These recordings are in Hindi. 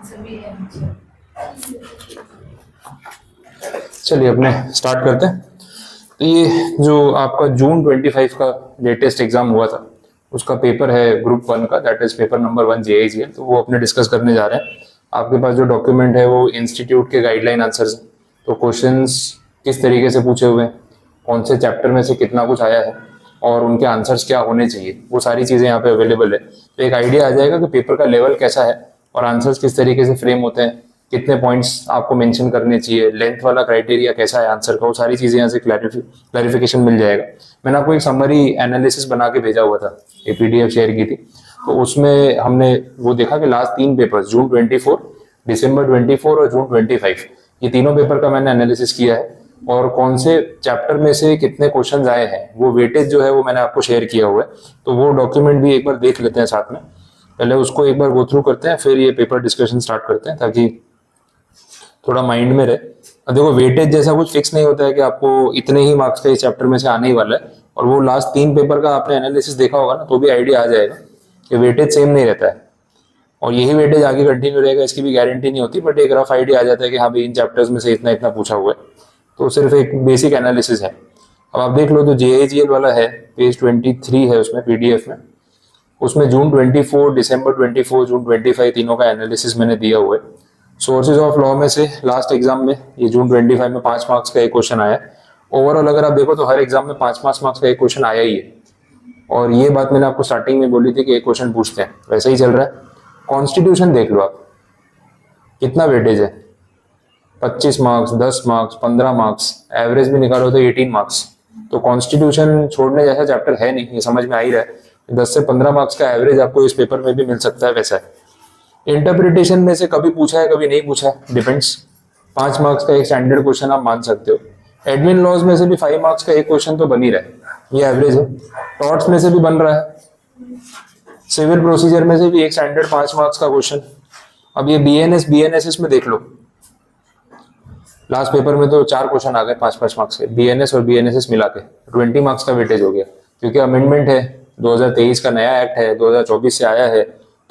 आंसर भी है नीचे। चलिए अपने स्टार्ट करते हैं। तो ये जो आपका जून 25 का लेटेस्ट एग्जाम हुआ था उसका पेपर है ग्रुप 1 का, that is paper number 1 JIGL। तो वो अपने डिस्कस करने जा रहे हैं। आपके पास जो डॉक्यूमेंट है वो इंस्टीट्यूट के गाइडलाइन आंसर्स हैं। तो क्वेश्चंस किस तरीके से पूछे हुए हैं, कौन से चैप्टर में से कितना कुछ आया है और उनके आंसर्स क्या होने चाहिए, वो सारी चीज़ें यहाँ पे अवेलेबल है। तो एक आइडिया आ जाएगा कि पेपर का लेवल कैसा है और आंसर्स किस तरीके से फ्रेम होते हैं, कितने पॉइंट्स आपको मेंशन करने चाहिए, लेंथ वाला क्राइटेरिया कैसा है आंसर का, वो सारी चीज़ें यहाँ से क्लैरिफिकेशन मिल जाएगा। मैंने आपको एक समरी एनालिसिस बना के भेजा हुआ था, एक PDF शेयर की थी। तो उसमें हमने वो देखा कि लास्ट 3 पेपर जून 24, दिसंबर 24 और जून 25, ये तीनों पेपर का मैंने एनालिसिस किया है और कौन से चैप्टर में से कितने क्वेश्चंस आए हैं वो वेटेज जो है वो मैंने आपको शेयर किया हुआ है। तो वो डॉक्यूमेंट भी एक बार देख लेते हैं साथ में, पहले उसको एक बार गो थ्रू करते हैं, फिर ये पेपर डिस्कशन स्टार्ट करते हैं ताकि थोड़ा माइंड में रहे। देखो वेटेज जैसा कुछ फिक्स नहीं होता है कि आपको इतने ही मार्क्स का इस चैप्टर में से आने ही वाला है, और वो लास्ट 3 पेपर का आपने एनालिसिस देखा होगा ना, तो भी आइडिया आ जाएगा कि वेटेज सेम नहीं रहता है और यही वेटेज आगे कंटिन्यू रहेगा इसकी भी गारंटी नहीं होती, बट एक रफ आइडिया आ जाता है कि हाँ भाई इन चैप्टर्स में से इतना इतना पूछा हुआ है। तो सिर्फ एक बेसिक एनालिसिस है। अब आप देख लो जो JIGL वाला है पेज 23 है उसमें PDF में, उसमें जून 24, दिसंबर 24, जून 25 तीनों का एनालिसिस मैंने दिया हुआ है। सोर्सेज ऑफ लॉ में से लास्ट एग्जाम में ये जून 25 में 5 मार्क्स का एक क्वेश्चन आया। ओवरऑल अगर आप देखो तो हर एग्जाम में 5-5 मार्क्स का एक क्वेश्चन आया ही है, और ये बात मैंने आपको स्टार्टिंग में बोली थी कि एक क्वेश्चन पूछते हैं, वैसे ही चल रहा है। कॉन्स्टिट्यूशन देख लो आप, कितना वेटेज है, 25 मार्क्स, 10 मार्क्स, 15 मार्क्स, एवरेज भी निकालो तो 18 मार्क्स। तो कॉन्स्टिट्यूशन छोड़ने जैसा चैप्टर है नहीं, ये समझ में आ ही रहा है। 10 से 15 मार्क्स का एवरेज आपको इस पेपर में भी मिल सकता है वैसा है। इंटरप्रिटेशन में से कभी पूछा है कभी नहीं पूछा है, डिपेंड्स। 5 मार्क्स का एक स्टैंडर्ड क्वेश्चन आप मान सकते हो। एडमिन लॉज में से भी 5 मार्क्स का एक क्वेश्चन तो बन ही रहा है, ये एवरेज है। टॉर्ट्स में से भी बन रहा है, सिविल प्रोसीजर में से भी एक स्टैंडर्ड 5 मार्क्स का क्वेश्चन। अब ये BNS में देख लो, लास्ट पेपर में तो 4 क्वेश्चन आ गए 5-5 मार्क्स के, BNS और BNSS मिला के 20 मार्क्स का वेटेज हो गया, क्योंकि अमेंडमेंट है, 2023 का नया एक्ट है, 2024 से आया है,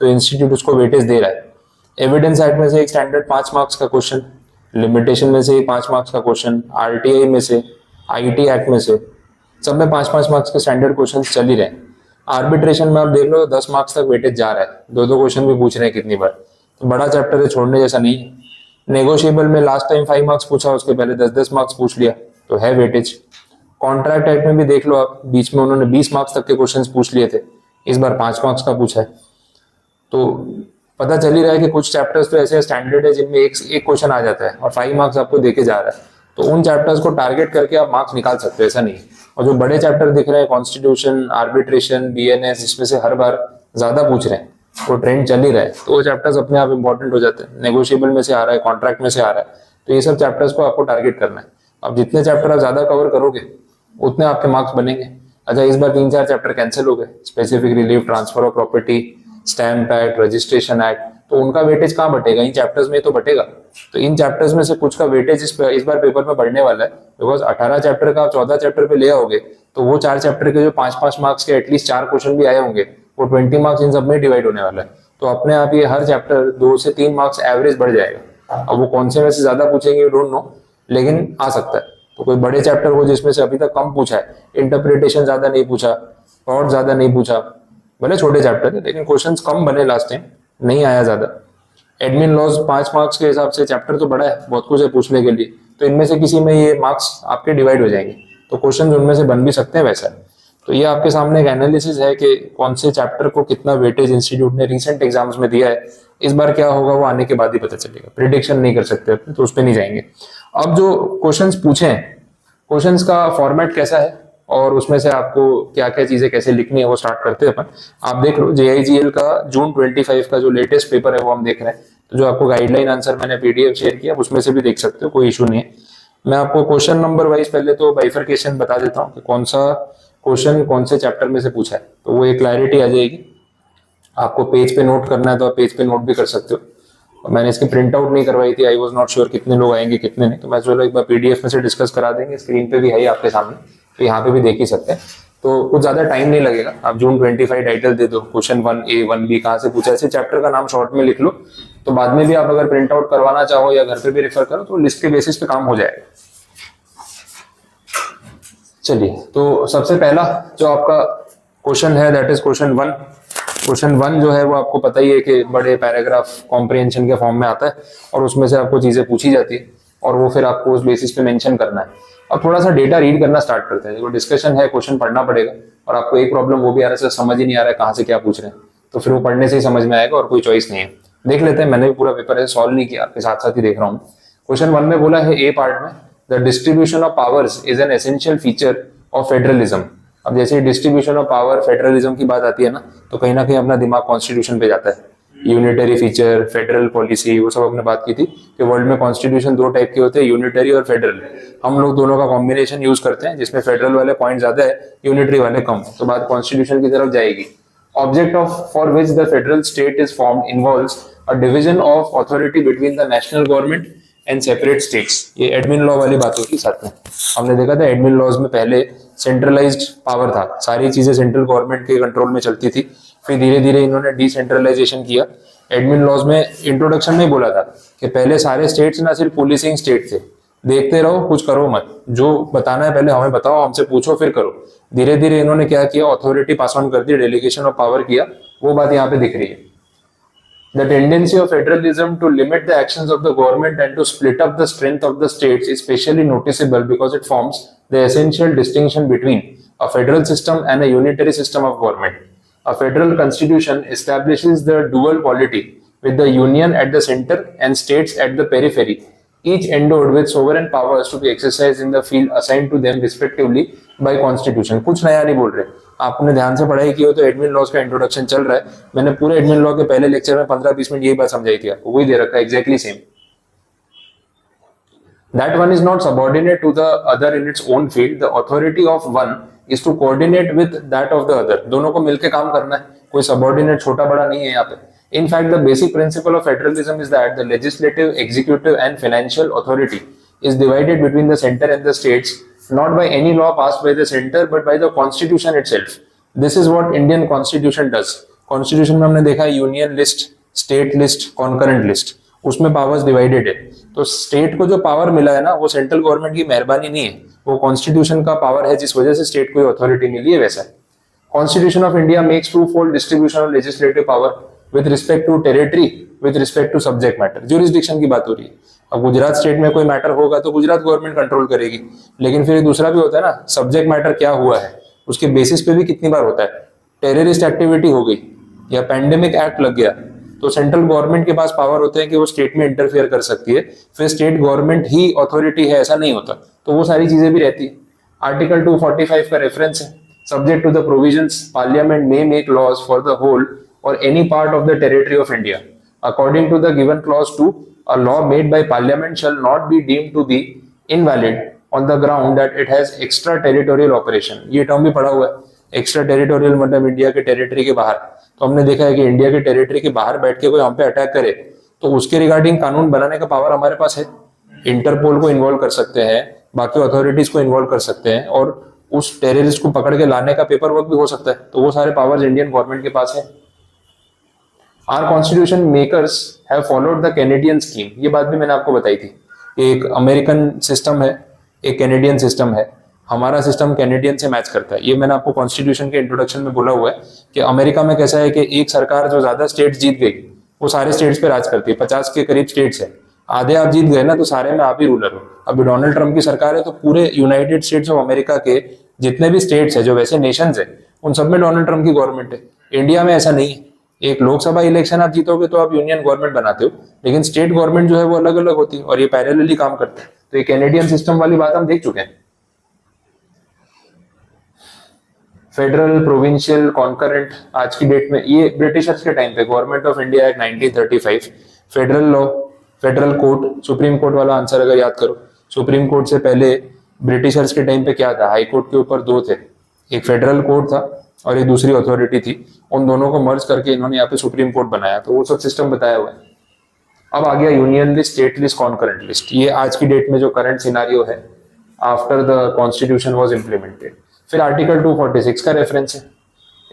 तो इंस्टीट्यूट उसको वेटेज दे रहा है। एविडेंस एक्ट में से एक स्टैंडर्ड 5 मार्क्स का क्वेश्चन, लिमिटेशन में से एक 5 मार्क्स का क्वेश्चन, RTI में से, IT एक्ट में से, सब में 5-5 मार्क्स के स्टैंडर्ड क्वेश्चन चल ही रहे हैं। आर्बिट्रेशन में आप देख लो 10 मार्क्स तक वेटेज जा रहा है, 2-2 क्वेश्चन भी पूछ रहे हैं कितनी बार। तो बड़ा चैप्टर है, छोड़ने जैसा नहीं है। नेगोशिएबल में लास्ट टाइम 5 मार्क्स पूछा, उसके पहले 10-10 मार्क्स पूछ लिया, तो है वेटेज। कॉन्ट्रैक्ट एक्ट में भी देख लो आप, बीच में उन्होंने 20 मार्क्स तक के क्वेश्चंस पूछ लिए थे, इस बार 5 मार्क्स का पूछा है। तो पता चल ही रहा है कि कुछ चैप्टर्स तो ऐसे स्टैंडर्ड है जिनमें एक क्वेश्चन आ जाता है और 5 मार्क्स आपको देके जा रहा है, तो उन चैप्टर्स को टारगेट करके आप मार्क्स निकाल सकते हो, ऐसा नहीं है। और जो बड़े चैप्टर दिख रहे हैं, कॉन्स्टिट्यूशन, आर्बिट्रेशन, BNS, इसमें से हर बार ज्यादा पूछ रहे हैं, वो ट्रेंड चल ही रहा है, तो वो चैप्टर्स अपने आप इंपॉर्टेंट हो जाते हैं। नेगोशिएबल में से आ रहा है, कॉन्ट्रैक्ट में से आ रहा है, तो ये सब चैप्टर्स को आपको टारगेट करना है। अब जितने चैप्टर आप ज्यादा कवर करोगे उतने आपके मार्क्स बनेंगे। अच्छा, इस बार 3-4 चैप्टर कैंसिल हो गए, specific relief, transfer of property, stamp act, registration act, तो उनका वेटेज कहाँ बटेगा, इन चैप्टर्स में तो बटेगा। तो इन चैप्टर्स में से कुछ का वेटेज इस बार पेपर में बढ़ने वाला है, बिकॉज 18 चैप्टर का आप 14 चैप्टर पे ले आओगे, तो वो 4 चैप्टर के जो 5-5 मार्क्स के एटलीस्ट 4 क्वेश्चन भी आए होंगे, वो 20 मार्क्स इन सब में डिवाइड होने वाला है। तो अपने आप ये हर चैप्टर 2 से 3 मार्क्स एवरेज बढ़ जाएगा। अब वो कौन से में से ज्यादा पूछेंगे यू डोंट नो, लेकिन आ सकता है। तो कोई बड़े चैप्टर हो जिसमें से अभी तक कम पूछा है, इंटरप्रिटेशन ज्यादा नहीं पूछा, थॉट ज्यादा नहीं पूछा, भले छोटे चैप्टर है लेकिन क्वेश्चंस कम बने, लास्ट टाइम नहीं आया ज्यादा। एडमिन लॉज 5 मार्क्स के हिसाब से चैप्टर तो बड़ा है, बहुत कुछ है पूछने के लिए, तो इनमें से किसी में ये मार्क्स आपके डिवाइड हो जाएंगे, तो क्वेश्चन उनमें से बन भी सकते हैं वैसा। तो ये आपके सामने एक एनालिसिस है कि कौन से चैप्टर को कितना वेटेज इंस्टीट्यूट ने रिसेंट एग्जाम्स में दिया है। इस बार क्या होगा वो आने के बाद ही पता चलेगा, प्रिडिक्शन नहीं कर सकते अपने, तो उस पर नहीं जाएंगे। अब जो क्वेश्चंस पूछे हैं, क्वेश्चंस का फॉर्मेट कैसा है और उसमें से आपको क्या क्या चीजें कैसे लिखनी है वो स्टार्ट करते हैं अपन। आप देख लो JIGL का जून 25 का जो लेटेस्ट पेपर है वो हम देख रहे हैं। तो जो आपको गाइडलाइन आंसर मैंने PDF शेयर किया उसमें से भी देख सकते हो, कोई इशू नहीं है। मैं आपको क्वेश्चन नंबर वाइज पहले तो बाइफरकेशन बता देता हूँ कि कौन सा क्वेश्चन कौन से चैप्टर में से पूछा है, तो वो एक क्लैरिटी आ जाएगी। आपको पेज पे नोट करना है तो आप पेज पे नोट भी कर सकते हो। मैंने इसकी प्रिंट आउट नहीं करवाई थी, आई वॉज नॉट श्योर कितने लोग आएंगे कितने नहीं, तो मैं चलो एक बार PDF में से डिस्कस करा देंगे, स्क्रीन पे भी है आपके सामने, तो यहाँ पे भी देख ही सकते हैं। तो कुछ ज्यादा टाइम नहीं लगेगा। आप जून 25 टाइटल दे दो, क्वेश्चन 1A 1B कहाँ से पूछा, ऐसे चैप्टर का नाम शॉर्ट में लिख लो, तो बाद में भी आप अगर प्रिंट आउट करवाना चाहो या घर पे भी रेफर करो तो लिस्ट के बेसिस पे काम हो जाएगा। चलिए, तो सबसे पहला जो आपका क्वेश्चन है दैट इज क्वेश्चन 1। क्वेश्चन 1 जो है वो आपको पता ही है कि बड़े पैराग्राफ कॉम्प्रिहेंशन के फॉर्म में आता है और उसमें से आपको चीजें पूछी जाती है और वो फिर आपको उस बेसिस पे मेंशन करना है। अब थोड़ा सा डेटा रीड करना स्टार्ट करते हैं। देखो डिस्कशन है, क्वेश्चन पढ़ना पड़ेगा और आपको एक प्रॉब्लम वो भी आ रहा है, समझ ही नहीं आ रहा है कहाँ से क्या पूछ रहे हैं, तो फिर वो पढ़ने से ही समझ में आएगा और कोई चॉइस नहीं है। देख लेते हैं, मैंने भी पूरा पेपर ऐसे सॉल्व नहीं किया, आपके साथ साथ ही देख रहा हूँ। क्वेश्चन 1 में बोला है ए पार्ट में the distribution of powers is an essential feature of federalism. अब जैसे डिस्ट्रीब्यूशन ऑफ पावर फेडरलिज्म की बात आती है ना, तो कहीं ना कहीं अपना दिमाग कॉन्स्टिट्यूशन पे जाता है। यूनिटरी फीचर, फेडरल पॉलिसी, वो सब हमने बात की थी कि वर्ल्ड में कॉन्स्टिट्यूशन 2 टाइप के होते हैं, यूनिटरी और फेडरल। हम लोग दोनों का कॉम्बिनेशन यूज करते हैं जिसमें फेडरल वाले पॉइंट ज्यादा है, यूनिटरी वाले कम, तो बात कॉन्स्टिट्यूशन की तरफ जाएगी। Object of for which the federal state is formed involves a division of authority between the national government and separate states. ये एडमिन लॉ वाली बात होगी साथ में। हमने देखा था एडमिन लॉज में पहले सेंट्रलाइज्ड पावर था, सारी चीजें सेंट्रल गवर्नमेंट के कंट्रोल में चलती थी, फिर धीरे धीरे इन्होंने डिसेंट्रलाइजेशन किया। एडमिन लॉज में इंट्रोडक्शन में बोला था कि पहले सारे स्टेट्स ना सिर्फ पुलिसिंग स्टेट थे, देखते रहो कुछ करो मत, जो बताना है पहले हमें बताओ, हमसे पूछो फिर करो। धीरे धीरे इन्होंने क्या किया, अथॉरिटी पास ऑन कर दी, डेलीगेशन ऑफ पावर किया, वो बात यहाँ पे दिख रही है। The tendency of federalism to limit the actions of the government and to split up the strength of the states is especially noticeable because it forms the essential distinction between a federal system and a unitary system of government. A federal constitution establishes the dual polity with the union at the center and states at the periphery, each endowed with sovereign powers to be exercised in the field assigned to them respectively by constitution। कुछ नया नहीं बोल रहे, आपने ध्यान से पढ़ाई की हो तो एडमिन लॉज का इंट्रोडक्शन चल रहा है। मैंने पूरे एडमिन लॉ के पहले लेक्चर में 15-20 मिनट यही बात समझाई थी आपको, वही दे रखा है exactly same. That one is not subordinate to the other in its own field. The authority of one is to coordinate with that of the other. दोनों को मिलके काम करना है, कोई सबऑर्डिनेट छोटा बड़ा नहीं है यहाँ पे। In fact, the basic principle of federalism is that the legislative, executive, and financial authority is divided between the center and the states, not by any law passed by the center, but by the constitution itself. This is what Indian constitution does. Constitution में हमने देखा union list, state list, concurrent list, उसमें पावर्स डिवाइडेड है। तो स्टेट को जो पावर मिला है ना, वो सेंट्रल गवर्नमेंट की मेहरबानी नहीं है, वो कॉन्स्टिट्यूशन का पावर है जिस वजह से स्टेट को अथॉरिटी मिली है। वैसा constitution of India makes two fold distribution of legislative power with respect to territory, with respect to subject matter. Jurisdiction की बात हो रही है। अब गुजरात स्टेट में कोई मैटर होगा तो गुजरात गवर्नमेंट कंट्रोल करेगी, लेकिन फिर दूसरा भी होता है ना, सब्जेक्ट मैटर क्या हुआ है उसके बेसिस पे भी कितनी बार होता है। टेररिस्ट एक्टिविटी हो गई या पैंडेमिक एक्ट लग गया तो सेंट्रल गवर्नमेंट के पास पावर होते हैं कि वो स्टेट में इंटरफेयर कर सकती है, फिर स्टेट गवर्नमेंट ही अथॉरिटी है ऐसा नहीं होता, तो वो सारी चीजें भी रहती है। आर्टिकल 245 का रेफरेंस है, subject to the provisions parliament may make laws for the whole or any part of the territory of India. According to the given clause 2, a law made by parliament shall not be deemed to be invalid on the ground that it has extra territorial operation. ये टर्म भी पढ़ा हुआ है, एक्स्ट्रा टेरिटोरियल मतलब इंडिया के टेरिटरी के बाहर। तो हमने देखा है कि इंडिया के टेरिटरी के बाहर बैठ के कोई हम पे अटैक करे तो उसके रिगार्डिंग कानून बनाने का पावर हमारे पास है। इंटरपोल को इन्वॉल्व कर सकते हैं, बाकी अथॉरिटीज को इन्वॉल्व कर सकते हैं और उस टेररिस्ट को पकड़ के लाने का पेपर वर्क भी हो सकता है। तो वो सारे पावर्स इंडियन गवर्नमेंट के पास है। Our constitution makers have followed the Canadian scheme. ये बात भी मैंने आपको बताई थी। एक अमेरिकन सिस्टम है, एक कैनेडियन सिस्टम है, हमारा सिस्टम कैनेडियन से मैच करता है। ये मैंने आपको कॉन्स्टिट्यूशन के इंट्रोडक्शन में बोला हुआ है कि अमेरिका में कैसा है कि एक सरकार जो ज्यादा स्टेट्स जीत गई वो सारे स्टेट्स पे राज करती है। 50 के करीब स्टेट्स है, आधे आप जीत गए ना तो सारे में आप ही रूलर हो। अभी डोनाल्ड ट्रम्प की सरकार है तो पूरे यूनाइटेड स्टेट्स ऑफ अमेरिका के जितने भी स्टेट्स है जो वैसे नेशंस है उन सब में डोनाल्ड ट्रम्प की गवर्नमेंट है। इंडिया में ऐसा नहीं है। एक लोकसभा इलेक्शन आप जीतोगे तो आप यूनियन गवर्नमेंट बनाते हो, लेकिन स्टेट गवर्नमेंट जो है वो अलग अलग होती है और ये पैरेलली काम करते हैं। तो ये कैनेडियन सिस्टम वाली बात हम देख चुके हैं। फेडरल, प्रोविंशियल, कॉन्करेंट, आज की डेट में ये ब्रिटिशर्स के टाइम पे government of India act 1935, federal law, federal court, supreme court वाला आंसर अगर याद करो, सुप्रीम कोर्ट से पहले ब्रिटिशर्स के टाइम पे क्या था, हाई कोर्ट के ऊपर 2 थे, एक फेडरल कोर्ट था और एक दूसरी अथॉरिटी थी। उन दोनों को मर्ज करके इन्होंने यहाँ पे सुप्रीम कोर्ट बनाया, तो वो सब सिस्टम बताया हुआ है। अब आ गया union list, state list, concurrent list. ये आज की डेट में जो करंट सिनारियो है after the constitution was implemented. फिर आर्टिकल 246 का रेफरेंस है।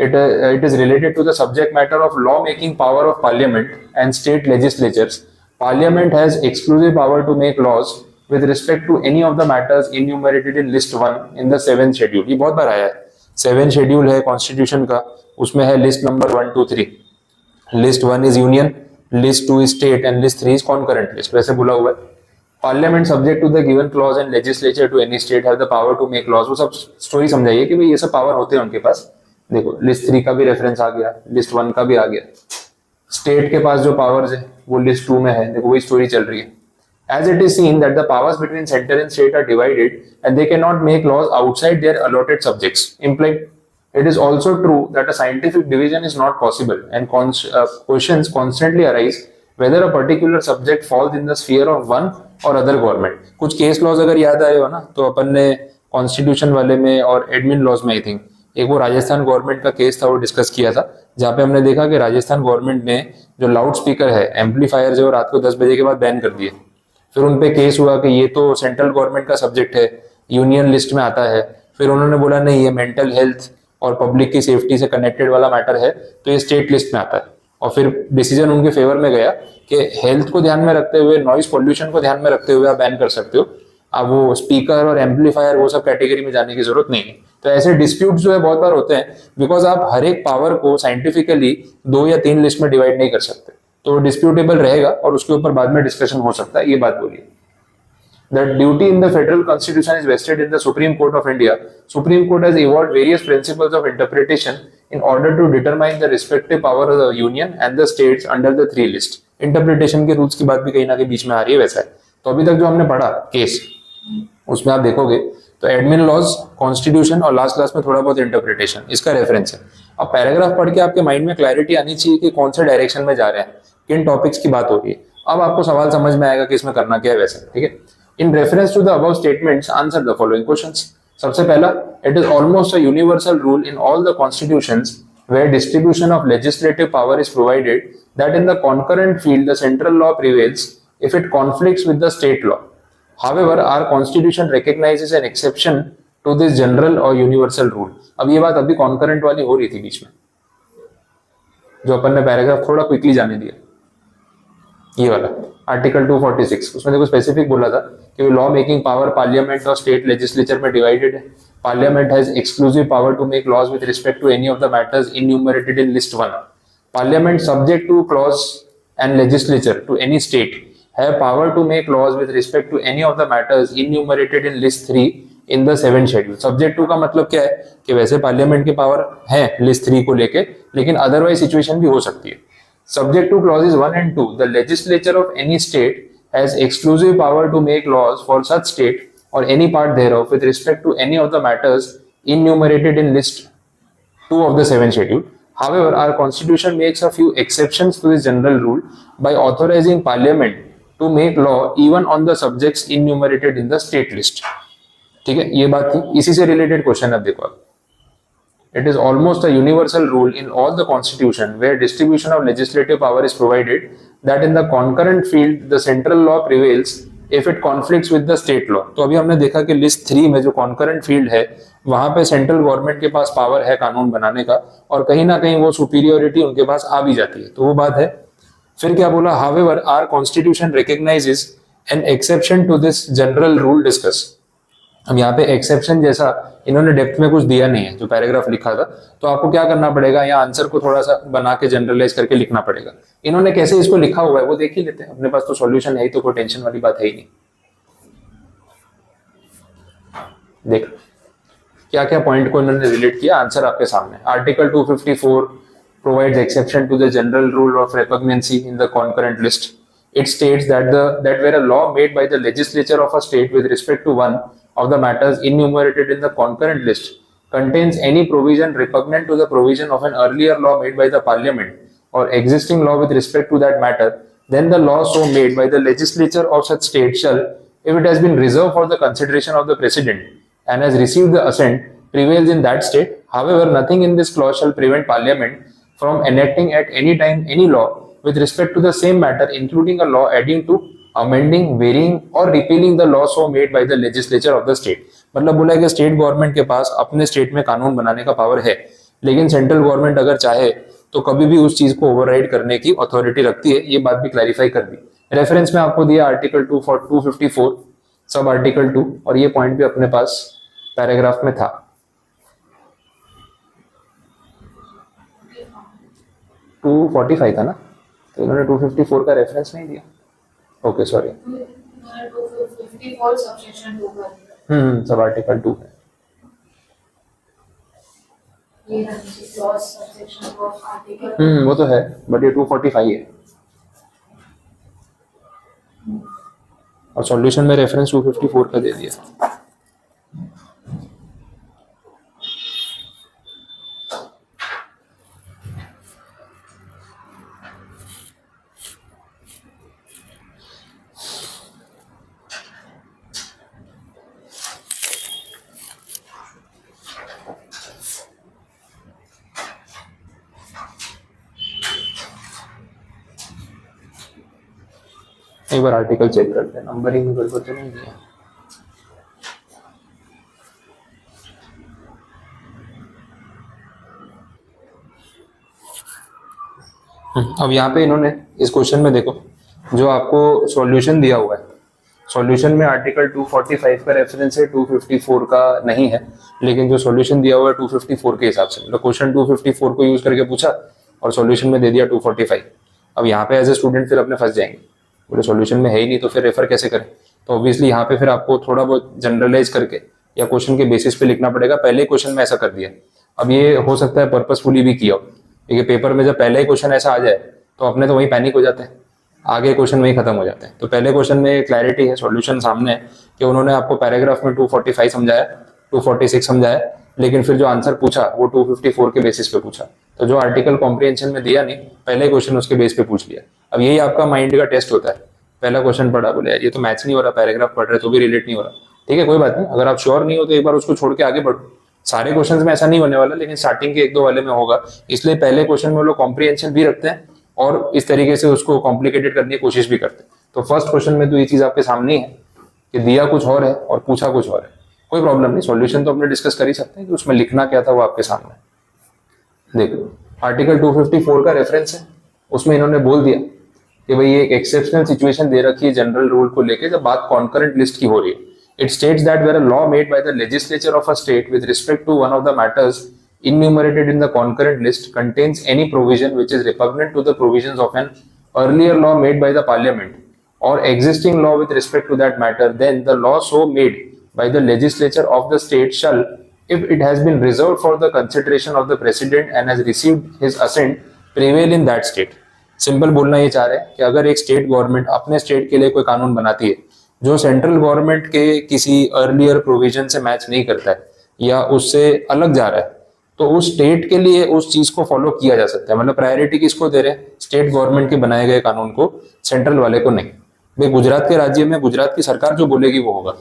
it is related to the subject matter of law making power of parliament and state legislatures. Parliament has exclusive power to make laws with respect to any of the matters enumerated in list 1 in the 7th schedule. ये बहुत बार आया है, 7 शेड्यूल है कॉन्स्टिट्यूशन का, उसमें है list number 1 2 3. List 1 is union, list 2 is state and list 3 is concurrent list, वैसे बोला हुआ है. Parliament subject to the given clause and legislature to any state have the power to make laws. वो सब स्टोरी समझाइए कि भाई ये सब पावर होते हैं उनके पास. देखो लिस्ट 3 का भी रेफरेंस आ गया, लिस्ट 1 का भी आ गया. स्टेट के पास जो पावर्स है वो लिस्ट 2 में है, देखो वही स्टोरी चल रही है. As it is seen that the powers between center and state are divided and they cannot make laws outside their allotted subjects. Implied, it is also true that a scientific division is not possible and questions constantly arise whether a particular subject falls in the sphere of one or other government. कुछ केस लॉज अगर याद आए हो ना तो अपन ने कॉन्स्टिट्यूशन वाले में और एडमिन लॉज में आई थिंक एक वो राजस्थान गवर्नमेंट का केस था वो डिस्कस किया था, जहाँ पे हमने देखा कि राजस्थान गवर्नमेंट ने जो लाउड स्पीकर है, एम्पलीफायर जो रात को 10 बजे के बाद बैन कर दिए. फिर उनपे केस हुआ कि ये तो सेंट्रल गवर्नमेंट का सब्जेक्ट है, यूनियन लिस्ट में आता है. फिर उन्होंने बोला नहीं ये मेंटल हेल्थ और पब्लिक की सेफ्टी से कनेक्टेड वाला मैटर है तो ये स्टेट लिस्ट में आता है. और फिर डिसीजन उनके फेवर में गया कि हेल्थ को ध्यान में रखते हुए, नॉइज पोल्यूशन को ध्यान में रखते हुए आप बैन कर सकते हो. अब वो स्पीकर और एम्पलीफायर वो सब कैटेगरी में जाने की जरूरत नहीं है. तो ऐसे डिस्प्यूट जो है बहुत बार होते हैं बिकॉज आप हर एक पावर को साइंटिफिकली 2 या 3 लिस्ट में डिवाइड नहीं कर सकते, तो डिस्प्यूटेबल रहेगा और उसके ऊपर बाद में डिस्कशन हो सकता है. ये बात बोलिए. That duty in the federal constitution is vested in the Supreme Court of India. Supreme Court has evolved various principles of interpretation in order to determine the respective power of the union and the states under the 3 list. Interpretation के रूल्स की बात भी कहीं ना कहीं बीच में आ रही है वैसा है. तो अभी तक जो हमने पढ़ा केस उसमें आप देखोगे तो एडमिन लॉज, कॉन्स्टिट्यूशन और लास्ट क्लास में थोड़ा बहुत इंटरप्रिटेशन, इसका रेफरेंस है. अब पैराग्राफ पढ़ के आपके माइंड में क्लैरिटी आनी चाहिए कि कौन से डायरेक्शन में जा रहे हैं, किन टॉपिक्स की बात हो रही है. अब आपको सवाल समझ में आएगा कि इसमें करना क्या है वैसे. ठीक है. In reference to the above statements answer the following questions. सबसे पहला, it is almost a universal rule in all the constitutions where distribution of legislative power is provided that in the concurrent field the central law prevails if it conflicts with the state law. However, our constitution recognizes an exception to this general or universal rule. अब ये बात अभी concurrent वाली हो रही थी बीच में, जो अपन ने पैराग्राफ थोड़ा क्विकली जाने दिया. ये वाला आर्टिकल 246 उसमें देखो स्पेसिफिक बोला था कि लॉ मेकिंग पावर पार्लियामेंट और स्टेट लेजिस्लेचर में डिवाइडेड है. Parliament has exclusive power to make laws with respect to any of the matters enumerated in list 1. Parliament subject to clause and legislature to any state have power to make laws with respect to any of the matters enumerated in list 3 in the 7th schedule. Subject to का मतलब क्या है कि वैसे पार्लियामेंट के पावर है लिस्ट 3 को लेके, लेकिन अदरवाइज सिचुएशन भी हो सकती है. Subject to clauses 1 and 2, the legislature of any state has exclusive power to make laws for such state or any part thereof with respect to any of the matters enumerated in list 2 of the 7th schedule. However, our constitution makes a few exceptions to this general rule by authorizing parliament to make law even on the subjects enumerated in the state list. ठीक है, ये बात थी. इसी से रिलेटेड क्वेश्चन अब देखो. It is almost a universal rule in all the constitution where distribution of legislative power is provided that in the concurrent field the central law prevails if it conflicts with the state law. तो अभी हमने देखा कि लिस्ट 3 में जो concurrent field है वहां पे सेंट्रल गवर्नमेंट के पास पावर है कानून बनाने का, और कहीं ना कहीं वो सुपीरियोरिटी उनके पास आ भी जाती है. तो वो बात है. फिर क्या बोला, however our constitution recognizes an exception to this general rule discuss. अब यहाँ पे एक्सेप्शन जैसा इन्होंने डेप्थ में कुछ दिया नहीं है जो पैराग्राफ लिखा था, तो आपको क्या करना पड़ेगा, यहाँ आंसर को थोड़ा सा बना के जनरलाइज करके लिखना पड़ेगा. इन्होंने कैसे इसको लिखा हुआ है वो देख ही लेते हैं. अपने पास तो सॉल्यूशन है ही, तो कोई टेंशन वाली बात है ही नहीं. देख क्या क्या पॉइंट को इन्होंने रिलेट किया, आंसर आपके सामने. Article 254 provides exception to the general rule of repugnancy in the concurrent list. It states that where a law made by the legislature of a state with respect to one of the matters enumerated in the concurrent list contains any provision repugnant to the provision of an earlier law made by the parliament or existing law with respect to that matter, then the law so made by the legislature of such state shall, if it has been reserved for the consideration of the president and has received the assent, prevails in that state. However, nothing in this clause shall prevent parliament from enacting at any time any law with respect to the same matter, including a law adding to, amending, varying or repealing the law so made by the legislature of the state. मतलब बोला है कि स्टेट गवर्नमेंट के पास अपने स्टेट में कानून बनाने का पावर है, लेकिन सेंट्रल गवर्नमेंट अगर चाहे तो कभी भी उस चीज को ओवरराइड करने की अथॉरिटी रखती है, ये बात भी क्लैरिफाई कर दी। रेफरेंस में आपको दिया आर्टिकल 254 सब आर्टिकल 2, और ये पॉइंट भी अपने पास पैराग्राफ में था। टू 45 था ना, तो इन्होंने 254 का रेफरेंस नहीं दिया। ओके सॉरी, सब आर्टिकल 2 है। वो तो है, बट ये 245 है और सॉल्यूशन में रेफरेंस 254 का दे दिया। एक बार आर्टिकल चेक करते हैं, नंबरिंग में गड़बड़ तो नहीं दिया। अब यहाँ पे इन्होंने इस क्वेश्चन में देखो, जो आपको सॉल्यूशन दिया हुआ है, सॉल्यूशन में आर्टिकल 245 का रेफरेंस है, 254 का नहीं है, लेकिन जो सॉल्यूशन दिया हुआ है 254 के हिसाब से, मतलब क्वेश्चन 254 को यूज करके पूछा और सॉल्यूशन में दे दिया 245। अब यहाँ पे एज ए स्टूडेंट फिर अपने फंस जाएंगे, बोले सॉल्यूशन में है ही नहीं तो फिर रेफर कैसे करें। तो ऑब्वियसली यहाँ पे फिर आपको थोड़ा बहुत जनरलाइज करके या क्वेश्चन के बेसिस पे लिखना पड़ेगा। पहले क्वेश्चन में ऐसा कर दिया, अब ये हो सकता है पर्पसफुली भी किया हो, क्योंकि पेपर में जब पहले ही क्वेश्चन ऐसा आ जाए तो अपने तो वही पैनिक हो जाते हैं, आगे क्वेश्चन वही खत्म हो जाते हैं। तो पहले क्वेश्चन में क्लैरिटी है, सॉल्यूशन सामने है कि उन्होंने आपको पैराग्राफ में 245 समझाया, 246 समझाया, लेकिन फिर जो आंसर पूछा वो 254 के बेसिस पे पूछा। तो जो आर्टिकल कॉम्प्रिहेंशन में दिया नहीं, पहले क्वेश्चन उसके बेस पे पूछ लिया। अब यही आपका माइंड का टेस्ट होता है, पहला क्वेश्चन पढ़ा, बोले यार ये तो मैच नहीं हो रहा, पैराग्राफ पढ़ रहे तो भी रिलेट नहीं हो रहा, ठीक है कोई बात नहीं, अगर आप श्योर नहीं हो तो एक बार उसको छोड़ के आगे बढ़ो। सारे क्वेश्चंस में ऐसा नहीं होने वाला, लेकिन स्टार्टिंग के एक दो वाले में होगा, इसलिए पहले क्वेश्चन में वो लोग कॉम्प्रिहेंशन भी रखते हैं और इस तरीके से उसको कॉम्प्लिकेटेड करने की कोशिश भी करते हैं। तो फर्स्ट क्वेश्चन में तो ये चीज आपके सामने है कि दिया कुछ और है और पूछा कुछ और है, कोई प्रॉब्लम नहीं, सॉल्यूशन तो अपने डिस्कस कर ही सकते हैं कि उसमें लिखना क्या था वो आपके सामने। देखो आर्टिकल 254 का रेफरेंस है, उसमें इन्होंने बोल दिया कि भाई एक एक्सेप्शनल सिचुएशन दे रखी है जनरल रूल को लेके, जब बात कॉन्करेंट लिस्ट की हो रही है। It states that where a law made by the legislature of a state with respect to one of the matters enumerated in the concurrent list contains any provision which is repugnant to the provisions of an earlier law made by the parliament or existing law with respect to that matter, then the law so made by the legislature of the state shall, if it has been reserved for the consideration of the president and has received his assent, prevail in that state. Simple बोलना ये चाह रहे हैं कि अगर एक स्टेट गवर्नमेंट अपने स्टेट के लिए कोई कानून बनाती है जो सेंट्रल गवर्नमेंट के किसी अर्लियर प्रोविजन से मैच नहीं करता है या उससे अलग जा रहा है, तो उस स्टेट के लिए उस चीज को फॉलो किया जा सकता है। मतलब प्रायोरिटी किसको दे रहे हैं, स्टेट गवर्नमेंट के बनाए गए कानून को, सेंट्रल वाले को नहीं। भाई गुजरात के राज्य में गुजरात की सरकार जो बोलेगी वो होगा,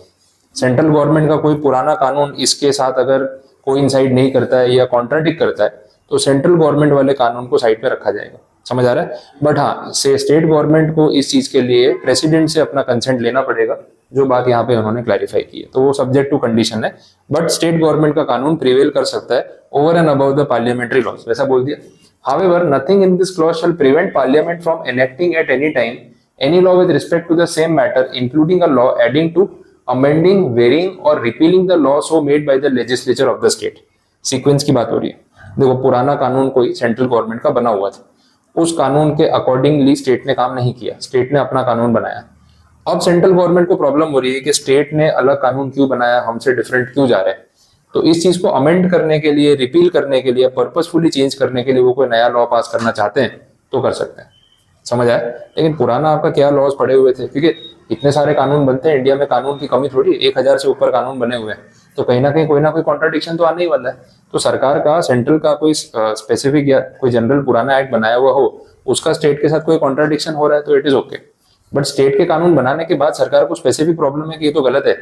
सेंट्रल गवर्नमेंट का कोई पुराना कानून इसके साथ अगर कोइंसाइड नहीं करता है या कॉन्ट्राडिक्ट करता है तो सेंट्रल गवर्नमेंट वाले कानून को साइड पे रखा जाएगा, समझ आ रहा है। बट हाँ, से स्टेट गवर्नमेंट को इस चीज के लिए प्रेसिडेंट से अपना कंसेंट लेना पड़ेगा, जो बात यहाँ पे उन्होंने क्लैरिफाई की है, तो वो सब्जेक्ट टू कंडीशन है। बट स्टेट गवर्नमेंट का कानून प्रिवेल कर सकता है over and above the parliamentary laws, वैसा बोल दिया। However, nothing in this clause shall prevent Parliament from enacting at any time any law with respect to the same matter, including a law adding to, amending, varying or repealing the law so made by the legislature of the state. Sequence की बात हो रही है। देखो पुराना कानून कोई सेंट्रल गवर्नमेंट का बना हुआ था, उस कानून के अकॉर्डिंगली स्टेट ने काम नहीं किया, स्टेट ने अपना कानून बनाया। अब सेंट्रल गवर्नमेंट को प्रॉब्लम हो रही है कि स्टेट ने अलग कानून क्यों बनाया, हमसे डिफरेंट क्यों जा रहा है। तो इस चीज को अमेंड करने के लिए, रिपील करने के लिए, पर्पसफुली चेंज करने के लिए वो कोई नया लॉ पास करना चाहते हैं तो कर सकते हैं, समझ आया। लेकिन पुराना आपका क्या लॉज पड़े हुए थे, क्योंकि इतने सारे कानून बनते हैं इंडिया में, कानून की कमी थोड़ी, 1000 से ऊपर कानून बने हुए हैं, तो कहीं ना कोई कॉन्ट्राडिक्शन तो आने ही वाला है। तो सरकार का, सेंट्रल का कोई स्पेसिफिक या कोई जनरल पुराना एक्ट बनाया हुआ हो, उसका स्टेट के साथ कोई कॉन्ट्राडिक्शन हो रहा है तो it is okay. But state के कानून बनाने के बाद सरकार को स्पेसिफिक प्रॉब्लम है कि ये तो गलत है,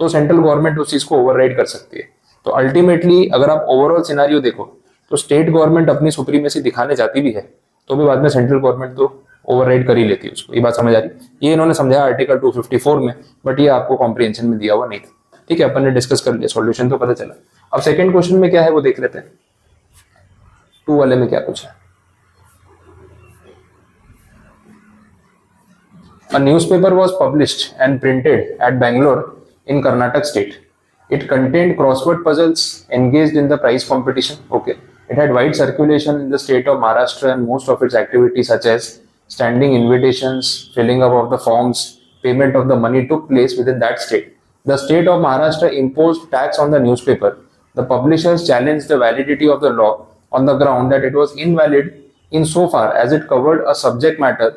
तो सेंट्रल गवर्नमेंट उस चीज को ओवरराइड कर सकती है। तो अल्टीमेटली अगर आप ओवरऑल सिनारियो देखो तो स्टेट गवर्नमेंट अपनी सुप्रीमेसी दिखाने जाती भी है तो भी बाद में सेंट्रल गवर्नमेंट तो ओवरराइड कर ही लेती है उसको। ये बात समझ आ रही, ये इन्होंने समझाया आर्टिकल 254 में, बट ये आपको कॉम्प्रिहेंशन में दिया हुआ नहीं था। ठीक है, अपन ने डिस्कस कर लिया, सॉल्यूशन तो पता चला। अब सेकंड क्वेश्चन में क्या है वो देख लेते हैं। 2 वाले में क्या कुछ है? A newspaper was published and printed at Bangalore in Karnataka state. It contained crossword puzzles engaged in the prize competition. Okay. It had wide circulation in the state of Maharashtra, and most of its activities such as standing invitations, filling up of the forms, payment of the money took place within that state. The state of Maharashtra imposed tax on the newspaper. The publishers challenged the validity of the law on the ground that it was invalid insofar as it covered a subject matter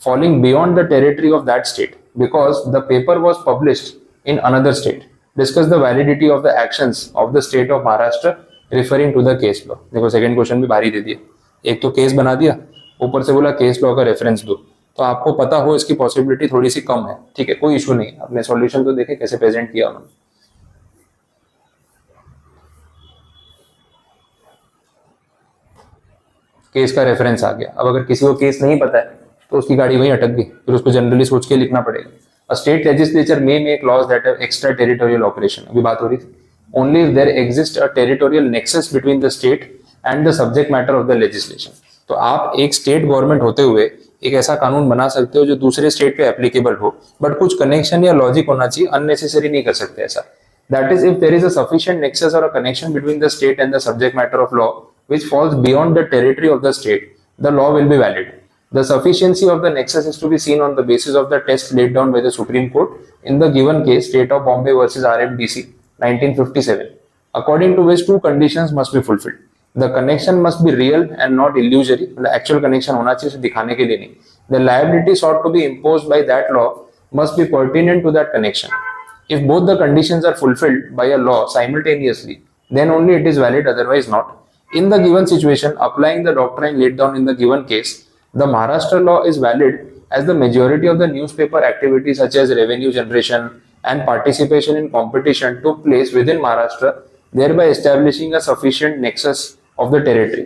falling beyond the territory of that state because the paper was published in another state. Discuss the validity of the actions of the state of Maharashtra referring to the case law. देखो सेकंड क्वेश्चन भी भारी दे दिया, एक तो केस बना दिया, ऊपर से बोला केस लॉ का रेफरेंस दो, तो आपको पता हो इसकी पॉसिबिलिटी थोड़ी सी कम है, ठीक है, कोई इशू नहीं। अपने सॉल्यूशन तो देखे कैसे प्रेजेंट किया उन्होंने। केस का रेफरेंस आ गया। अब अगर किसी को केस नहीं पता है तो उसकी गाड़ी वहीं अटक गई, फिर उसको जनरली सोच के लिखना पड़ेगा। A state legislature may make laws that have extra territorial operation, अभी बात हो रही थी, only if there exist a territorial nexus between the state and the subject matter of the legislation. तो आप एक स्टेट गवर्नमेंट होते हुए एक ऐसा कानून बना सकते हो जो दूसरे स्टेट पे एप्लीकेबल हो, बट कुछ कनेक्शन या लॉजिक होना चाहिए, अननेसेसरी नहीं कर सकते ऐसा। That is if there is a sufficient nexus और a connection between the state and the subject matter of law which falls beyond the territory of the state, the law will be valid. The sufficiency of the nexus is to be seen on the basis of the test laid down by the Supreme Court in the given case, State of Bombay versus RMDC, 1957, according to which two conditions must be fulfilled. The connection must be real and not illusory. The actual connection होना चाहिए, दिखाने के लिए नहीं. The liability sought to be imposed by that law must be pertinent to that connection. If both the conditions are fulfilled by a law simultaneously, then only it is valid, otherwise not. In the given situation, applying the doctrine laid down in the given case, the Maharashtra law is valid as the majority of the newspaper activities such as revenue generation and participation in competition took place within Maharashtra, thereby establishing a sufficient nexus of the territory.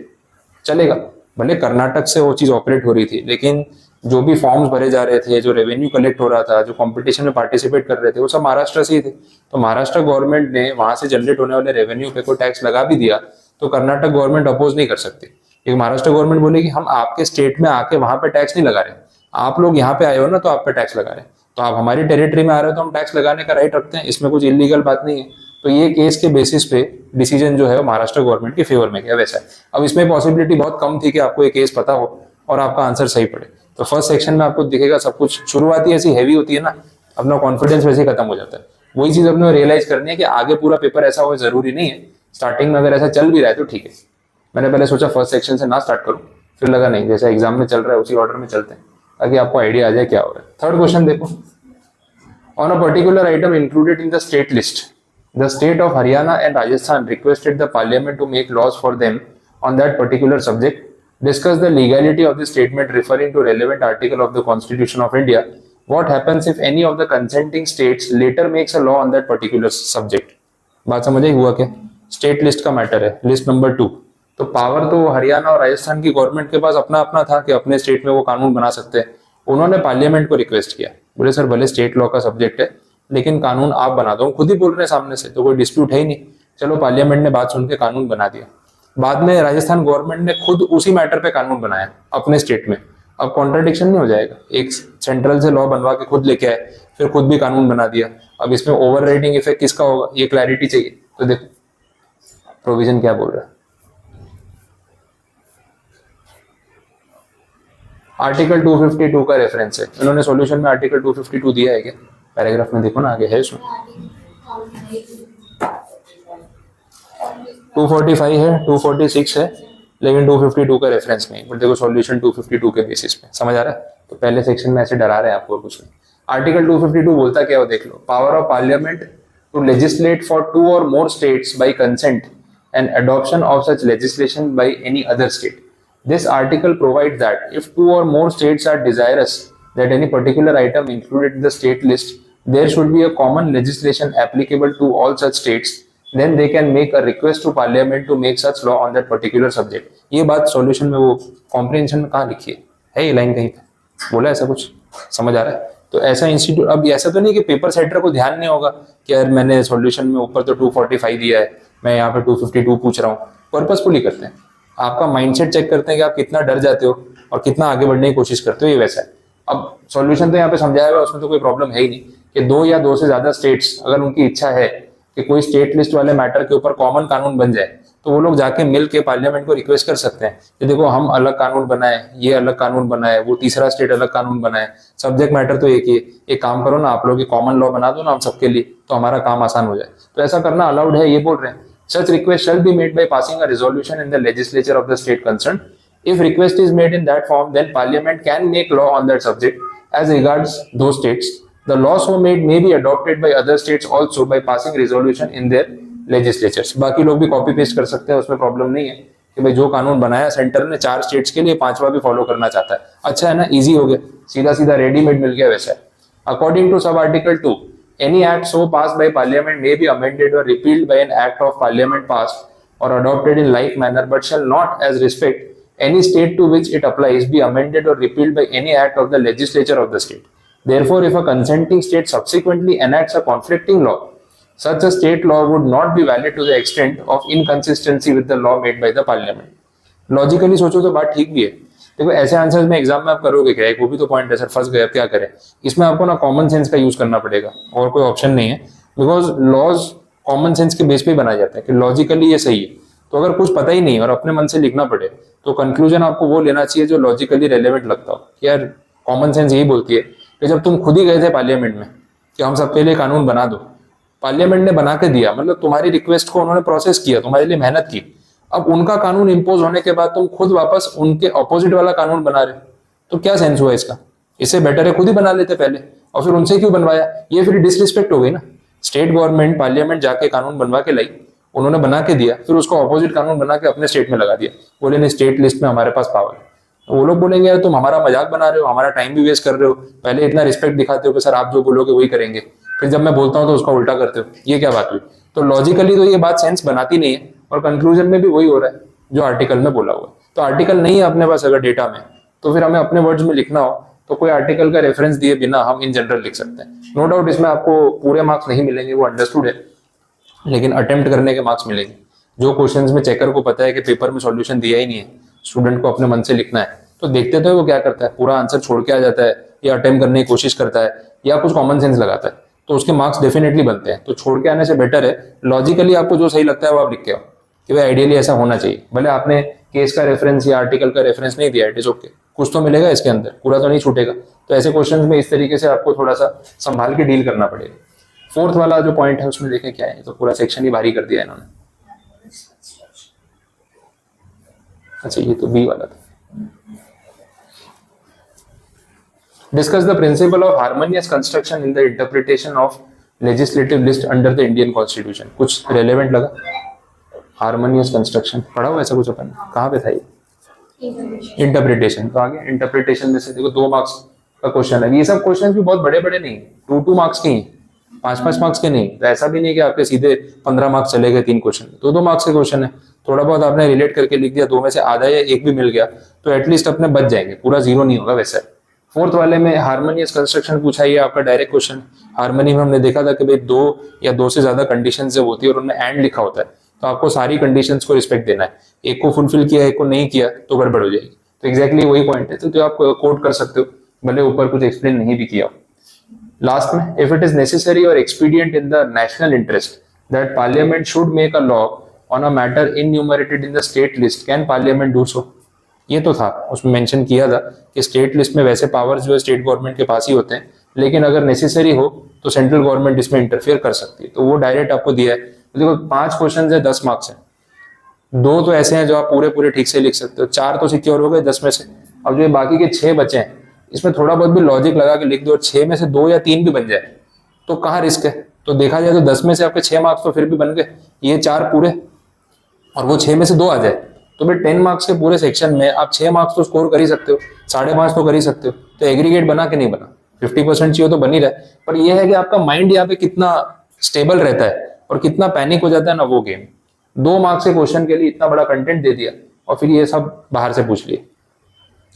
चलेगा, भले कर्नाटक से वो चीज ऑपरेट हो रही थी, लेकिन जो भी फॉर्म्स भरे जा रहे थे, जो रेवेन्यू कलेक्ट हो रहा था, जो कंपटीशन में पार्टिसिपेट कर रहे थे, वो सब महाराष्ट्र से ही थे। तो महाराष्ट्र गवर्नमेंट ने वहां से जनरेट होने वाले रेवेन्यू पे कोई टैक्स लगा भी दिया तो कर्नाटक गवर्नमेंट अपोज नहीं कर सकती। एक महाराष्ट्र गवर्नमेंट बोलेगी हम आपके स्टेट में आके वहां पे टैक्स नहीं लगा रहे, आप लोग यहाँ पे आए हो ना तो आप पे टैक्स लगा रहे हैं, तो आप हमारी टेरिटरी में आ रहे हो तो हम टैक्स लगाने का राइट रखते हैं, इसमें कुछ इलीगल बात नहीं है। तो ये केस के बेसिस पे डिसीजन जो है वो महाराष्ट्र गवर्नमेंट के फेवर में गया वैसा है। अब इसमें पॉसिबिलिटी बहुत कम थी कि आपको ये केस पता हो और आपका आंसर सही पड़े। तो फर्स्ट सेक्शन में आपको दिखेगा सब कुछ, शुरुआती ऐसी हैवी होती है ना, अपना कॉन्फिडेंस वैसे खत्म हो जाता है। वही चीज अपने रियलाइज करनी है कि आगे पूरा पेपर ऐसा हो जरूरी नहीं है, स्टार्टिंग में अगर ऐसा चल भी रहा है तो ठीक है। मैंने पहले सोचा फर्स्ट सेक्शन से ना स्टार्ट करूं, फिर लगा नहीं जैसा एग्जाम में चल रहा है उसी ऑर्डर में चलते हैं ताकि आपको आइडिया आ जाए क्या हो रहा है। थर्ड क्वेश्चन देखो, on a particular item included in the state list, the state of Haryana and Rajasthan requested the parliament to make laws for them on that particular subject, discuss the legality of the statement referring to relevant article of the constitution of India, what happens if any of the consenting states later makes a law on that particular subject. बात समझ आई हुआ क्या? स्टेट लिस्ट का मैटर है, लिस्ट नंबर 2। तो पावर तो हरियाणा और राजस्थान की गवर्नमेंट के पास अपना अपना था कि अपने स्टेट में वो कानून बना सकते हैं। उन्होंने पार्लियामेंट को रिक्वेस्ट किया, बोले सर भले स्टेट लॉ का सब्जेक्ट है लेकिन कानून आप बना दो, खुद ही बोल रहे हैं सामने से, तो कोई डिस्प्यूट है ही नहीं। चलो पार्लियामेंट ने बात सुन के कानून बना दिया। बाद में राजस्थान गवर्नमेंट ने खुद उसी मैटर पे कानून बनाया अपने स्टेट में। अब कॉन्ट्राडिक्शन नहीं हो जाएगा, एक सेंट्रल से लॉ बनवा के खुद लेके आए, फिर खुद भी कानून बना दिया। अब इसमें ओवर राइडिंग इफेक्ट किसका होगा, ये क्लैरिटी चाहिए। तो देखो प्रोविजन क्या बोल रहा है, आर्टिकल 252 का रेफरेंस है। इन्होंने सॉल्यूशन में आर्टिकल 252 दिया है क्या? पैराग्राफ में देखो ना, आगे है इसमें 245 है, 246 है, लेकिन 252 का रेफरेंस नहीं। बट देखो सॉल्यूशन 252 के बेसिस पे, समझ आ रहा है? तो पहले सेक्शन में ऐसे डरा रहे हैं आपको, कुछ नहीं। आर्टिकल 252 बोलता क्या हो देख लो, power of parliament to legislate for 2 or more states by consent and adoption of such legislation by any other state. This article provides that if 2 or more states are desirous that any particular item included in the state list, there should be a common legislation applicable to all such states. Then they can make a request to parliament to make such law on that particular subject. ये बात सॉल्यूशन में वो कॉम्प्रिहेंशन में कहाँ लिखी है ये लाइन कहीं पे बोला ऐसा कुछ, समझ आ रहा है? तो ऐसा इंस्टीट्यूट, अब ऐसा तो नहीं कि पेपर सेटर को ध्यान नहीं होगा कि यार मैंने सॉल्यूशन में ऊपर तो 245 दिया है, मैं यहाँ पे 252 पूछ रहा हूँ। पर्पसफुली करते हैं, आपका माइंडसेट चेक करते हैं कि आप कितना डर जाते हो और कितना आगे बढ़ने की कोशिश करते हो, ये वैसा है। अब सॉल्यूशन तो यहाँ पे समझाया हुआ, उसमें तो कोई प्रॉब्लम है ही नहीं कि 2 या 2 से ज्यादा स्टेट्स अगर उनकी इच्छा है कि कोई स्टेट लिस्ट वाले मैटर के ऊपर कॉमन कानून बन जाए, तो वो लोग जाके मिल के पार्लियामेंट को रिक्वेस्ट कर सकते हैं कि देखो हम अलग कानून बनाए, ये अलग कानून बनाए, वो तीसरा स्टेट अलग कानून बनाए, सब्जेक्ट मैटर तो एक ही है, एक काम करो ना आप लोग कॉमन लॉ बना दो ना हम सबके लिए, तो हमारा काम आसान हो जाए। तो ऐसा करना अलाउड है, ये बोल रहे हैं। Such request shall be made by passing a resolution in the legislature of the state concerned. If request is made in that form, then Parliament can make law on that subject as regards those states. The laws so made may be adopted by other states also by passing resolution in their legislatures. बाकी लोग भी कॉपी पेस्ट कर सकते हैं, उसमें प्रॉब्लम नहीं है कि भाई जो कानून बनाया सेंटर ने 4 स्टेट्स के लिए, 5वां भी फॉलो करना चाहता है। अच्छा है ना, इजी हो गया, सीधा सीधा रेडीमेड मिल गया वैसा है। According to sub article 2, any act so passed by parliament may be amended or repealed by an act of parliament passed or adopted in like manner, but shall not as respect any state to which it applies be amended or repealed by any act of the legislature of the state. Therefore, if a consenting state subsequently enacts a conflicting law, such a state law would not be valid to the extent of inconsistency with the law made by the parliament. Logically सोचो तो बात ठीक भी है। देखो ऐसे आंसर्स में एग्जाम में आप करोगे क्या, एक वो भी तो पॉइंट है सर, फंस गए, अब क्या करें। इसमें आपको ना कॉमन सेंस का यूज करना पड़ेगा और कोई ऑप्शन नहीं है, बिकॉज लॉज कॉमन सेंस के बेस पे बनाए जाते हैं कि लॉजिकली ये सही है। तो अगर कुछ पता ही नहीं और अपने मन से लिखना पड़े तो कंक्लूजन आपको वो लेना चाहिए जो लॉजिकली रेलेवेंट लगता हो कि यार कॉमन सेंस यही बोलती है कि जब तुम खुद ही गए थे पार्लियामेंट में कि हम सबके लिए कानून बना दो, पार्लियामेंट ने बना के दिया, मतलब तुम्हारी रिक्वेस्ट को उन्होंने प्रोसेस किया, तुम्हारे लिए मेहनत की, अब उनका कानून इंपोज होने के बाद तुम खुद वापस उनके ऑपोजिट वाला कानून बना रहे हो, तो क्या सेंस हुआ इसका। इससे बेटर है खुद ही बना लेते पहले, और फिर उनसे क्यों बनवाया, ये फिर डिसरिस्पेक्ट हो गई ना। स्टेट गवर्नमेंट पार्लियामेंट जाके कानून बनवा के लाई, उन्होंने बना के दिया, फिर उसको ऑपोजिट कानून बना के अपने स्टेट में लगा दिया, बोले नहीं स्टेट लिस्ट में हमारे पास पावर है। वो लोग बोलेंगे यार तुम हमारा मजाक बना रहे हो, हमारा टाइम भी वेस्ट कर रहे हो, पहले इतना रिस्पेक्ट दिखाते हो कि सर आप जो बोलोगे वही करेंगे, फिर जब मैं बोलता हूँ तो उसका उल्टा करते हो, ये क्या बात हुई। तो लॉजिकली तो ये बात सेंस बनाती नहीं है, और कंक्लूजन में भी वही हो रहा है जो आर्टिकल में बोला हुआ है। तो आर्टिकल नहीं है अपने पास अगर डेटा में, तो फिर हमें अपने वर्ड्स में लिखना हो तो कोई आर्टिकल का रेफरेंस दिए बिना हम इन जनरल लिख सकते हैं। नो डाउट इसमें आपको पूरे मार्क्स नहीं मिलेंगे, वो अंडरस्टूड है, लेकिन अटेम्प्ट करने के मार्क्स मिलेंगे। जो क्वेश्चंस में चेकर को पता है कि पेपर में सॉल्यूशन दिया ही नहीं है, स्टूडेंट को अपने मन से लिखना है, तो देखते तो वो क्या करता है, पूरा आंसर छोड़ के आ जाता है, या अटेम्प्ट करने की कोशिश करता है, या कुछ कॉमन सेंस लगाता है, तो उसके मार्क्स डेफिनेटली बनते हैं। तो छोड़ के आने से बेटर है लॉजिकली आपको जो सही लगता है वो आप लिख के आओ कि भाई आइडियली ऐसा होना चाहिए। भले आपने केस का रेफरेंस या आर्टिकल का रेफरेंस नहीं दिया, इट इज ओके, कुछ तो मिलेगा इसके अंदर, पूरा तो नहीं छूटेगा। तो ऐसे क्वेश्चंस में इस तरीके से आपको थोड़ा सा संभाल के डील करना पड़ेगा। 4th वाला जो पॉइंट है उसमें देखें क्या है, तो पूरा सेक्शन ही भारी कर दिया इन्होंने। अच्छा ये तो बी वाला था। Discuss the principle of harmonious construction in the interpretation of legislative list under the Indian Constitution। कुछ relevant लगा? हार्मोनियस कंस्ट्रक्शन पढ़ा हुआ ऐसा कुछ अपन, कहाँ पे था ये? इंटरप्रिटेशन। तो आगे इंटरप्रिटेशन में से देखो 2 मार्क्स का क्वेश्चन है। ये सब क्वेश्चन भी बहुत बड़े बड़े नहीं, 2-2 मार्क्स के ही, 5-5 मार्क्स के नहीं। तो ऐसा भी नहीं कि आपके सीधे 15 मार्क्स चले गए 3 क्वेश्चन, 2-2 मार्क्स के क्वेश्चन है। थोड़ा बहुत आपने रिलेट करके लिख दिया, 2 में से आधा या 1 भी मिल गया तो एटलीस्ट अपने बच जाएंगे, पूरा 0 नहीं होगा वैसे। 4th वाले में हार्मोनियस कंस्ट्रक्शन पूछा, ये आपका डायरेक्ट क्वेश्चन। हार्मनी में हमने देखा था कि भाई 2 या 2 से ज्यादा कंडीशन जब होती है और उनमें एंड लिखा होता है, तो आपको सारी कंडीशंस को रिस्पेक्ट देना है। एक को फुलफिल किया, एक को नहीं किया तो गड़बड़ हो जाएगी। तो एग्जैक्टली वही पॉइंट है, तो आप कोट कर सकते हो, भले ऊपर कुछ एक्सप्लेन नहीं भी किया। लास्ट में, इफ इट इज नेसेसरी और expedient in the national interest that parliament should make a law on a matter enumerated in the state list, can parliament do so. ये तो था, उसमें मेंशन किया था कि स्टेट लिस्ट में वैसे पावर्स जो है स्टेट गवर्नमेंट के पास ही होते हैं, लेकिन अगर नेसेसरी हो तो सेंट्रल गवर्नमेंट इसमें इंटरफेयर कर सकती है। तो वो डायरेक्ट आपको दिया है। तो देखो 5 क्वेश्चन है, 10 मार्क्स है, 2 तो ऐसे हैं जो आप पूरे पूरे ठीक से लिख सकते हो, 4 तो सिक्योर हो गए 10 में से। अब जो बाकी के 6 बचे हैं, इसमें थोड़ा बहुत भी लॉजिक लगा के लिख दो, 6 में से 2 या 3 भी बन जाए तो कहाँ रिस्क है। तो देखा जाए तो 10 में से आपके 6 मार्क्स तो फिर भी बन गए, ये 4 पूरे और वो 6 में से 2 आ जाए, तो फिर 10 मार्क्स के पूरे सेक्शन में आप 6 मार्क्स तो स्कोर कर ही सकते हो, 5.5 तो कर ही सकते हो। तो एग्रीगेट बना के नहीं बना, 50% चाहिए तो बन ही रहा है, पर यह है कि आपका माइंड यहाँ पे कितना स्टेबल रहता है और कितना पैनिक हो जाता है ना, वो गेम। 2 मार्क्स के क्वेश्चन के लिए इतना बड़ा कंटेंट दे दिया और फिर ये सब बाहर से पूछ लिए,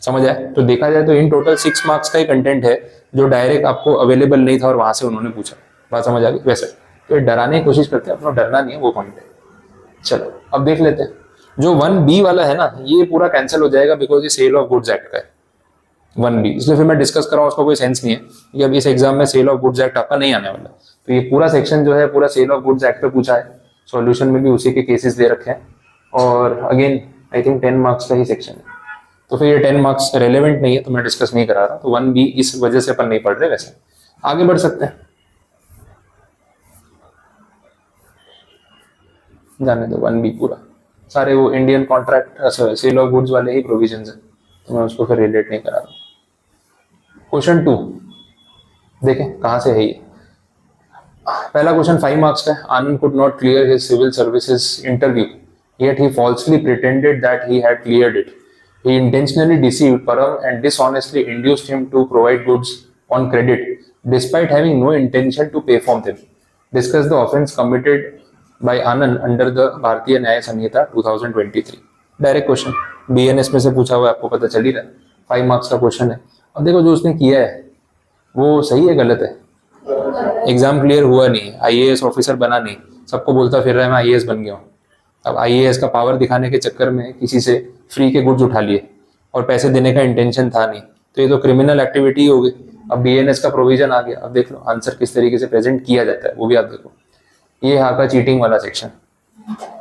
समझ आए। तो देखा जाए तो इन टोटल 6 मार्क्स का ही कंटेंट है जो डायरेक्ट आपको अवेलेबल नहीं था और वहां से उन्होंने पूछा। बात समझ आ गई। वैसे तो डराने की कोशिश करते हैं, अपना डरना नहीं है, वो पॉइंट है। चलो अब देख लेते हैं जो 1B वाला है ना, ये पूरा कैंसिल हो जाएगा बिकॉज ये सेल ऑफ गुड्स एक्ट का है 1B, इसलिए फिर मैं डिस्कस कर रहा हूँ, उसका कोई सेंस नहीं है कि अब इस एग्जाम में सेल ऑफ गुड्स एक्ट आपका नहीं आने वाला। तो ये पूरा सेक्शन जो है पूरा सेल ऑफ गुड्स एक्ट पे पूछा है, सॉल्यूशन में भी उसी के केसेस दे रखे हैं, और अगेन आई थिंक 10 मार्क्स का ही सेक्शन है, तो फिर ये 10 मार्क्स रेलेवेंट नहीं है, तो मैं डिस्कस नहीं करा रहा। तो 1B इस वजह से अपन नहीं पढ़ रहे, वैसे आगे बढ़ सकते हैं, जाने दो 1B पूरा, सारे वो Indian contract sale of goods वाले ही प्रोविजंस है, तो मैं उसको फिर रिलेट नहीं करा रहा। क्वेश्चन 2 देखें कहां से है ये। पहला क्वेश्चन 5 मार्क्स का है। Anand could not clear his civil services interview, yet he falsely pretended that he had cleared it. He intentionally deceived Param and dishonestly induced him to provide goods on credit despite having no intention to pay for them. Discuss the offence committed by Anand under the भारतीय न्याय संहिता 2023. डायरेक्ट क्वेश्चन BNS में से पूछा हुआ है, आपको पता चल ही रहा है, 5 मार्क्स का क्वेश्चन है। अब देखो जो उसने किया है वो सही है गलत है, एग्जाम क्लियर हुआ नहीं, IAS ऑफिसर बना नहीं, सबको बोलता फिर रहा है मैं IAS बन गया हूँ। अब IAS का पावर दिखाने के चक्कर में किसी से फ्री के गुड्स उठा लिए और पैसे देने का इंटेंशन था नहीं, तो ये तो क्रिमिनल एक्टिविटी हो गई। अब BNS का प्रोविजन आ गया, अब देख लो आंसर किस तरीके से प्रेजेंट किया जाता है वो भी आप देखो। ये यहाँ का चीटिंग वाला सेक्शन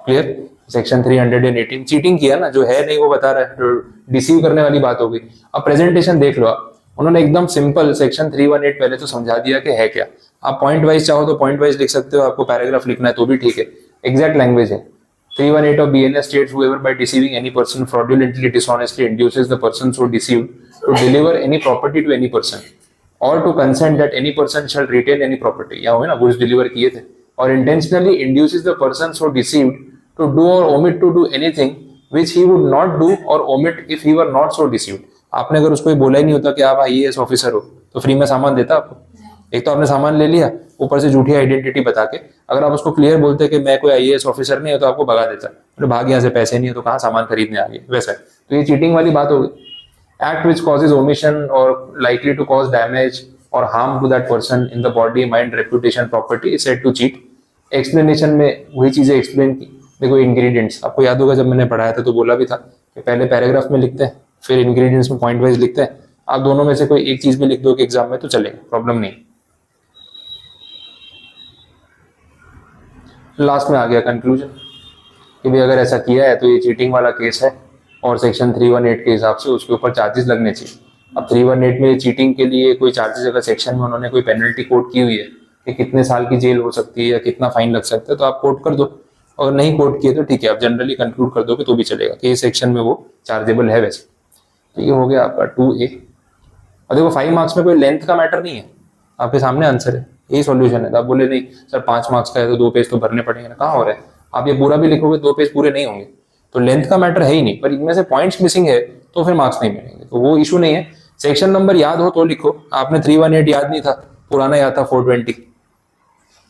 क्लियर, सेक्शन 318 चीटिंग किया ना, जो है नहीं वो बता रहा है, तो डिसीव करने वाली बात हो गई। अब प्रेजेंटेशन देख लो आप, उन्होंने एकदम सिंपल सेक्शन 318 पहले तो समझा दिया कि है क्या। आप पॉइंट वाइज चाहो तो पॉइंट वाइज लिख सकते हो, आपको पैराग्राफ लिखना है तो भी ठीक है, एग्जैक्ट लैंग्वेज है। 318 of BNS states whoever by deceiving any person fraudulently dishonestly induces the person so deceived to deliver any property to any person or to consent that any person shall retain any property, यहाँ हुए ना goods deliver किए थे, और intentionally induces the person so deceived to do or omit to do anything which he would not do or omit if he were not so deceived. आपने अगर उसको बोला ही नहीं होता कि आप IAS ऑफिसर हो तो फ्री में सामान देता आपको? एक तो आपने सामान ले लिया, ऊपर से झूठी आइडेंटिटी बता के। अगर आप उसको क्लियर बोलते कि मैं कोई IAS ऑफिसर नहीं है तो आपको भगा देता, तो भाग यहाँ से, पैसे नहीं है तो कहाँ सामान खरीदने आ गए, वैसा। तो ये चीटिंग वाली बात हो गई। एक्ट विच कॉजेज ओमिशन और लाइकली टू कॉज डैमेज और harm to that person in the body mind reputation property is said to cheat. Explanation में वही चीजें एक्सप्लेन की। देखो इंग्रेडिएंट्स आपको याद होगा, जब मैंने पढ़ाया था तो बोला भी था कि पहले पैराग्राफ में लिखते हैं फिर इंग्रेडिएंट्स में पॉइंट वाइज लिखते हैं। आप दोनों में से कोई एक चीज भी लिख दो कि एग्जाम में तो चलेगा, प्रॉब्लम नहीं। लास्ट में आ गया कंक्लूजन कि भाई अगर ऐसा किया है तो ये चीटिंग वाला केस है और सेक्शन 318 के हिसाब से उसके ऊपर चार्जेस लगने चाहिए। अब 318 में चीटिंग के लिए कोई चार्जेस, अगर सेक्शन में उन्होंने कोई पेनल्टी कोट की हुई है कि कितने साल की जेल हो सकती है या कितना फाइन लग सकता है, तो आप कोट कर दो, और नहीं कोट किए तो ठीक है, आप जनरली कंक्लूड कर दो कि तो भी चलेगा कि ये सेक्शन में वो चार्जेबल है वैसे। तो ये हो गया आपका 2A। और देखो 5 मार्क्स में कोई लेंथ का मैटर नहीं है, आपके सामने आंसर है, यही सॉल्यूशन है। तो आप बोले नहीं सर 5 मार्क्स का है तो 2 पेज तो भरने पड़ेंगे ना, कहाँ हो रहा है, आप ये पूरा भी लिखोगे 2 पेज पूरे नहीं होंगे। तो लेंथ का मैटर है ही नहीं, पर इनमें से पॉइंट्स मिसिंग है तो फिर मार्क्स नहीं मिलेंगे, तो वो इशू नहीं है। सेक्शन नंबर याद हो तो लिखो, आपने 318 याद नहीं था, पुराना याद था 420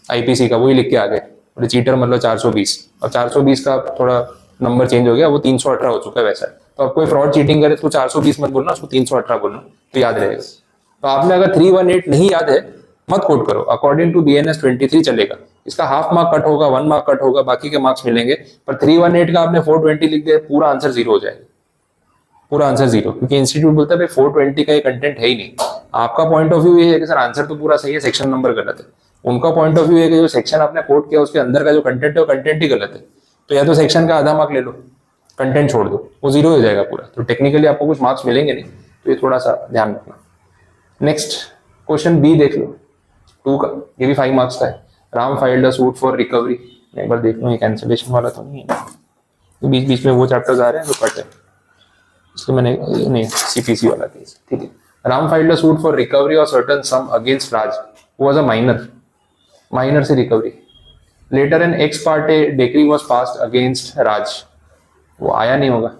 IPC का, वही लिख के आ गए, बोले चीटर मतलब 420, और 420 का थोड़ा नंबर चेंज हो गया, वो 318 हो चुका है वैसा। तो आप कोई फ्रॉड चीटिंग करे तो 420 मत बोलना, उसको 318 बोलना, तो याद रहेगा। तो आपने अगर 318 नहीं याद है मत कोट करो, अकॉर्डिंग टू BNS 23 चलेगा, इसका हाफ मार्क कट होगा, 1 मार्क कट होगा, बाकी के मार्क्स मिलेंगे। पर 318 का आपने 420 लिख दिया, पूरा आंसर 0 हो जाएगा, पूरा आंसर 0, क्योंकि इंस्टीट्यूट बोलता है 420 का ये कंटेंट है ही नहीं। आपका पॉइंट ऑफ व्यू ये है कि सर आंसर तो पूरा सही है, सेक्शन नंबर गलत है। उनका पॉइंट ऑफ व्यू है कि जो सेक्शन आपने कोट किया उसके अंदर का जो कंटेंट है वो कंटेंट ही गलत है, तो या तो सेक्शन का आधा मार्क ले लो, कंटेंट छोड़ दो, वो 0 हो जाएगा पूरा। तो टेक्निकली आपको कुछ मार्क्स मिलेंगे नहीं, तो ये थोड़ा सा ध्यान रखना। नेक्स्ट क्वेश्चन B देख लो 2 का, ये भी 5 मार्क्स का है। Ram filed a suit for recovery, एक बार देख लो ये कैंसिलेशन वाला तो नहीं है, तो बीच बीच में वो चैप्टर्स आ रहे हैं जो कट है, इसलिए मैंने नहीं, CPC वाला केस, ठीक है। Ram filed a suit for recovery और सर्टेन सम अगेंस्ट राज, वो वाज अ माइनर से recovery. Later an ex parte decree was passed against Raj, वो आया नहीं होगा,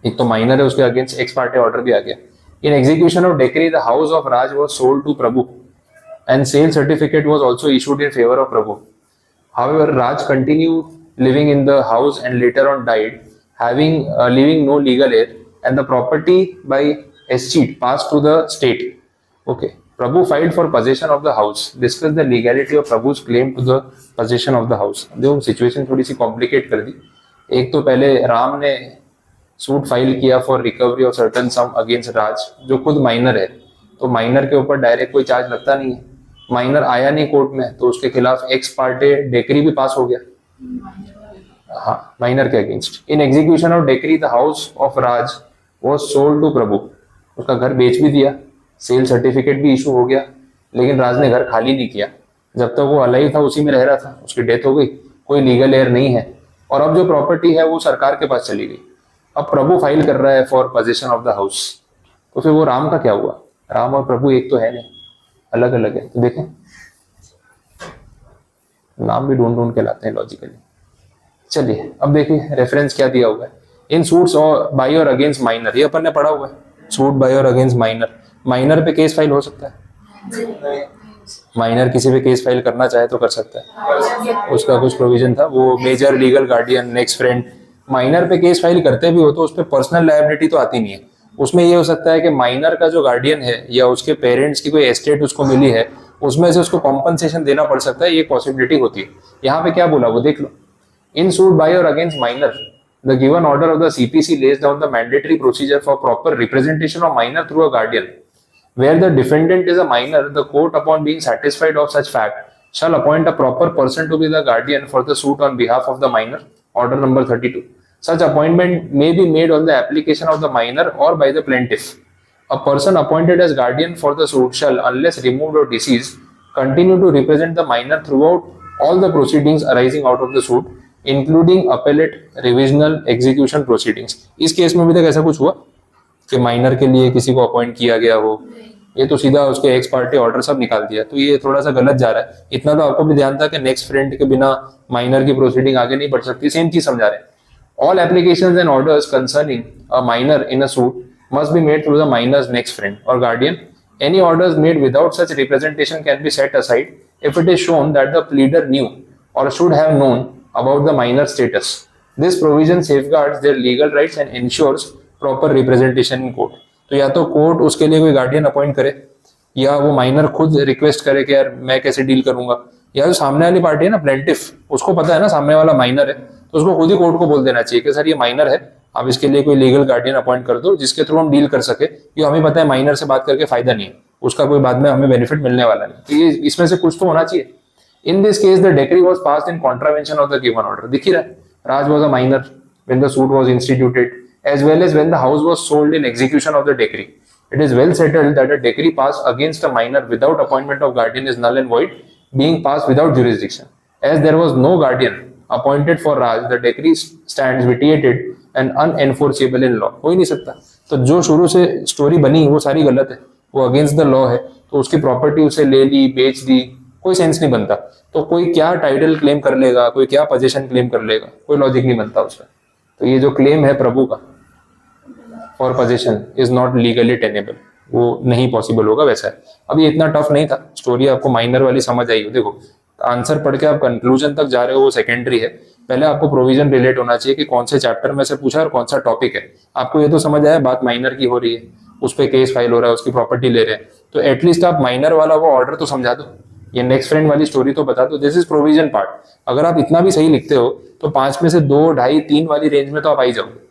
एक तो माइनर है उसके अगेंस्ट एक्स पार्टे ऑर्डर भी आ गया। In execution of decree the house of Raj was sold to Prabhu and sale certificate was also issued in favor of Prabhu. However, Raj continued living in the house and later on died, leaving no legal heir, and the property by escheat passed to the state. Okay. Prabhu filed for possession of the house. Discuss the legality of Prabhu's claim to the possession of the house. देखो situation थोड़ी सी complicate कर दी। एक तो पहले राम ने सूट फाइल किया for recovery of certain sum against Raj, जो खुद माइनर है, तो माइनर के ऊपर डायरेक्ट कोई चार्ज लगता नहीं है, माइनर आया नहीं कोर्ट में, तो उसके खिलाफ एक्स पार्टे डेक्री भी पास हो गया, हाँ, माइनर के against. In execution of decree the house of Raj was sold to Prabhu, उसका घर बेच भी दिया, सेल सर्टिफिकेट भी इशू हो गया, लेकिन राज ने घर खाली नहीं किया, जब तक वो अलाइव था उसी में रह रहा था, उसकी डेथ हो गई, कोई लीगल एयर नहीं है, और अब जो प्रॉपर्टी है वो सरकार के पास चली गई। अब प्रभु फाइल कर रहा है for position of the house, तो फिर वो राम का क्या हुआ? राम और प्रभु एक तो है नहीं, अलग अलग है। तो देखें, नाम भी ढूंढ ढूंढ के लाते हैं लॉजिकली। चलिए अब देखिए रेफरेंस क्या दिया हुआ है, इन सूट्स और बाय और अगेंस्ट माइनर, ये अपन ने पढ़ा हुआ है, सूट बाय और अगेंस्ट माइनर, माइनर पे केस फाइल हो सकता है, माइनर किसी पे केस फाइल करना चाहे तो कर सकता है, उसका कुछ प्रोविजन था, वो major, legal guardian, next friend. Minor पे केस फाइल करते भी हो तो उस पर पर्सनल लायबिलिटी तो आती नहीं है, उसमें ये हो सकता है कि माइनर का जो गार्डियन है या उसके पेरेंट्स की कोई एस्टेट उसको मिली है, उसमें से उसको कॉम्पनसेशन देना पड़ सकता है, ये पॉसिबिलिटी होती है। यहाँ पे क्या बोला वो देख लो, इन सूट बाय और against minor the given order of the CPC lays down the mandatory procedure for proper representation of minor through a guardian, where the defendant is a minor, the court, upon being satisfied of such fact, shall appoint a proper person to be the guardian for the suit on behalf of the minor. Order number 32. Such appointment may be made on the application of the minor or by the plaintiff. A person appointed as guardian for the suit shall, unless removed or deceased, continue to represent the minor throughout all the proceedings arising out of the suit, including appellate, revisional, execution proceedings. इस केस में भी तक ऐसा कुछ हुआ कि माइनर के लिए किसी को अपॉइंट किया गया हो? ये तो सीधा उसके एक्स पार्टी ऑर्डर सब निकाल दिया, तो ये थोड़ा सा गलत जा रहा है। इतना तो आपको भी ध्यान था कि नेक्स्ट फ्रेंड के बिना माइनर की प्रोसीडिंग आगे नहीं बढ़ सकती, सेम चीज समझा रहे हैं। All applications and orders concerning a minor in a suit must be made through the minor's next friend और guardian. Any orders made without such representation can be set aside if it is shown that the pleader knew or should have known about the minor status. This provision safeguards their legal rights and ensures proper representation in court. तो या तो कोर्ट उसके लिए कोई गार्डियन अपॉइंट करे, या वो माइनर खुद रिक्वेस्ट करे कि यार मैं कैसे डील करूंगा, या जो सामने वाली पार्टी है ना प्लेंटिफ, उसको पता है ना सामने वाला माइनर है, तो उसको खुद ही कोर्ट को बोल देना चाहिए कि सर ये माइनर है, आप इसके लिए कोई लीगल गार्डियन अपॉइंट कर दो जिसके थ्रू हम डील कर सके, ये हमें पता है माइनर से बात करके फायदा नहीं है, उसका कोई बाद में हमें बेनिफिट मिलने वाला नहीं, तो ये इसमें से कुछ तो होना चाहिए। In this case the decree was passed in contravention of the given order. दिख ही रहा है, Raj was a minor when the suit was instituted as well as when the house was sold in execution of the decree. It is well settled that a decree passed against a minor without appointment of guardian is null and void, being passed without jurisdiction. As there was no guardian appointed for Raj, the decree stands vitiated and unenforceable in law. हो ही नहीं सकता। तो जो शुरू से स्टोरी बनी वो सारी गलत है, वो अगेंस्ट द लॉ है, तो उसकी प्रॉपर्टी उसे ले ली, बेच दी, कोई सेंस नहीं बनता। तो कोई क्या टाइटल क्लेम कर लेगा, कोई क्या पोजीशन क्लेम कर लेगा, कोई लॉजिक नहीं बनता उसका। तो ये जो क्लेम है प्रभु का for position is not legally tenable, वो नहीं पॉसिबल होगा वैसा है। अब ये इतना टफ नहीं था, स्टोरी आपको माइनर वाली समझ आई हो। देखो आंसर पढ़ के आप कंक्लूजन तक जा रहे हो वो सेकेंडरी है, पहले आपको प्रोविजन रिलेट होना चाहिए कि कौन से चैप्टर में से पूछा और कौन सा टॉपिक है। आपको ये तो समझ आया बात माइनर की हो रही है, उस पर केस फाइल हो रहा है, उसकी प्रॉपर्टी ले रहे हैं, तो एटलीस्ट आप माइनर वाला वो ऑर्डर तो समझा दो, ये नेक्स्ट फ्रेंड वाली स्टोरी तो बता दो। This is provision part. अगर आप इतना भी सही लिखते हो तो 5 में से 2, 2.5, 3 वाली रेंज में तो आप आई जाओगे।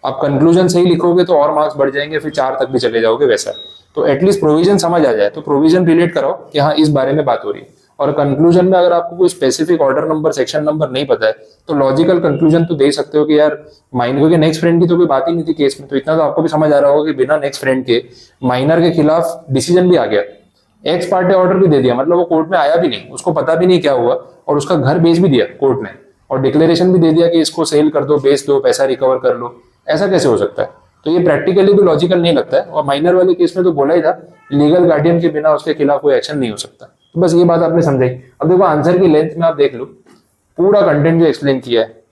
आप कंक्लूजन सही लिखोगे तो और मार्क्स बढ़ जाएंगे, फिर 4 तक भी चले जाओगे वैसा। तो एटलीस्ट प्रोविजन समझ आ जाए, तो प्रोविजन रिलेट कराओ कि हाँ इस बारे में बात हो रही है। और कंक्लूजन में अगर आपको कोई specific order number, section number नहीं पता है तो लॉजिकल कंक्लूजन तो दे सकते हो कि यार माइनर, क्योंकि नेक्स्ट फ्रेंड की तो कोई बात ही नहीं थी केस में, तो इतना तो आपको भी समझ आ रहा होगा कि बिना नेक्स्ट फ्रेंड के माइनर के खिलाफ डिसीजन भी आ गया, एक्स पार्टी ऑर्डर भी दे दिया, मतलब वो कोर्ट में आया भी नहीं, उसको पता भी नहीं क्या हुआ, और उसका घर बेच भी दिया कोर्ट ने, और डिक्लेरेशन भी दे दिया कि इसको सेल कर दो, बेच दो, पैसा रिकवर कर लो। ऐसा कैसे हो सकता है? तो ये प्रैक्टिकली भी लॉजिकल नहीं लगता है। और माइनर वाले केस में तो बोला ही था लीगल गार्डियन के बिना उसके खिलाफ कोई एक्शन नहीं हो सकता। तो बस ये बात आपने समझाई। अब देखो आंसर की लेंथ में आप देख लो, पूरा कंटेंट जो एक्सप्लेन किया है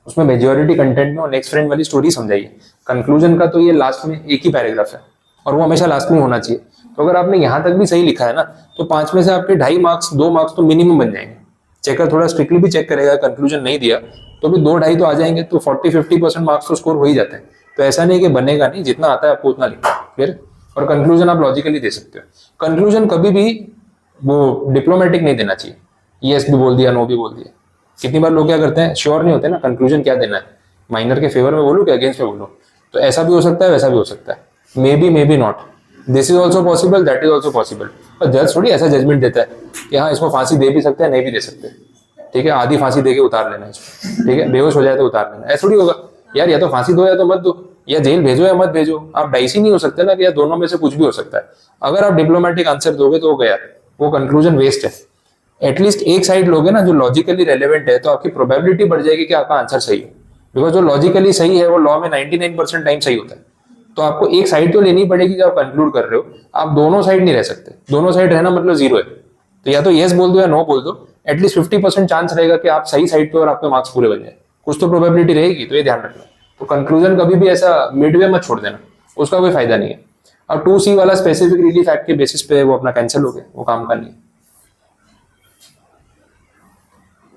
उसमें मेजोरिटी कंटेंट में और नेक्स्ट फ्रेंड वाली स्टोरी समझाई है। कंक्लूजन का तो ये लास्ट में एक ही पैराग्राफ है और वो हमेशा लास्ट में होना चाहिए। तो अगर आपने यहाँ तक भी सही लिखा है ना तो 5 में से आपके 2.5 मार्क्स, 2 मार्क्स तो मिनिमम बन जाएंगे। चेकर थोड़ा स्ट्रिक्टली भी चेक करेगा, कंक्लूजन नहीं दिया तो भी 2-2.5 तो आ जाएंगे, तो 40-50% मार्क्स तो स्कोर हो ही जाते हैं। तो ऐसा नहीं कि बनेगा नहीं, जितना आता है आपको उतना लिखना फिर। और कंक्लूजन आप लॉजिकली दे सकते हो। कंक्लूजन कभी भी वो डिप्लोमेटिक नहीं देना चाहिए, यस भी बोल दिया, नो भी बोल दिया। कितनी बार लोग क्या करते हैं, श्योर नहीं होते ना कंक्लूजन क्या देना है, माइनर के फेवर में बोलूँ कि अगेंस्ट में बोलूँ। तो ऐसा भी हो सकता है, वैसा भी हो सकता है, may be not, this is also possible, that is also possible. पर जज थोड़ी ऐसा जजमेंट देता है कि हाँ इसको फांसी दे भी सकते हैं, नहीं भी दे सकते, ठीक है, आधी फांसी दे के उतार लेना इसको, ठीक है, बेहोश हो जाए तो उतार लेना, ऐसा थोड़ी होगा यार, या तो फांसी दो या तो मत दो, या जेल भेजो या मत भेजो। आप डाइसी नहीं हो सकते ना कि यार दोनों में से कुछ भी हो सकता है। अगर आप डिप्लोमेटिक आंसर दोगे तो हो गया, वो कंक्लूजन वेस्ट है। एटलीस्ट एक साइड लोगे ना जो लॉजिकली रेलेवेंट है, तो आपकी प्रोबेबिलिटी बढ़ जाएगी कि आपका आंसर सही है, बिकॉज जो लॉजिकली सही है वो लॉ में 99% टाइम सही होता है। तो आपको एक साइड तो लेनी पड़ेगी जब आप कंक्लूड कर रहे हो, आप दोनों साइड नहीं रह सकते, दोनों साइड रहना मतलब जीरो है। तो या तो यस बोल दो या नो बोल दो, एटलीस्ट 50% चांस रहेगा कि आप सही साइड पे और आपके मार्क्स पूरे बन जाए, कुछ तो प्रोबेबिलिटी रहेगी, तो ये ध्यान रखना। तो कंक्लूजन कभी भी ऐसा मिडवे मत छोड़ देना, उसका कोई फायदा नहीं है। अब 2C वाला स्पेसिफिक रिलीफ एक्ट के बेसिस पे वो अपना कैंसिल हो गया, वो काम का नहीं।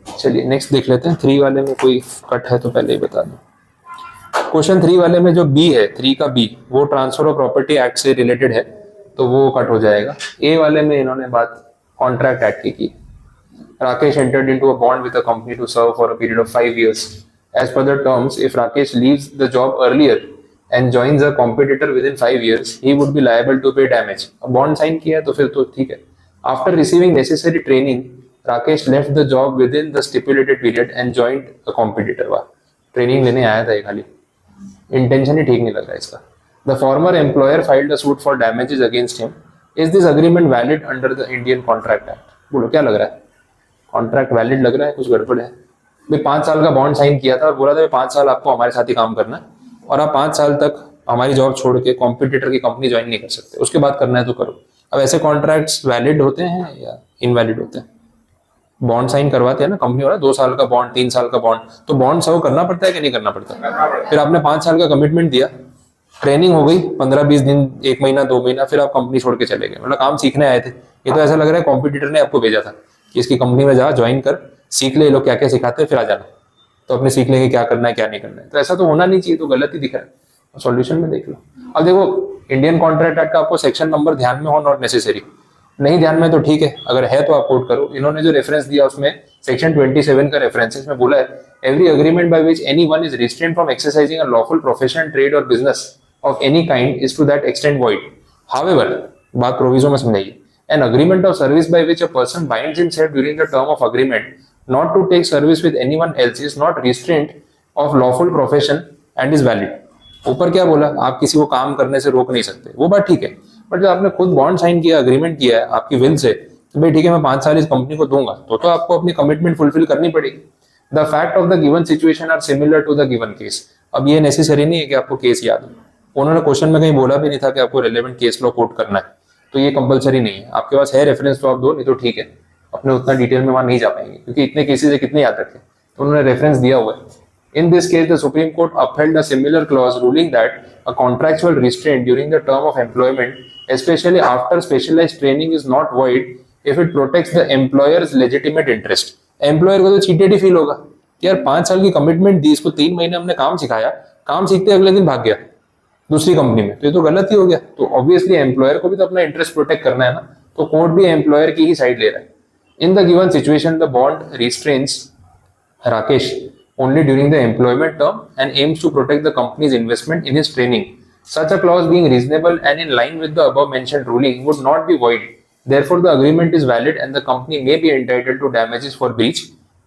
चलिए नेक्स्ट देख लेते हैं। 3 वाले में कोई कट है तो पहले ही बता दो। क्वेश्चन 3 वाले में जो बी है, 3 का बी, वो ट्रांसफर ऑफ प्रॉपर्टी एक्ट से रिलेटेड है, तो वो कट हो जाएगा। ए वाले में इन्होंने बात कॉन्ट्रैक्ट एक्ट की। Rakesh entered into a bond with a company to serve for a period of 5 years. As per the terms, if Rakesh leaves the job earlier and joins a competitor within 5 years, he would be liable to pay damage. अब bond sign किया है तो फिर तो ठीक है। After receiving necessary training, Rakesh left the job within the stipulated period and joined a competitor. वाह, ट्रेनिंग लेने आया था ये खाली, इंटेंशन ही ठीक नहीं लग रहा इसका। The former employer filed a suit for damages against him. Is this agreement valid under the Indian Contract Act? बोलो क्या लग रहा है, कॉन्ट्रैक्ट वैलिड लग रहा है, कुछ गड़बड़ है? भाई 5 साल का बॉन्ड साइन किया था और बोला था 5 साल आपको हमारे साथ ही काम करना है, और आप 5 साल तक हमारी जॉब छोड़ के कॉम्पिटिटर की कंपनी ज्वाइन नहीं कर सकते, उसके बाद करना है तो करो। अब ऐसे कॉन्ट्रैक्ट्स वैलिड होते हैं या इनवैलिड होते हैं? बॉन्ड साइन करवाते हैं ना कंपनी वाला, 2 साल का बॉन्ड, 3 साल का बॉन्ड, तो बॉन्ड सर्व करना पड़ता है कि नहीं करना पड़ता? फिर आपने 5 साल का कमिटमेंट दिया, ट्रेनिंग हो गई 15-20 दिन, 1 महीना 2 महीना, फिर आप कंपनी छोड़ के चले गए, मतलब काम सीखने आए थे। ये तो ऐसा लग रहा है कॉम्पिटिटर ने आपको भेजा था कि इसकी कंपनी में जा, ज्वाइन कर, सीख ले, लोग क्या क्या सिखाते हैं, फिर आ जाना। तो अपने सीख लेंगे क्या करना है क्या नहीं करना है। तो ऐसा तो होना नहीं चाहिए, तो गलत ही दिख रहा है। सॉल्यूशन में देख लो। अब देखो, इंडियन कॉन्ट्रैक्ट एक्ट का आपको सेक्शन नंबर ध्यान में हो, नॉट नेसेसरी, नहीं ध्यान में तो ठीक है, अगर है तो आप कोट करो। इन्होंने जो रेफरेंस दिया उसमें सेक्शन 27 का रेफरेंस, इसमें बोला है every agreement by which anyone is restrained from exercising a lawful profession, trade और business of any kind is to that extent void. However, बात प्रोविजो में समझाइए, an agreement of service by which a person binds himself during the term of agreement not to take service with anyone else is not restraint of lawful profession and is valid. ऊपर क्या बोला, आप किसी को काम करने से रोक नहीं सकते, वो बात ठीक है, बट जब आपने खुद बॉन्ड साइन किया, अग्रीमेंट किया है आपकी विल से, तो भाई ठीक है मैं 5 साल इस कंपनी को दूंगा, तो आपको अपनी कमिटमेंट फुलफिल करनी पड़ेगी। The fact of the given situation are similar to the given case. अब ये नेसेसरी नहीं है कि आपको केस याद हो, उन्होंने क्वेश्चन में कहीं बोला भी नहीं था कि आपको रेलेवेंट केस लॉ कोट करना है, तो ये कंपलसरी नहीं है। आपके पास है रेफरेंस तो आप दो, नहीं तो ठीक है, अपने उतना डिटेल में वहां नहीं जा पाएंगे क्योंकि इतने केसेस है, कितने याद रखें, तो उन्होंने रेफरेंस दिया हुआ है। इन this case the supreme court upheld a similar clause ruling that a contractual restraint during the term of employment, especially after specialized training, is not void if it protects the employer's legitimate interest. Employer को तो चीटेड ही फील होगा कि यार 5 साल की कमिटमेंट दी, इसको 3 महीने हमने काम सिखाया, काम सीखते अगले दिन भाग गया दूसरी कंपनी में, तो ये तो गलत ही हो गया। तो ऑब्वियसली एम्प्लॉयर को भी तो अपना इंटरेस्ट प्रोटेक्ट करना है ना, तो कोर्ट भी एम्प्लॉयर की ही साइड ले रहा है। In the given situation the bond restrains Rakesh only during the employment term and aims to protect the company's investment in his training. Such a clause being reasonable and in line with the above mentioned ruling would not be void. Therefore, the agreement is valid and the company may be entitled to damages for breach.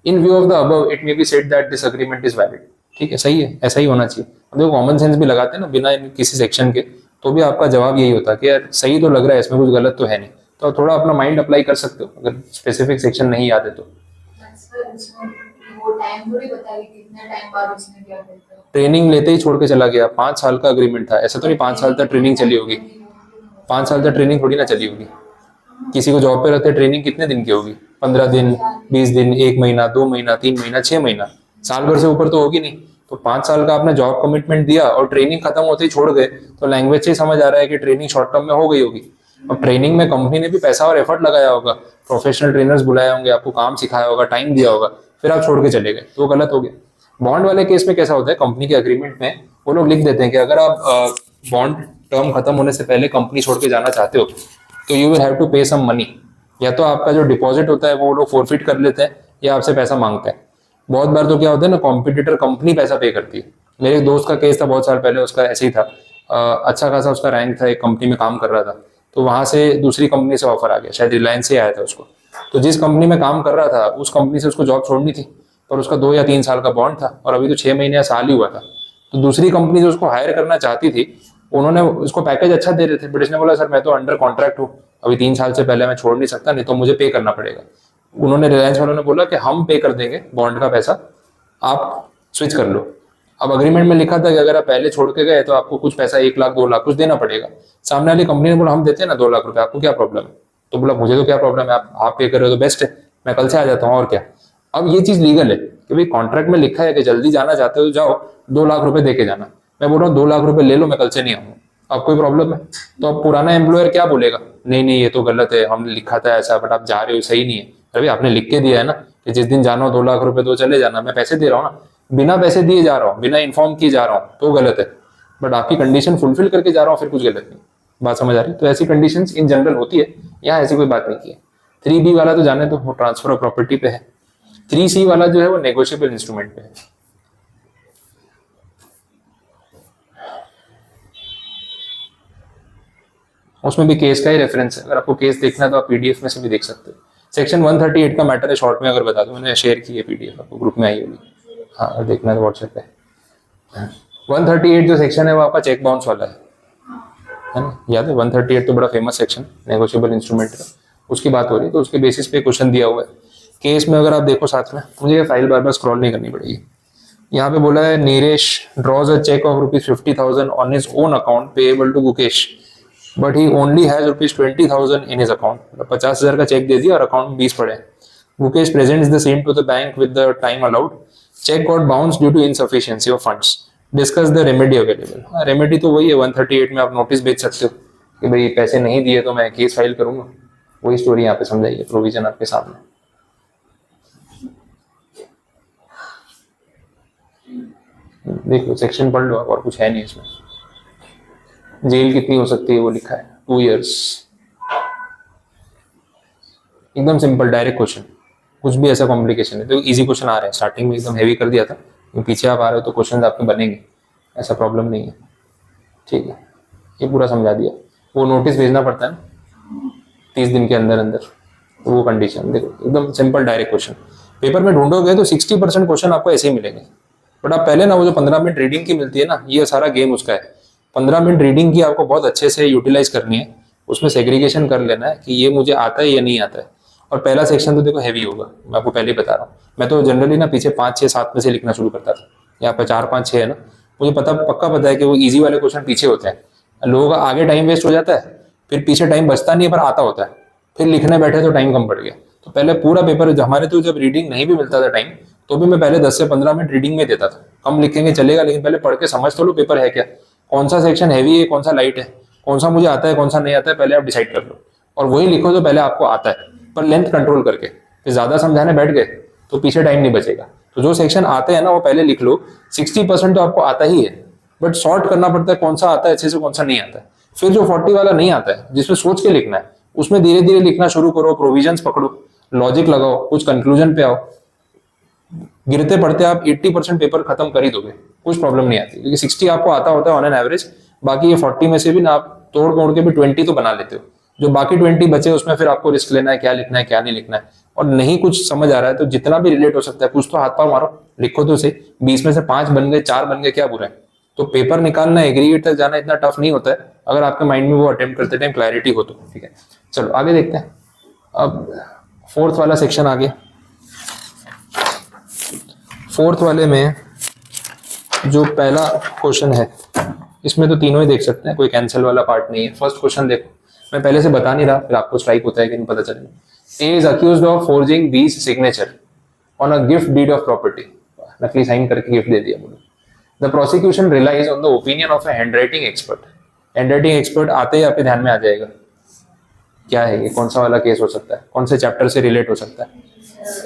In view of the above, it may be said that this agreement is valid. ठीक है, सही है, ऐसा ही होना चाहिए। देखो कॉमन सेंस भी लगाते हैं ना बिना किसी सेक्शन के, तो भी आपका जवाब यही होता है कि यार सही तो लग रहा है, इसमें कुछ गलत तो है नहीं, तो थोड़ा अपना माइंड अप्लाई कर सकते हो अगर स्पेसिफिक सेक्शन नहीं याद है तो। ट्रेनिंग लेते ही छोड़ के चला गया, 5 साल का अग्रीमेंट था, ऐसा तो नहीं 5 साल तक ट्रेनिंग चली होगी, 5 साल तक ट्रेनिंग थोड़ी ना चली होगी। किसी को जॉब पे रखते ट्रेनिंग कितने दिन की होगी, 15 दिन, 20 दिन, 1 महीना, 2 महीना, 3 महीना, 6 महीना, साल भर से ऊपर तो होगी नहीं। तो 5 साल का आपने जॉब कमिटमेंट दिया और ट्रेनिंग खत्म होते ही छोड़ गए, तो लैंग्वेज से ही समझ आ रहा है कि ट्रेनिंग शॉर्ट टर्म में हो गई होगी। अब ट्रेनिंग में कंपनी ने भी पैसा और एफर्ट लगाया होगा, प्रोफेशनल ट्रेनर्स बुलाए होंगे, आपको काम सिखाया होगा, टाइम दिया होगा, फिर आप छोड़ के चले गए, तो गलत हो गया। बॉन्ड वाले केस में कैसा होता है, कंपनी के एग्रीमेंट में वो लोग लिख देते हैं कि अगर आप बॉन्ड टर्म खत्म होने से पहले कंपनी छोड़ के जाना चाहते हो तो यू विल हैव टू पे सम मनी, या तो आपका जो डिपॉजिट होता है वो लोग फोरफिट कर लेते हैं या आपसे पैसा मांगते हैं। बहुत बार तो क्या होता है ना, कॉम्पिटिटर कंपनी पैसा पे करती है। मेरे एक दोस्त का केस था बहुत साल पहले, उसका ऐसे ही था। अच्छा खासा उसका रैंक था, एक कंपनी में काम कर रहा था, तो वहां से दूसरी कंपनी से ऑफर आ गया, शायद रिलायंस से आया था उसको। तो जिस कंपनी में काम कर रहा था उस कंपनी से उसको जॉब छोड़नी थी, पर उसका 2 या 3 साल का बॉन्ड था और अभी तो 6 महीने या साल ही हुआ था। तो दूसरी कंपनी जो उसको हायर करना चाहती थी, उन्होंने उसको पैकेज अच्छा दे रहे थे, बट इसने बोला सर मैं तो अंडर कॉन्ट्रैक्ट हूँ, अभी 3 साल से पहले मैं छोड़ नहीं सकता, नहीं तो मुझे पे करना पड़ेगा। उन्होंने, रिलायंस वालों ने बोला कि हम पे कर देंगे बॉन्ड का पैसा, आप स्विच कर लो। अब अग्रीमेंट में लिखा था कि अगर आप पहले छोड़ के गए तो आपको कुछ पैसा 1 लाख 2 लाख कुछ देना पड़ेगा। सामने वाली कंपनी ने बोला हम देते हैं ना 2 लाख रुपए, आपको क्या प्रॉब्लम है? तो बोला मुझे तो क्या प्रॉब्लम है, आप पे कर रहे हो तो बेस्ट है, मैं कल से आ जाता हूँ और क्या। अब ये चीज लीगल है कि भाई कॉन्ट्रैक्ट में लिखा है कि जल्दी जाना चाहते हो तो जाओ, 2 लाख रुपए दे के जाना। मैं बोल रहा हूँ 2 लाख रुपए ले लो, मैं कल से नहीं आऊंगा, अब कोई प्रॉब्लम है? तो अब पुराना एम्प्लॉयर क्या बोलेगा, नहीं नहीं ये तो गलत है, हमने लिखा था ऐसा, बट आप जा रहे हो सही नहीं है। अरे आपने लिख के दिया है ना कि जिस दिन जाना हो 2 लाख रुपए दो, चले जाना, मैं पैसे दे रहा हूँ ना, बिना पैसे दिए जा रहा हूँ, बिना इन्फॉर्म किए जा रहा हूँ, तो गलत है। बट आपकी कंडीशन फुलफिल करके जा रहा हूँ, फिर कुछ गलत नहीं। बात समझ आ रही? तो ऐसी कंडीशंस इन जनरल होती है, यहाँ ऐसी कोई बात नहीं की है। 3B वाला तो जाने तो, वो ट्रांसफर ऑफ प्रॉपर्टी पे है। 3C वाला जो है वो नेगोशिएबल इंस्ट्रूमेंट पे है। उसमें भी केस का ही रेफरेंस है, अगर आपको केस देखना है तो आप पीडीएफ में से भी देख सकते हो। सेक्शन 138 का मैटर है, शॉर्ट में अगर बता दूं, मैंने शेयर की है पीडीएफ, आपको ग्रुप में आई होगी, हाँ देखना है व्हाट्सएप पे। 138 जो सेक्शन है वो आपका चेक बाउंस वाला है ना, याद है? 138 तो बड़ा फेमस सेक्शन नेगोशिएबल इंस्ट्रूमेंट का, उसकी बात हो रही है। तो उसके बेसिस पे क्वेश्चन दिया हुआ है केस में, अगर आप देखो साथ में, मुझे ये फाइल बार बार स्क्रॉल नहीं करनी पड़ेगी। यहाँ पे बोला है Niresh draws a cheque of ₹50,000 on his own account payable to Gukesh, but he only has ₹20,000 in his account. 50,000 का चेक दे दिया और अकाउंट में 20 पड़े। Mukesh presents the same to the bank with the time allowed, cheque got bounce due to insufficiency of funds, discuss the remedy available. Remedy तो वही है 138 में, आप नोटिस भेज सकते हो कि भाई पैसे नहीं दिए तो मैं केस फाइल करूंगा, वही स्टोरी यहाँ पे समझाई है, प्रोविजन आपके सामने। देखो सेक्शन पढ़ लो, और कुछ है नहीं इसमें। जेल कितनी हो सकती है वो लिखा है, 2 years। एकदम सिंपल डायरेक्ट क्वेश्चन, कुछ भी ऐसा कॉम्प्लिकेशन है तो इजी क्वेश्चन आ रहे हैं। स्टार्टिंग में एकदम हैवी कर दिया था, पीछे आप आ रहे हो तो क्वेश्चन आपके बनेंगे, ऐसा प्रॉब्लम नहीं है, ठीक है। ये पूरा समझा दिया। वो नोटिस भेजना पड़ता है ना 30 दिन के अंदर अंदर, तो वो कंडीशन देखो, एकदम सिंपल डायरेक्ट क्वेश्चन। पेपर में ढूंढोगे तो 60% क्वेश्चन आपको ऐसे ही मिलेंगे, बट आप पहले ना वो जो 15 मिनट रीडिंग की मिलती है ना, ये सारा गेम उसका है। 15 मिनट रीडिंग की आपको बहुत अच्छे से यूटिलाइज करनी है, उसमें सेग्रीगेशन कर लेना है कि ये मुझे आता है या नहीं आता है। और पहला सेक्शन तो देखो हैवी होगा, मैं आपको पहले ही बता रहा हूँ। मैं तो जनरली ना पीछे 5 6 7 में से लिखना शुरू करता था, यहाँ पे 4 5 6 है ना, मुझे पक्का पता है कि वो ईजी वाले क्वेश्चन पीछे होते हैं। लोगों का आगे टाइम वेस्ट हो जाता है, फिर पीछे टाइम बचता नहीं है पर आता होता है, फिर लिखने बैठे तो टाइम कम पड़ गया। तो पहले पूरा पेपर, हमारे तो जब रीडिंग नहीं भी मिलता था टाइम, तो भी मैं पहले 10 से 15 मिनट रीडिंग में देता था। कम लिखेंगे चलेगा, लेकिन पहले पढ़ के समझ तो लो पेपर है क्या, कौन सा सेक्शन हैवी है, कौन सा लाइट है, कौन सा मुझे आता है, कौन सा नहीं आता है, पहले आप डिसाइड कर लो। और वही लिखो जो पहले आपको आता है, पर लेंथ कंट्रोल करके। फिर ज्यादा समझाने बैठ गए तो पीछे टाइम नहीं बचेगा। तो जो सेक्शन आते हैं ना वो पहले लिख लो। 60% तो आपको आता ही है, बट सॉर्ट करना पड़ता है कौन सा आता है अच्छे से, कौन सा नहीं आता है। फिर जो 40 वाला नहीं आता है, जिसमें सोच के लिखना है, उसमें धीरे धीरे लिखना शुरू करो, प्रोविजंस पकड़ो, लॉजिक लगाओ, कुछ कंक्लूजन पे आओ। गिरते पढ़ते आप 80% पेपर खत्म कर ही दोगे, कुछ प्रॉब्लम नहीं आती, क्योंकि 60 आपको आता होता है ऑन एन एवरेज। बाकी ये 40 में से भी ना आप तोड़ मोड़ के भी 20 तो बना लेते हो। जो बाकी 20 बचे उसमें फिर आपको रिस्क लेना है, क्या लिखना है क्या नहीं लिखना है। और नहीं कुछ समझ आ रहा है तो जितना भी रिलेट हो सकता है कुछ तो हाथ पांव मारो, लिखो तो सही। 20 में से 5 बन गए, 4 बन गए, क्या बुरा है। तो पेपर निकालना, एग्रीगेट तक जाना इतना टफ नहीं होता है, अगर आपके माइंड में वो अटेम्प्ट करते टाइम क्लैरिटी हो तो, ठीक है। चलो आगे देखते हैं। अब 4th वाला सेक्शन आ गया। 4th वाले में जो पहला क्वेश्चन है, इसमें तो तीनों ही देख सकते हैं, कोई कैंसिल वाला पार्ट नहीं है। फर्स्ट क्वेश्चन देखो, मैं पहले से बता नहीं रहा, फिर आपको स्ट्राइक होता है कि नहीं पता चलेगा। A is accused of forging B's signature on a gift deed of property. नकली साइन करके गिफ्ट दे दिया बोलो। The prosecution relies on the opinion of a handwriting expert. Handwriting expert आते ही आपके ध्यान में आ जाएगा क्या है ये, कौन सा वाला केस हो सकता है, कौन से चैप्टर से रिलेट हो सकता है।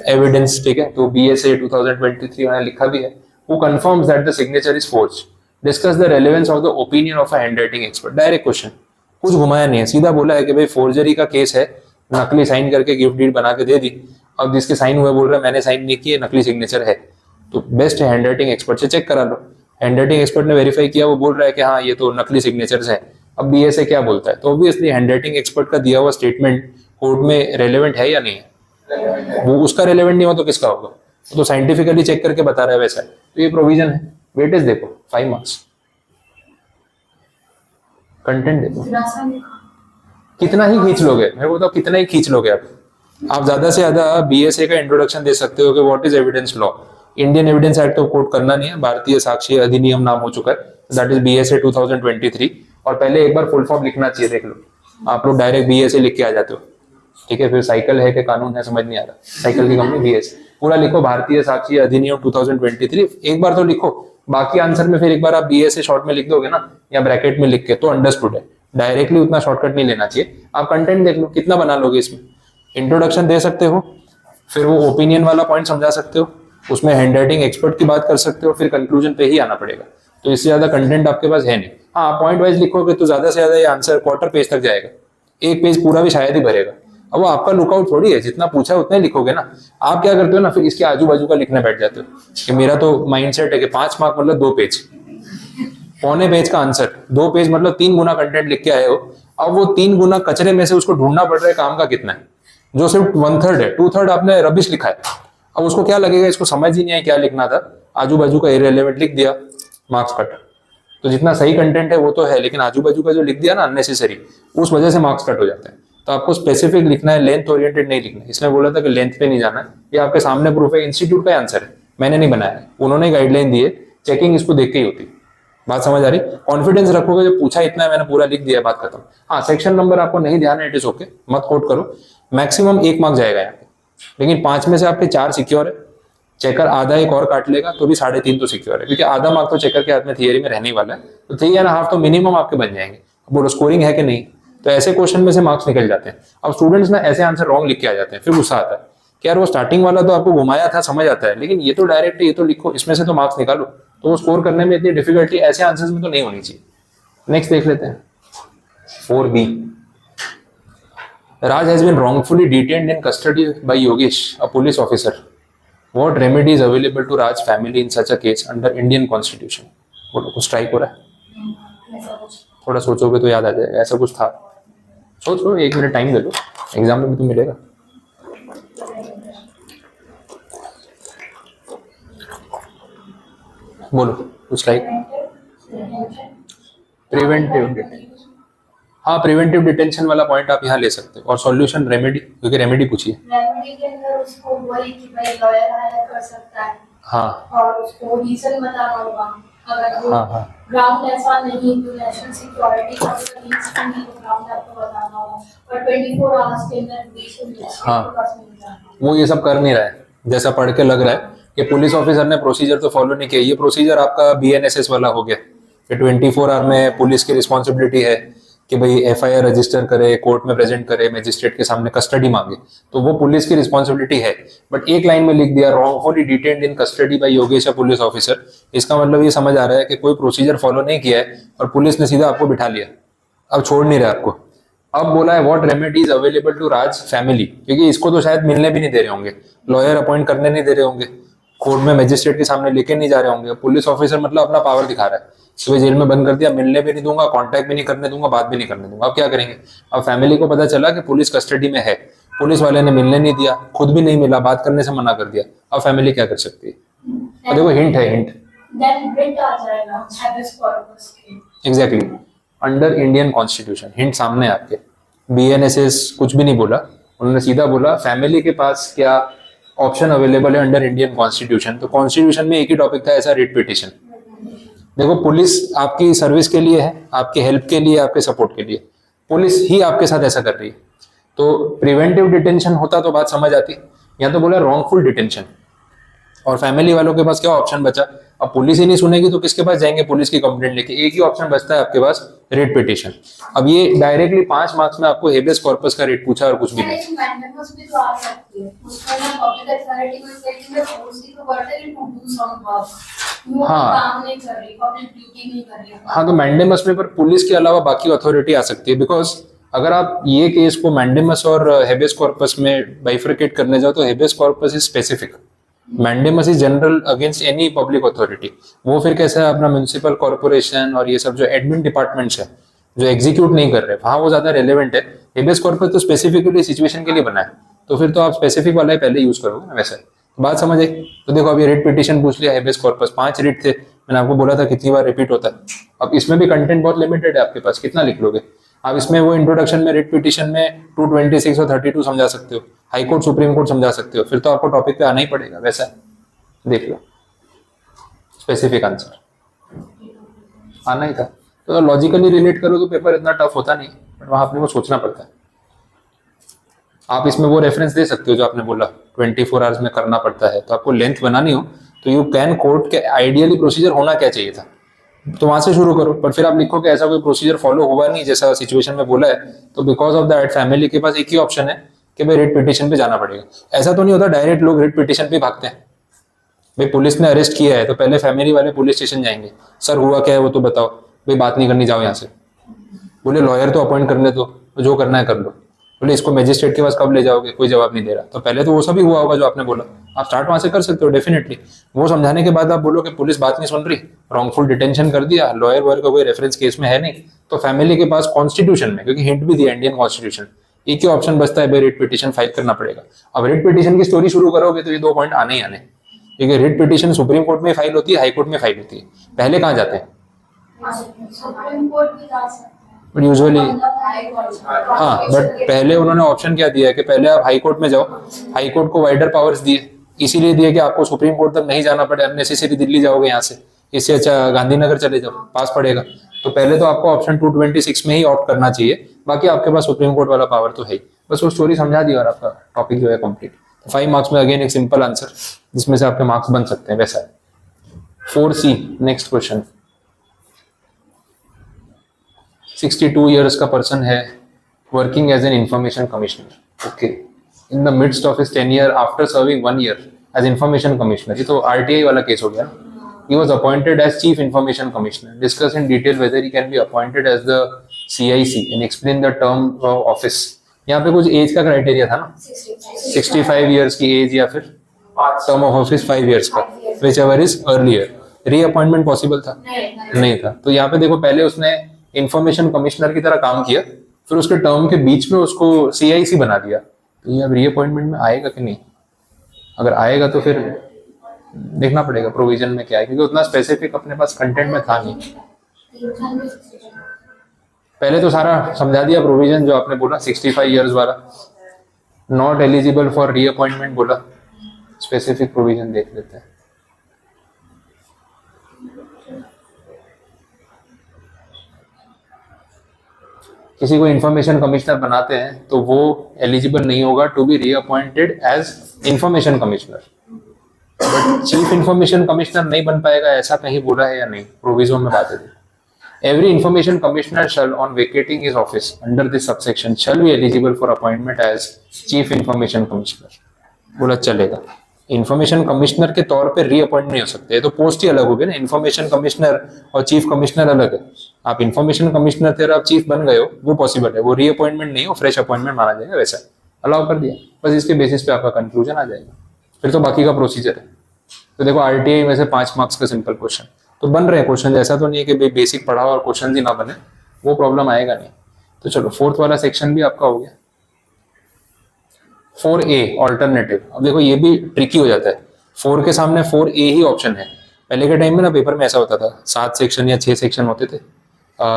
एविडेंस, ठीक है, तो BSA 2023 मैंने लिखा भी है। Who confirms that the signature is forged? Discuss the relevance of the opinion of a handwriting expert. Direct question, कुछ घुमाया नहीं है, सीधा बोला है कि भाई फोर्जरी का केस है नकली साइन करके गिफ्ट डीड बना के दे दी। अब जिसके साइन हुए बोल रहा है मैंने साइन नहीं किए, नकली सिग्नेचर है। तो बेस्ट है हैंड राइटिंग एक्सपर्ट से चेक करा लो। हैंड राइटिंग एक्सपर्ट ने वेरीफाई किया, वो बोल रहा है कि हाँ ये तो नकली सिग्नेचर्स है। अब बीएसए क्या बोलता है? तो ऑब्वियसली हैंड राइटिंग एक्सपर्ट का दिया हुआ स्टेटमेंट कोर्ट में रेलेवेंट है या नहीं है? वो उसका रेलेवेंट नहीं हो तो किसका होगा? तो साइंटिफिकली चेक करके बता रहा है वैसा है, तो ये प्रोविजन है। वेटेज देखो 5 मार्क्स। कंटेंट देखो कितना ही खींच लोगे, मेरे को बताओ कितना ही खींच लोगे आप ज्यादा से ज्यादा बीएसए का इंट्रोडक्शन दे सकते हो कि what is evidence law. Indian evidence act तो कोट करना नहीं है, भारतीय साक्ष्य अधिनियम नाम हो चुका है, दैट इज बीएसए 2023। और पहले एक बार फुल फॉर्म लिखना चाहिए, देख लो आप लोग डायरेक्ट बीएसए लिख के आ जाते हो, ठीक है। फिर साइकिल है कि कानून है समझ नहीं आ रहा, साइकिल की कंपनी बीएसए, पूरा लिखो भारतीय साक्ष्य अधिनियम 2023, एक बार तो लिखो। बाकी आंसर में फिर एक बार आप बीएसए शॉर्ट में लिख दोगे ना, या ब्रैकेट में लिख के, तो अंडरस्टूड है। डायरेक्टली उतना शॉर्टकट नहीं लेना चाहिए। आप कंटेंट देख लो कितना बना लोगे इसमें। इंट्रोडक्शन दे सकते हो, फिर वो ओपिनियन वाला पॉइंट समझा सकते हो, उसमें हैंड राइटिंग एक्सपर्ट की बात कर सकते हो, फिर कंक्लूजन पे ही आना पड़ेगा। तो इससे ज्यादा कंटेंट आपके पास है नहीं। हाँ पॉइंट वाइज लिखोगे तो ज्यादा से ज्यादा ये आंसर क्वार्टर पेज तक जाएगा, एक पेज पूरा भी शायद ही भरेगा। अब वो आपका लुकआउट थोड़ी है, जितना पूछा है उतना ही लिखोगे ना। आप क्या करते हो ना, फिर इसके आजू बाजू का लिखने बैठ जाते हो कि मेरा तो माइंडसेट है कि 5 मार्क मतलब 2 पेज, पौने पेज का आंसर, 2 पेज मतलब 3 गुना कंटेंट लिख के आए हो। अब वो 3 गुना कचरे में से उसको ढूंढना पड़ रहा है, काम का कितना है? जो सिर्फ 1/3 है, 2/3 आपने रबिश लिखा है। अब उसको क्या लगेगा, इसको समझ ही नहीं है क्या लिखना था, आजू बाजू का इररिलेवेंट लिख दिया, मार्क्स कट। तो जितना सही कंटेंट है वो तो है, लेकिन आजू बाजू का जो लिख दिया ना अननेसेसरी, उस वजह से मार्क्स कट हो जाते हैं। तो आपको स्पेसिफिक लिखना है, लेंथ ओरिएंटेड नहीं लिखना है। इसने बोला था कि लेंथ पे नहीं जाना है, ये आपके सामने प्रूफ है, इंस्टीट्यूट का आंसर है, मैंने नहीं बनाया है, उन्होंने गाइडलाइन दी है, चेकिंग इसको देख के ही होती। बात समझ आ रही? कॉन्फिडेंस रखोगे, जो पूछा इतना है मैंने पूरा लिख दिया, बात खत्म। हाँ सेक्शन नंबर आपको नहीं ध्यान है, इट इज ओके, मत कोट करो। मैक्सिमम 1 मार्क जाएगा यहाँ पे, लेकिन 5 में से आपके 4 सिक्योर है। चेकर आधा एक और काट लेगा तो भी 3.5 तो सिक्योर है, क्योंकि आधा मार्क तो चेकर के हाथ में थियरी में रहने वाला है। तो 3.5 तो मिनिमम आपके बन जाएंगे। बोलो स्कोरिंग है कि नहीं? तो ऐसे क्वेश्चन में से मार्क्स निकल जाते हैं। अब स्टूडेंट्स ना ऐसे आंसर रॉन्ग लिख के आ जाते हैं, फिर गुस्सा आता है कि यार वो स्टार्टिंग वाला तो आपको घुमाया था, समझ आता है, लेकिन ये तो डायरेक्ट ये तो लिखो, इसमें से तो मार्क्स निकालो। तो वो स्कोर करने में इतनी डिफिकल्टी ऐसे आंसर्स में तो नहीं होनी चाहिए। नेक्स्ट देख लेते हैं 4B। Raj has been wrongfully detained in custody by Yogesh, a police officer. What remedy is available to Raj family in such a case under Indian Constitution? बोलो कुछ स्ट्राइक हो रहा है? थोड़ा सोचोगे तो याद आ जाएगा, ऐसा कुछ था। सोचो, 1 मिनट टाइम दे लो, एग्जाम में भी तो मिलेगा। बोलो कुछ स्ट्राइक। प्रिवेंटिव डिटेंशन, हाँ प्रिवेंटिव डिटेंशन वाला पॉइंट आप यहाँ ले सकते हो। और सॉल्यूशन रेमेडी, क्योंकि रेमेडी पूछिए। रेमेडी के अंदर उसको वही कि भाई लॉयर हायर कर सकता है, हाँ, और उसको रीजन बताना होगा। अगर वो हाँ ग्राउंड ऐसा नहीं तो नेशनल सिक्योरिटी का रीजन नहीं, तो ग्राउंड आपको बताना होगा। और 24 आवर्स के अंदर रीजन आपके पास मिल जाना। वो ये सब कर नहीं रहा है, जैसा पढ़ के लग रहा है कि पुलिस ऑफिसर ने प्रोसीजर तो फॉलो नहीं किया। ये प्रोसीजर आपका BNSS वाला हो गया कि 24 आवर में पुलिस की रिस्पॉन्सिबिलिटी है कि भाई FIR रजिस्टर करे, कोर्ट में प्रेजेंट करे, मजिस्ट्रेट के सामने कस्टडी मांगे, तो वो पुलिस की रिस्पॉन्सिबिलिटी है। बट एक लाइन में लिख दिया wrongfully detained in custody by Yogesh police officer. इसका मतलब ये समझ आ रहा है कि कोई प्रोसीजर फॉलो नहीं किया है और पुलिस ने सीधा आपको बिठा लिया, अब छोड़ नहीं रहा आपको। अब बोला है what remedies available to Raj family, क्योंकि इसको तो शायद मिलने भी नहीं दे रहे होंगे, लॉयर अपॉइंट करने नहीं दे रहे होंगे, कोर्ट में मजिस्ट्रेट के सामने लेके नहीं जा रहे होंगे। पुलिस ऑफिसर मतलब अपना पावर दिखा रहा है, सुबह जेल में बंद कर दिया, मिलने भी नहीं दूंगा, कांटेक्ट भी नहीं करने दूंगा, बात भी नहीं करने दूंगा। अब क्या करेंगे? अब फैमिली को पता चला कि पुलिस कस्टडी में है, पुलिस वाले ने मिलने नहीं दिया, खुद भी नहीं मिला, बात करने से मना कर दिया। अब फैमिली क्या कर सकती है? और देखो हिंट है, hint exactly under Indian constitution, hint सामने है आपके। BNSS कुछ भी नहीं बोला, उन्होंने सीधा बोला फैमिली के पास क्या ऑप्शन अवेलेबल है अंडर इंडियन कॉन्स्टिट्यूशन। तो कॉन्स्टिट्यूशन में एक ही टॉपिक था, ऐसा रिट पिटिशन। देखो पुलिस आपकी सर्विस के लिए है, आपके हेल्प के लिए, आपके सपोर्ट के लिए, पुलिस ही आपके साथ ऐसा कर रही है। तो प्रिवेंटिव डिटेंशन होता तो बात समझ आती, यहाँ तो बोला रॉन्गफुल डिटेंशन। और फैमिली वालों के पास क्या ऑप्शन बचा? अब पुलिस ही नहीं सुनेगी तो किसके पास जाएंगे पुलिस की कंप्लेंट लेके? एक ही ऑप्शन बचता है आपके पास, रेट पिटिशन। अब ये डायरेक्टली 5 मार्क्स में आपको हेबियस कॉर्पस का रेट पूछा और कुछ भी नहीं। हाँ तो मैंडेमस में पर पुलिस के अलावा बाकी अथॉरिटी आ सकती है, बिकॉज अगर आप ये केस को मैंडेमस और हेबियस कॉर्पस में बाइफरकेट करने जाओ तो habeas corpus is specific, mandamus is general against any public authority. वो फिर कैसा है, अपना म्युनिसिपल कॉर्पोरेशन और ये सब जो एडमिन डिपार्टमेंट्स है जो एग्जीक्यूट नहीं कर रहे, वहां वो ज्यादा रेलेवेंट है। हेबियस कॉर्पस तो स्पेसिफिकली सिचुएशन के लिए बना है, तो फिर तो आप स्पेसिफिक वाला ही पहले यूज करोगे ना वैसे। बात समझ आई? तो देखो अभी रिट पिटीशन पूछ लिया, हेबियस कॉर्पस 5 रिट थे, मैंने आपको बोला था कितनी बार रिपीट होता है। अब इसमें भी कंटेंट बहुत लिमिटेड है आपके पास, कितना लिख लोगे आप इसमें? वो इंट्रोडक्शन में रिट पिटीशन में 226 और 32 समझा सकते हो, हाई कोर्ट सुप्रीम कोर्ट समझा सकते हो, फिर तो आपको टॉपिक पे आना ही पड़ेगा वैसा। देख लो स्पेसिफिक आंसर आना ही था, तो लॉजिकली रिलेट करो तो पेपर इतना टफ होता नहीं, बट वहां अपने को सोचना पड़ता है। आप इसमें वो रेफरेंस दे सकते हो जो आपने बोला 24 आवर्स में करना पड़ता है, तो आपको लेंथ बनानी हो तो यू कैन कोट के आइडियली प्रोसीजर होना क्या चाहिए था, तो वहां से शुरू करो। पर फिर आप लिखो कि ऐसा कोई प्रोसीजर फॉलो हुआ नहीं जैसा सिचुएशन में बोला है, तो बिकॉज ऑफ दैट फैमिली के पास एक ही ऑप्शन है कि भाई रिट पिटीशन पे जाना पड़ेगा। ऐसा तो नहीं होता डायरेक्ट लोग रिट पिटीशन पे भागते हैं। भाई पुलिस ने अरेस्ट किया है तो पहले फैमिली वाले पुलिस स्टेशन जाएंगे, सर हुआ क्या है वो तो बताओ, भाई बात नहीं करनी, जाओ यहाँ से। बोले लॉयर तो अपॉइंट करने दो, तो जो करना है कर लो। बोले इसको मजिस्ट्रेट के पास कब ले जाओगे, कोई जवाब नहीं दे रहा, तो पहले तो वो सभी हुआ होगा जो आपने बोला, आप स्टार्ट वहां से कर सकते हो डेफिनेटली। वो समझाने के बाद आप बोलो कि पुलिस बात नहीं सुन रही, रॉन्गफुल डिटेंशन कर दिया, लॉयर वॉयर का कोई रेफरेंस केस में है नहीं, तो फैमिली के पास कॉन्स्टिट्यूशन में, क्योंकि हिंट भी दिया इंडियन कॉन्स्टिट्यूशन, एक ही ऑप्शन बचता है भाई रिट पिटीशन फाइल करना पड़ेगा। अब रिट पिटीशन की स्टोरी शुरू करोगे तो ये 2 पॉइंट आने ही आने, क्योंकि रिट पिटीशन सुप्रीम कोर्ट में फाइल होती है, हाई कोर्ट में फाइल होती है, पहले कहाँ जाते हैं? सुप्रीम कोर्ट भी जा सकते हैं बट यूजुअली हाँ, हाँ, बट पहले उन्होंने ऑप्शन क्या दिया है कि पहले आप हाई कोर्ट में जाओ, हाई कोर्ट को वाइडर पावर्स दिए, इसीलिए दिए कि आपको सुप्रीम कोर्ट तक नहीं जाना पड़े, अननेसेसरी दिल्ली जाओगे यहाँ से, इससे अच्छा गांधीनगर चले जाओ, पास पड़ेगा। तो पहले तो आपको ऑप्शन 226 में ही ऑप्ट करना चाहिए, बाकी आपके पास सुप्रीम कोर्ट वाला पावर तो है ही। बस वो स्टोरी समझा दी और आपका टॉपिक जो है कंप्लीट। 5 मार्क्स में अगेन एक सिंपल आंसर जिसमें से आपके मार्क्स बन सकते हैं वैसा है। 4C next question. 62 years का पर्सन है, working as an information commissioner, okay, in the midst of his tenure after serving 1 year as information commissioner. ये तो RTI वाला केस हो गया। He was appointed as Chief Information Commissioner. Discuss in detail whether he can be appointed as the CIC and explain the term of office. यहाँ पे कुछ एज का क्राइटेरिया था ना, 65 years की एज या फिर टर्म ऑफ ऑफिस 5 years का, which ever is earlier. Reappointment possible था? नहीं था। तो यहाँ पे देखो पहले उसने इंफॉर्मेशन कमिश्नर की तरह काम किया, फिर उसके टर्म के बीच में उसको CIC बना दिया, तो ये अब रीअपॉइंटमेंट में आएगा कि नहीं? अगर आएगा तो फिर देखना पड़ेगा प्रोविजन में क्या है, क्योंकि उतना स्पेसिफिक अपने पास कंटेंट में था नहीं। पहले तो सारा समझा दिया प्रोविजन जो आपने बोला 65 years वाला, नॉट एलिजिबल फॉर रीअपॉइंटमेंट बोला, स्पेसिफिक प्रोविजन देख लेते हैं। किसी को इंफॉर्मेशन कमिश्नर बनाते हैं तो वो एलिजिबल नहीं होगा to be reappointed as information commissioner, but chief information commissioner नहीं बन पाएगा ऐसा कहीं बोला है या नहीं? प्रोविजन में बात है। Every information commissioner shall on vacating his office under this subsection shall be eligible for appointment as chief information commissioner, बोला चलेगा। इंफॉर्मेशन कमिश्नर के तौर पे रीअपॉइंट नहीं हो सकते, तो पोस्ट ही अलग हो गई ना, इंफॉर्मेशन कमिश्नर और चीफ कमिश्नर अलग है। आप इंफॉर्मेशन कमिश्नर थे और आप चीफ बन गए हो, वो पॉसिबल है, वो रीअपॉइंटमेंट नहीं हो, फ्रेश अपॉइंटमेंट माना जाएगा, वैसा अलाउ कर दिया। बस इसके बेसिस पे आपका कंक्लूजन आ जाएगा, फिर तो बाकी का प्रोसीजर है। तो देखो RTI में से 5 मार्क्स का सिंपल क्वेश्चन तो बन रहे हैं क्वेश्चन, ऐसा तो नहीं है कि बेसिक पढ़ाओ और क्वेश्चन ही ना बने, वो प्रॉब्लम आएगा नहीं। तो चलो 4th वाला सेक्शन भी आपका हो गया। 4A alternative. अब देखो ये भी ट्रिकी हो जाता है, 4 के सामने 4A ही ऑप्शन है। पहले के टाइम में ना पेपर में ऐसा होता था, 7 सेक्शन या 6 सेक्शन होते थे,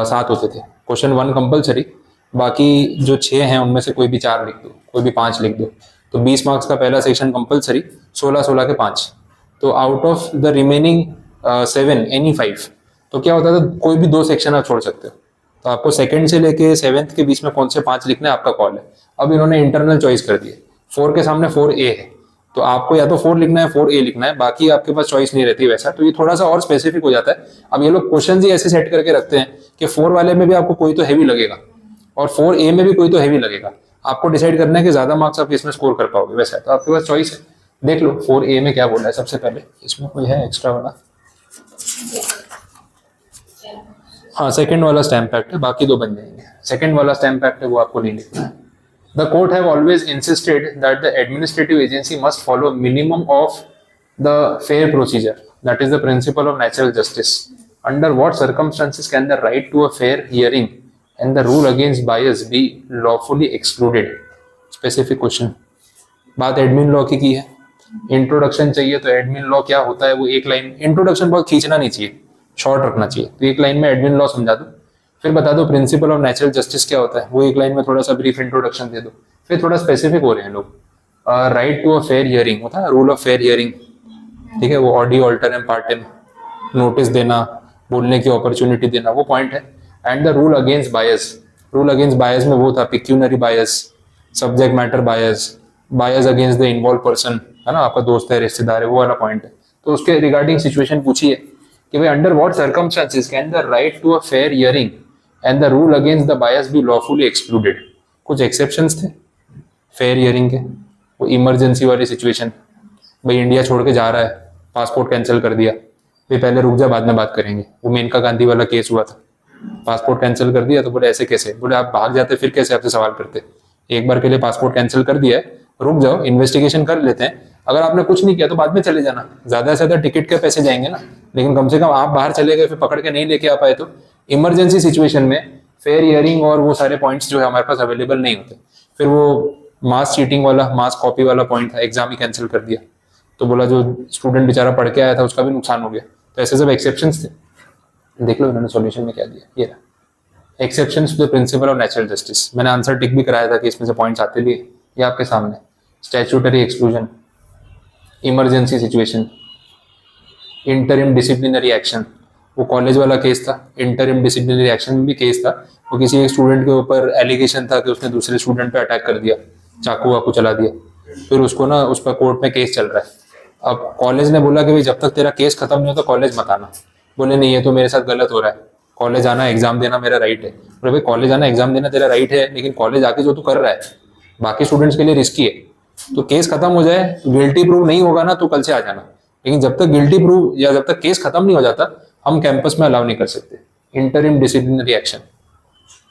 7 होते थे, क्वेश्चन 1 कंपलसरी, बाकी जो 6 हैं उनमें से कोई भी 4 लिख दो, कोई भी 5 लिख दो, तो 20 मार्क्स का पहला सेक्शन कंपलसरी, 16 के 5, तो out of the remaining 7 any 5, तो क्या होता था कोई भी 2 सेक्शन आप छोड़ सकते हो। तो आपको सेकंड से लेके 7th के बीच में कौन से 5 लिखना है आपका कॉल है। अब इन्होंने इंटरनल चॉइस कर दिए, 4 के सामने 4A है, तो आपको या तो 4 लिखना है 4A लिखना है, बाकी आपके पास चॉइस नहीं रहती वैसा, तो ये थोड़ा सा और स्पेसिफिक हो जाता है। अब ये लोग क्वेश्चन ही ऐसे सेट करके रखते हैं कि 4 वाले में भी आपको कोई तो हैवी लगेगा और 4A में भी कोई तो हैवी लगेगा, आपको डिसाइड करना है कि ज्यादा मार्क्स आप इसमें स्कोर कर पाओगे, वैसा है। तो आपके पास चॉइस है, देख लो 4A में क्या बोला है। सबसे पहले इसमें कोई है एक्स्ट्रा वाला, हाँ सेकंड वाला स्टैम्प एक्ट है, बाकी दो बन जाएंगे। सेकंड वाला स्टैम्प एक्ट है वो आपको नहीं लिखना है। The court have always insisted that the administrative agency must follow minimum of the fair procedure, that is the principle of natural justice. Under what circumstances can the right to a fair hearing and the rule against bias be lawfully excluded? Specific question. बात एडमिन लॉ की है। इंट्रोडक्शन चाहिए तो एडमिन लॉ क्या होता है वो एक लाइन, इंट्रोडक्शन बहुत खींचना नहीं चाहिए, शॉर्ट रखना चाहिए। तो एक लाइन में एडमिन लॉ समझा दो, फिर बता दो प्रिंसिपल ऑफ नेचुरल जस्टिस क्या होता है, वो एक लाइन में थोड़ा सा ब्रीफ इंट्रोडक्शन दे दो। फिर थोड़ा स्पेसिफिक हो रहे हैं लोग, right to a fair hearing होता है, रूल ऑफ फेयर हियरिंग, ठीक है, वो audi alteram partem, notice देना, बोलने की अपॉर्चुनिटी देना, वो पॉइंट है। And the rule against bias, rule against bias में वो था pecuniary bias, subject matter bias, bias against the involve person, है ना, आपका दोस्त है, रिश्तेदार है, वो वाला पॉइंट है। तो उसके रिगार्डिंग सिचुएशन पूछी है कि भाई under what circumstances can the right to a fair hearing and the rule against the bias be lawfully excluded? कुछ एक्सेप्शंस थे फेयर हियरिंग के, वो इमरजेंसी वाली सिचुएशन, भाई इंडिया छोड़ के जा रहा है, पासपोर्ट कैंसिल कर दिया, भाई पहले रुक जा बाद में बात करेंगे, वो मेनका गांधी वाला केस हुआ था, पासपोर्ट कैंसिल कर दिया तो बोले ऐसे कैसे, बोले आप भाग जाते फिर कैसे आपसे सवाल करते, एक बार के लिए पासपोर्ट कैंसिल कर दिया है, रुक जाओ इन्वेस्टिगेशन कर लेते हैं, अगर आपने कुछ नहीं किया तो बाद में चले जाना, ज्यादा से ज्यादा टिकट के पैसे जाएंगे ना, लेकिन कम से कम आप बाहर चले गए फिर पकड़ के नहीं लेके आ पाए तो इमरजेंसी सिचुएशन में फेयर हियरिंग और वो सारे पॉइंट्स जो है हमारे पास अवेलेबल नहीं होते। फिर वो मास चीटिंग वाला, मास कॉपी वाला पॉइंट था, एग्जाम ही कैंसिल कर दिया तो बोला जो स्टूडेंट बेचारा पढ़ के आया था उसका भी नुकसान हो गया। तो ऐसे सब एक्सेप्शंस थे। देख लो इन्होंने सॉल्यूशन में क्या दिया, ये रहा exceptions to the principle of natural justice. मैंने आंसर टिक भी कराया था कि इसमें से पॉइंट्स आते भी, ये आपके सामने। Statutory exclusion, emergency situation, interim disciplinary action, वो कॉलेज वाला केस था, इंटरिम डिसिप्लिनरी एक्शन में भी केस था, वो किसी एक स्टूडेंट के ऊपर एलिगेशन था कि उसने दूसरे स्टूडेंट पे अटैक कर दिया, चाकू वाकू चला दिया, फिर उसको ना उस पर कोर्ट में केस चल रहा है। अब कॉलेज ने बोला कि भाई जब तक तेरा केस खत्म नहीं होता कॉलेज मत आना, बोले नहीं ये तो मेरे साथ गलत हो रहा है, कॉलेज आना एग्जाम देना मेरा राइट है। बोले भाई कॉलेज आना एग्जाम देना तेरा राइट है, लेकिन कॉलेज आके जो तू कर रहा है बाकी स्टूडेंट्स के लिए रिस्की है, तो केस खत्म हो जाए, गिल्टी प्रूव नहीं होगा ना तो कल से आ जाना, लेकिन जब तक गिल्टी प्रूव या जब तक केस खत्म नहीं हो जाता हम कैंपस में अलाउ नहीं कर सकते। इंटरिम डिसिप्लिनरी एक्शन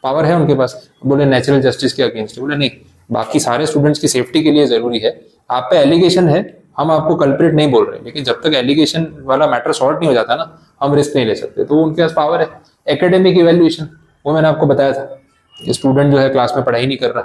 पावर है उनके पास। बोले नेचुरल जस्टिस के अगेंस्ट, बोले नहीं बाकी सारे स्टूडेंट्स की सेफ्टी के लिए जरूरी है, आप पे एलिगेशन है, हम आपको कल्प्रिट नहीं बोल रहे, लेकिन जब तक एलिगेशन वाला मैटर सॉर्ट नहीं हो जाता ना हम रिस्क नहीं ले सकते। तो उनके पास पावर है। एकेडमिक इवेल्युएशन, वो मैंने आपको बताया था कि स्टूडेंट जो है क्लास में पढ़ाई नहीं कर रहा,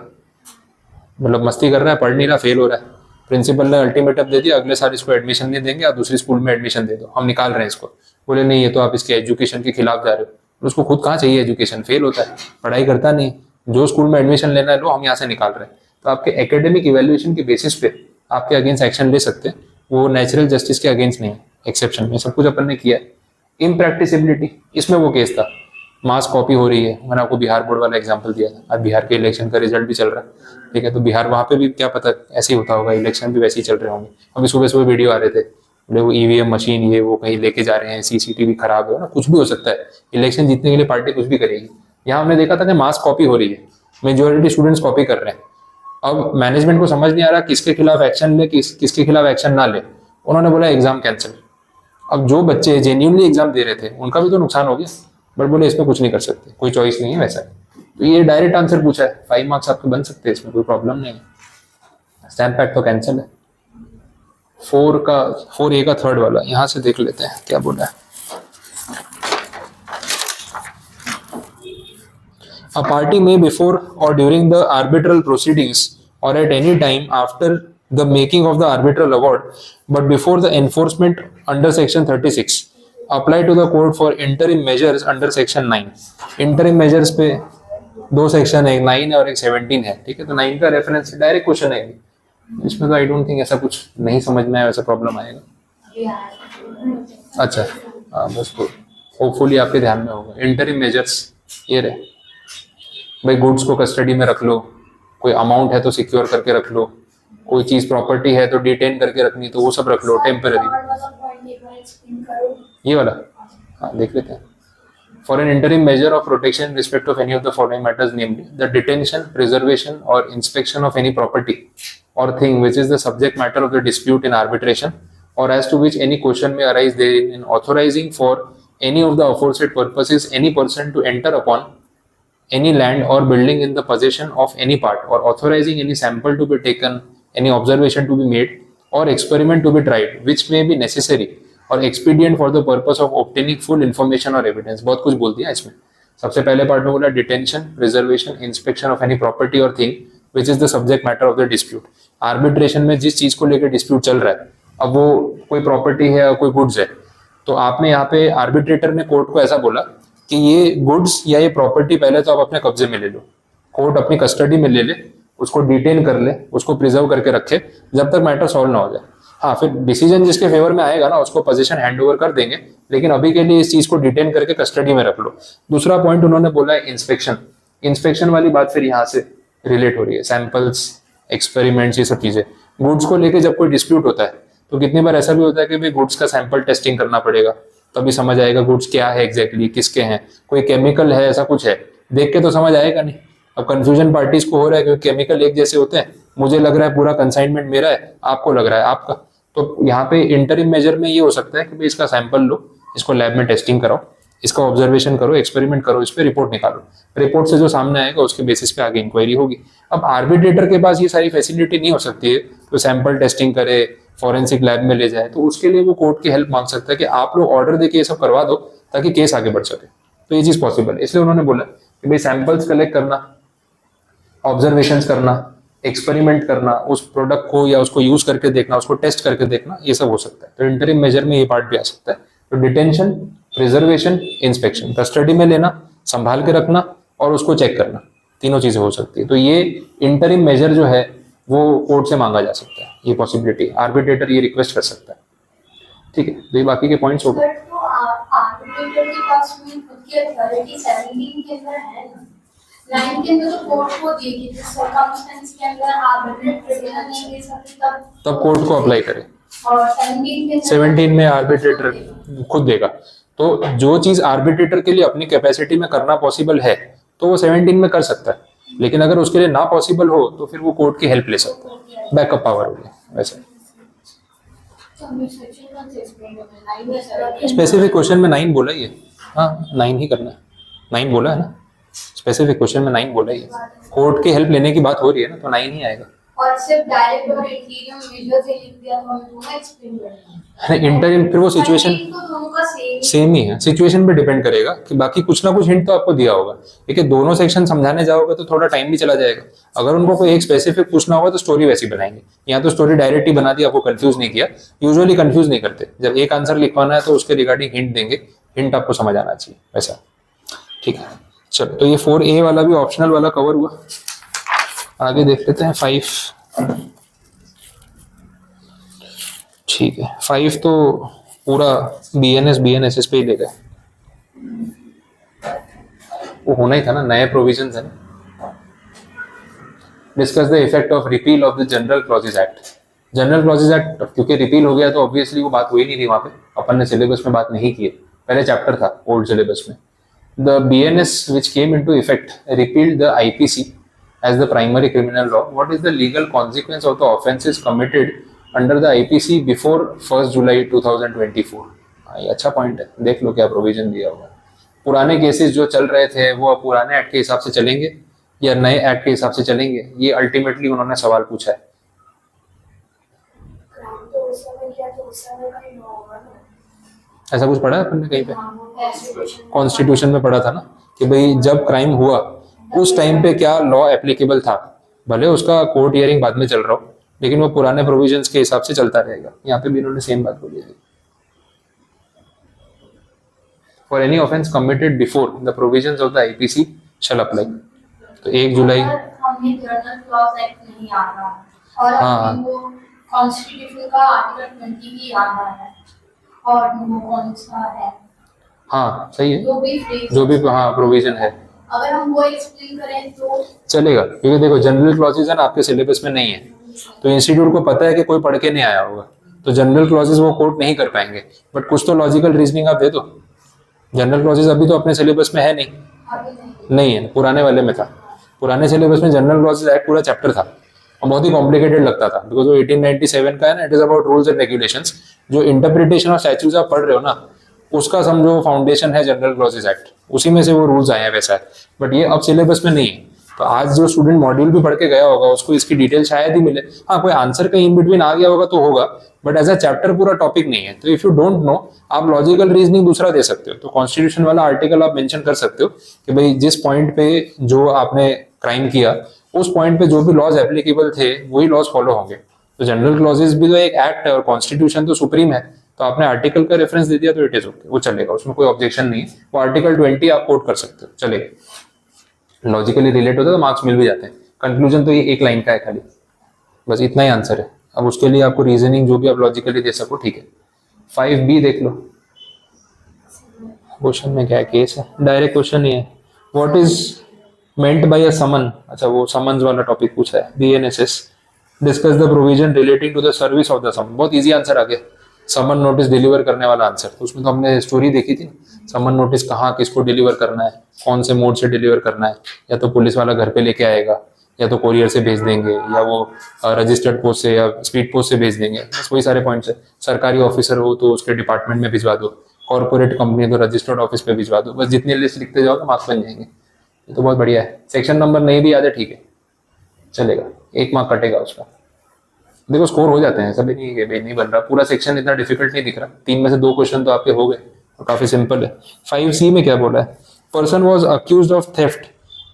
मतलब मस्ती कर रहा है, पढ़ नहीं रहा, फेल हो रहा है, प्रिंसिपल ने अल्टीमेटम दे दिया अगले साल इसको एडमिशन नहीं देंगे, आप दूसरी स्कूल में एडमिशन दे दो, हम निकाल रहे हैं इसको। बोले नहीं ये तो आप इसके एजुकेशन के खिलाफ जा रहे हो, उसको खुद कहाँ चाहिए एजुकेशन, फेल होता है, पढ़ाई करता नहीं, जो स्कूल में एडमिशन लेना है लो, हम यहाँ से निकाल रहे हैं। तो आपके एकेडमिक इवेल्युएशन के बेसिस पे आपके अगेंस्ट एक्शन ले सकते हैं, वो नेचुरल जस्टिस के अगेंस्ट नहीं है, एक्सेप्शन में सब कुछ अपन ने किया है। इम्प्रैक्टिसिबिलिटी, इसमें वो केस था, मास कॉपी हो रही है, मैंने आपको बिहार बोर्ड वाला एग्जांपल दिया था, अब बिहार के इलेक्शन का रिजल्ट भी चल रहा है, ठीक है, तो बिहार वहाँ पे भी क्या पता ऐसे ही होता होगा, इलेक्शन भी वैसे ही चल रहे होंगे। अभी सुबह सुबह वीडियो आ रहे थे, बोले वो ईवीएम मशीन ये वो कहीं लेके जा रहे हैं, सीसीटीवी खराब है ना, कुछ भी हो सकता है, इलेक्शन जीतने के लिए पार्टी कुछ भी करेगी। यहाँ हमने देखा था कि मास कॉपी हो रही है, मेजोरिटी स्टूडेंट्स कॉपी कर रहे हैं। अब मैनेजमेंट को समझ नहीं आ रहा किसके खिलाफ एक्शन ले, किसके खिलाफ एक्शन ना ले, उन्होंने बोला एग्जाम कैंसिल। अब जो बच्चे जेन्युइनली एग्जाम दे रहे थे उनका भी तो नुकसान हो गया, बट बोले इसमें कुछ नहीं कर सकते, कोई चॉइस नहीं है वैसा। तो ये डायरेक्ट आंसर पूछा है, 5 मार्क्स आपके बन सकते हैं, इसमें कोई प्रॉब्लम नहीं है। स्टैम्प पैड तो कैंसिल है। 4A का थर्ड वाला यहाँ से देख लेते हैं क्या बोला है। A party may before or during the arbitral proceedings or at any time after the making of the arbitral award, but before the enforcement under section 36, apply to the court for interim measures under section 9. interim measures पे 2 सेक्शन है, 9 है और एक 17 है, ठीक है। तो 9 का रेफरेंस डायरेक्ट क्वेश्चन है, इसमें तो आई डोंट थिंक ऐसा कुछ नहीं समझ में आया वैसा प्रॉब्लम आएगा। अच्छा हाँ बस होपफुली आपके ध्यान में होगा। इंटरिम मेजर्स ये रहे, भाई गुड्स को कस्टडी में रख लो, कोई अमाउंट है तो सिक्योर करके रख लो, कोई चीज प्रॉपर्टी है तो डिटेन करके रखनी तो वो सब रख लो टेम्पररी। ये वाला हाँ देख लेते हैं। For an interim measure of protection in respect of any of the following matters, namely the detention, preservation और इंस्पेक्शन ऑफ एनी प्रॉपर्टी और thing which is the subject matter of the dispute in arbitration, or as to which any question may arise therein, in authorizing for any of the aforesaid purposes any person to enter upon any land or building in the possession of any part, or authorizing any sample to be taken, any observation to be made, or experiment to be tried which may be necessary or expedient for the purpose of obtaining full information or evidence. बहुत कुछ बोल दिया इसमें. सबसे पहले पार्ट में बोला detention, preservation, inspection of any property और thing which is the subject matter of the dispute. Arbitration में जिस चीज को लेकर डिस्प्यूट चल रहा है, अब वो कोई प्रॉपर्टी है या कोई गुड्स है, तो आपने यहाँ पे आर्बिट्रेटर ने कोर्ट को ऐसा बोला कि ये गुड्स या ये प्रॉपर्टी पहले तो आप अपने कब्जे में ले लो, कोर्ट अपनी कस्टडी में ले ले, उसको डिटेन कर ले, उसको प्रिजर्व करके रखे जब तक मैटर सॉल्व ना हो जाए. हाँ, फिर डिसीजन जिसके फेवर में आएगा ना उसको पोजीशन हैंड ओवर कर देंगे, लेकिन अभी के लिए इस चीज को डिटेन करके कस्टडी में रख लो. दूसरा पॉइंट उन्होंने बोला है इंस्पेक्शन. इंस्पेक्शन वाली बात फिर यहाँ से रिलेट हो रही है, सैंपल्स, एक्सपेरिमेंट्स, ये सब चीजें. गुड्स को लेके जब कोई डिस्प्यूट होता है तो कितनी बार ऐसा भी होता है कि भाई गुड्स का सैंपल टेस्टिंग करना पड़ेगा, तभी समझ आएगा गुड्स क्या है एग्जैक्टली, किसके हैं, कोई केमिकल है, ऐसा कुछ है, देख के तो समझ आएगा नहीं. अब कंफ्यूजन पार्टीज को हो रहा है क्योंकि केमिकल एक जैसे होते हैं, मुझे लग रहा है पूरा कंसाइनमेंट मेरा है, आपको लग रहा है आपका. तो यहाँ पे इंटरिम मेजर में ये हो सकता है कि भाई इसका सैंपल लो, इसको लैब में टेस्टिंग कराओ, इसका ऑब्जर्वेशन करो, एक्सपेरिमेंट करो, इस पर रिपोर्ट निकालो, रिपोर्ट से जो सामने आएगा उसके बेसिस पे आगे इंक्वायरी होगी. अब आर्बिट्रेटर के पास ये सारी फैसिलिटी नहीं हो सकती है तो सैंपल टेस्टिंग करे, फॉरेंसिक लैब में ले जाए, तो उसके लिए वो कोर्ट की हेल्प मांग सकता है कि आप लोग ऑर्डर देके ये सब करवा दो ताकि केस आगे बढ़ सके. तो ये चीज पॉसिबल है. इसलिए उन्होंने बोला कि भाई सैंपल्स कलेक्ट करना, ऑब्जर्वेशंस करना, एक्सपेरिमेंट करना, उस प्रोडक्ट को या उसको यूज करके देखना, उसको टेस्ट करके देखना, ये सब हो सकता है. तो इंटरिम मेजर में ये पार्ट भी आ सकता है. तो डिटेंशन, प्रिजर्वेशन, इंस्पेक्शन, कस्टडी में लेना, संभाल के रखना और उसको चेक करना, तीनों चीजें हो सकती है. तो ये इंटरिम मेजर जो है वो कोर्ट से मांगा जा सकता है, ये पॉसिबिलिटी. आर्बिट्रेटर ये रिक्वेस्ट कर सकता है. ठीक है, तो ये बाकी के पॉइंट्स हो गए. आर्बिट्रेटर के पास भी खुद की अथॉरिटी 17 के अंदर है ना, 9 के अंदर तो कोर्ट को देगी, जिस सर्कमस्टेंस के अंदर आर्बिट्रेटर नहीं दे सकती तब कोर्ट को अप्लाई करे. और 17 में आर्बिट्रेटर खुद देगा. तो जो चीज आर्बिट्रेटर के लिए अपनी कैपेसिटी में करना पॉसिबल है तो वो 17 में कर सकता है, लेकिन अगर उसके लिए ना पॉसिबल हो तो फिर वो कोर्ट की हेल्प ले सकता है. बैकअप पावर हो गया वैसे. स्पेसिफिक क्वेश्चन में 9 बोला ये. हाँ, 9 ही करना है. 9 बोला है ना, स्पेसिफिक क्वेश्चन में 9 बोला ये. कोर्ट की हेल्प लेने की बात हो रही है ना, तो 9 ही आएगा. और सिर्फ डायरेक्ट और इंटीरियर मेजर से लिख दिया तो हम दोनों एक्सप्लेन करेंगे. इंटरिम फिर वो सिचुएशन तो दोनों का सेम ही है, सिचुएशन पे डिपेंड करेगा कि बाकी कुछ ना कुछ हिंट तो आपको दिया होगा. ठीक है, दोनों सेक्शन समझाने जाओगे तो थोड़ा टाइम भी चला जाएगा. अगर उनको कोई एक स्पेसिफिक पूछना होगा तो स्टोरी वैसी बनाएंगे. यहाँ तो स्टोरी डायरेक्ट ही बना दी, आपको कंफ्यूज नहीं किया. यूजुअली कंफ्यूज नहीं करते, जब एक आंसर लिखवाना है तो उसके रिगार्डिंग हिंट देंगे, हिंट आपको समझ आना चाहिए वैसा. ठीक है, चलो तो ये 4A वाला भी ऑप्शनल वाला कवर हुआ. आगे देख लेते हैं 5. ठीक है, 5 तो पूरा BNSS पे ही ले गए. वो होना ही था ना, नए प्रोविजंस है ना. Discuss the effect of repeal of the general clauses act. General clauses act क्योंकि रिपील हो गया तो ऑब्वियसली वो बात हुई नहीं थी वहां पे, अपन ने सिलेबस में बात नहीं की है, पहले चैप्टर था ओल्ड सिलेबस में. The BNS which came into effect repealed the IPC as the primary criminal law. What is the legal consequence of the offences committed under the IPC before 1st July 2024? ये अच्छा पॉइंट है, देख लो क्या प्रोविजन दिया होगा. पुराने केसेस जो चल रहे थे वो अब पुराने एक्ट के हिसाब से चलेंगे या नए एक्ट के हिसाब से चलेंगे, ये अल्टीमेटली उन्होंने सवाल पूछा है. ऐसा कुछ पढ़ा है अपन ने कहीं पे? कॉन्स्टिट्यूशन में पढ़ा था ना कि भाई जब क्राइम हुआ उस टाइम पे क्या लॉ एप्लीकेबल था, भले उसका कोर्ट हियरिंग बाद में चल रहा हो, लेकिन वो पुराने प्रोविजंस के हिसाब से चलता रहेगा. यहाँ पे भी इन्होंने सेम बात बोली है. For any offence committed before the provisions of the IPC shall apply. तो 1 जुलाई हमें जनरल क्लॉज एक्ट नहीं आ रहा और हमको कॉन्स्टिट्यूशन का आर्टिकल 20 भी याद आ रहा है. और वो कौन सा है? हाँ सही है, जो भी हाँ प्रोविजन है, अगर हम वो एक्सप्लेन करें तो चलेगा. क्योंकि देखो जनरल क्लॉजेज है ना आपके सिलेबस में नहीं है, तो इंस्टीट्यूट को पता है कि कोई पढ़ के नहीं आया होगा, तो जनरल क्लॉजेज वो कोट नहीं कर पाएंगे. बट कुछ तो लॉजिकल रीजनिंग आप दे दो. जनरल क्लॉजेज अभी तो अपने सिलेबस में है नहीं है, पुराने वाले में था. पुराने सिलेबस में जनरल क्लॉजेज एक्ट पूरा चैप्टर था और बहुत ही कॉम्प्लिकेटेड लगता था, बिकॉज वो 1897 का है ना. It is about rules and regulations. जो इंटरप्रिटेशन ऑफ स्टैट्यूट्स आप पढ़ रहे हो ना, उसका समझो फाउंडेशन है जनरल क्लॉजेज एक्ट, उसी में से वो रूल्स आए हैं वैसा है, बट ये अब सिलेबस में नहीं है। तो आज जो स्टूडेंट मॉड्यूल भी पढ़ के गया होगा उसको इसकी डिटेल शायद ही मिले, हाँ कोई आंसर कहीं इन बिटवीन आ गया होगा तो होगा, बट एज अ चैप्टर पूरा टॉपिक नहीं है। तो इफ यू डोंट नो आप लॉजिकल रीजनिंग दूसरा दे सकते हो, तो कॉन्स्टिट्यूशन वाला आर्टिकल आप मेंशन कर सकते हो कि भाई जिस पॉइंट पे जो आपने क्राइम किया उस पॉइंट पे जो भी लॉज एप्लीकेबल थे वही लॉज फॉलो होंगे। तो जनरल क्लॉजेस भी तो एक एक्ट है और कॉन्स्टिट्यूशन तो सुप्रीम है, तो आपने आर्टिकल का रेफरेंस दे दिया तो इट इज ओके, वो चलेगा, उसमें कोई ऑब्जेक्शन नहीं है। वो आर्टिकल 20 आप कोट कर सकते हो, चलेगा, लॉजिकली रिलेट होता है तो मार्क्स मिल भी जाते हैं। कंक्लूजन तो ये एक लाइन का है खाली, बस इतना ही आंसर है। अब उसके लिए आपको रीजनिंग जो भी आप लॉजिकली दे सको ठीक है। 5B देख लो, क्वेश्चन में क्या है, केस है, डायरेक्ट क्वेश्चन ही है। What is meant by a summon, अच्छा वो समन्स वाला टॉपिक पूछा है। BNSS discuss the provision relating to the service of the summon, बहुत इजी आंसर आ गया, समन नोटिस डिलीवर करने वाला आंसर। तो उसमें तो हमने स्टोरी देखी थी, समन नोटिस कहाँ किसको डिलीवर करना है, कौन से मोड से डिलीवर करना है, या तो पुलिस वाला घर पे लेके आएगा, या तो कोरियर से भेज देंगे, या वो रजिस्टर्ड पोस्ट से या स्पीड पोस्ट से भेज देंगे, बस वही सारे पॉइंट्स है। सरकारी ऑफिसर हो तो उसके डिपार्टमेंट में भिजवा दो, कॉर्पोरेट कंपनी तो रजिस्टर्ड ऑफिस पे भिजवा दो, बस जितनी लिस्ट लिखते जाओ तो मार्क्स बन जाएंगे। ये तो बहुत बढ़िया है। सेक्शन नंबर नहीं भी याद है ठीक है, चलेगा, 1 मार्क कटेगा उसका। देखो स्कोर हो जाते हैं, सभी नहीं बन रहा, पूरा सेक्शन इतना डिफिकल्ट नहीं दिख रहा, 3 में से 2 क्वेश्चन तो आपके हो गए और काफी सिंपल है। 5C में क्या बोला है, person was accused of theft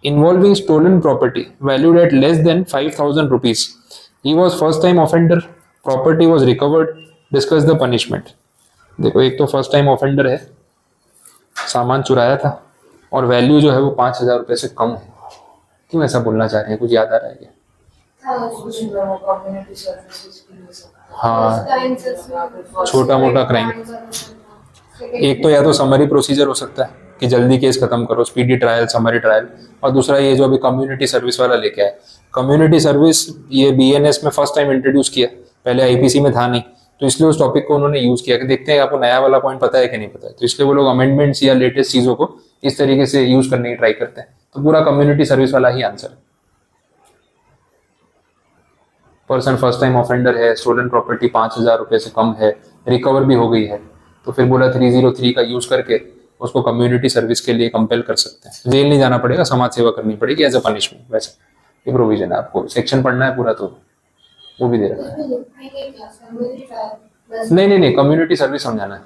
involving stolen property valued at less than 5,000 rupees. He was first time offender. Property was recovered. Discuss the punishment. देखो एक तो फर्स्ट टाइम ऑफेंडर है, सामान चुराया था और वैल्यू जो है वो 5,000 रुपये से कम है। क्यों ऐसा बोलना चाह रहे हैं, कुछ याद आ रहा है क्या? हाँ, छोटा मोटा क्राइम। एक तो या तो समरी प्रोसीजर हो सकता है कि जल्दी केस खत्म करो, स्पीडी ट्रायल, समरी ट्रायल, और दूसरा ये जो अभी कम्युनिटी सर्विस वाला लेके आए। कम्युनिटी सर्विस ये BNS में फर्स्ट टाइम इंट्रोड्यूस किया, पहले IPC में था नहीं, तो इसलिए उस टॉपिक को उन्होंने यूज किया कि देखते हैं आपको नया वाला पॉइंट पता है कि नहीं पता है, तो इसलिए वो लोग अमेंडमेंट्स या लेटेस्ट चीजों को इस तरीके से यूज करने की ट्राई करते हैं। तो पूरा कम्युनिटी सर्विस वाला ही answer. Person first time offender है, स्टोलन प्रॉपर्टी 5,000 रुपये से कम है, रिकवर भी हो गई है, तो फिर बोला 303 का यूज करके उसको कम्युनिटी सर्विस के लिए कंपेल कर सकते हैं। जेल नहीं जाना पड़ेगा, समाज सेवा करनी पड़ेगी एज अ पनिशमेंट, वैसे ये प्रोविजन है। आपको सेक्शन पढ़ना है पूरा तो वो भी दे रखा है। नहीं, कम्युनिटी सर्विस समझाना है।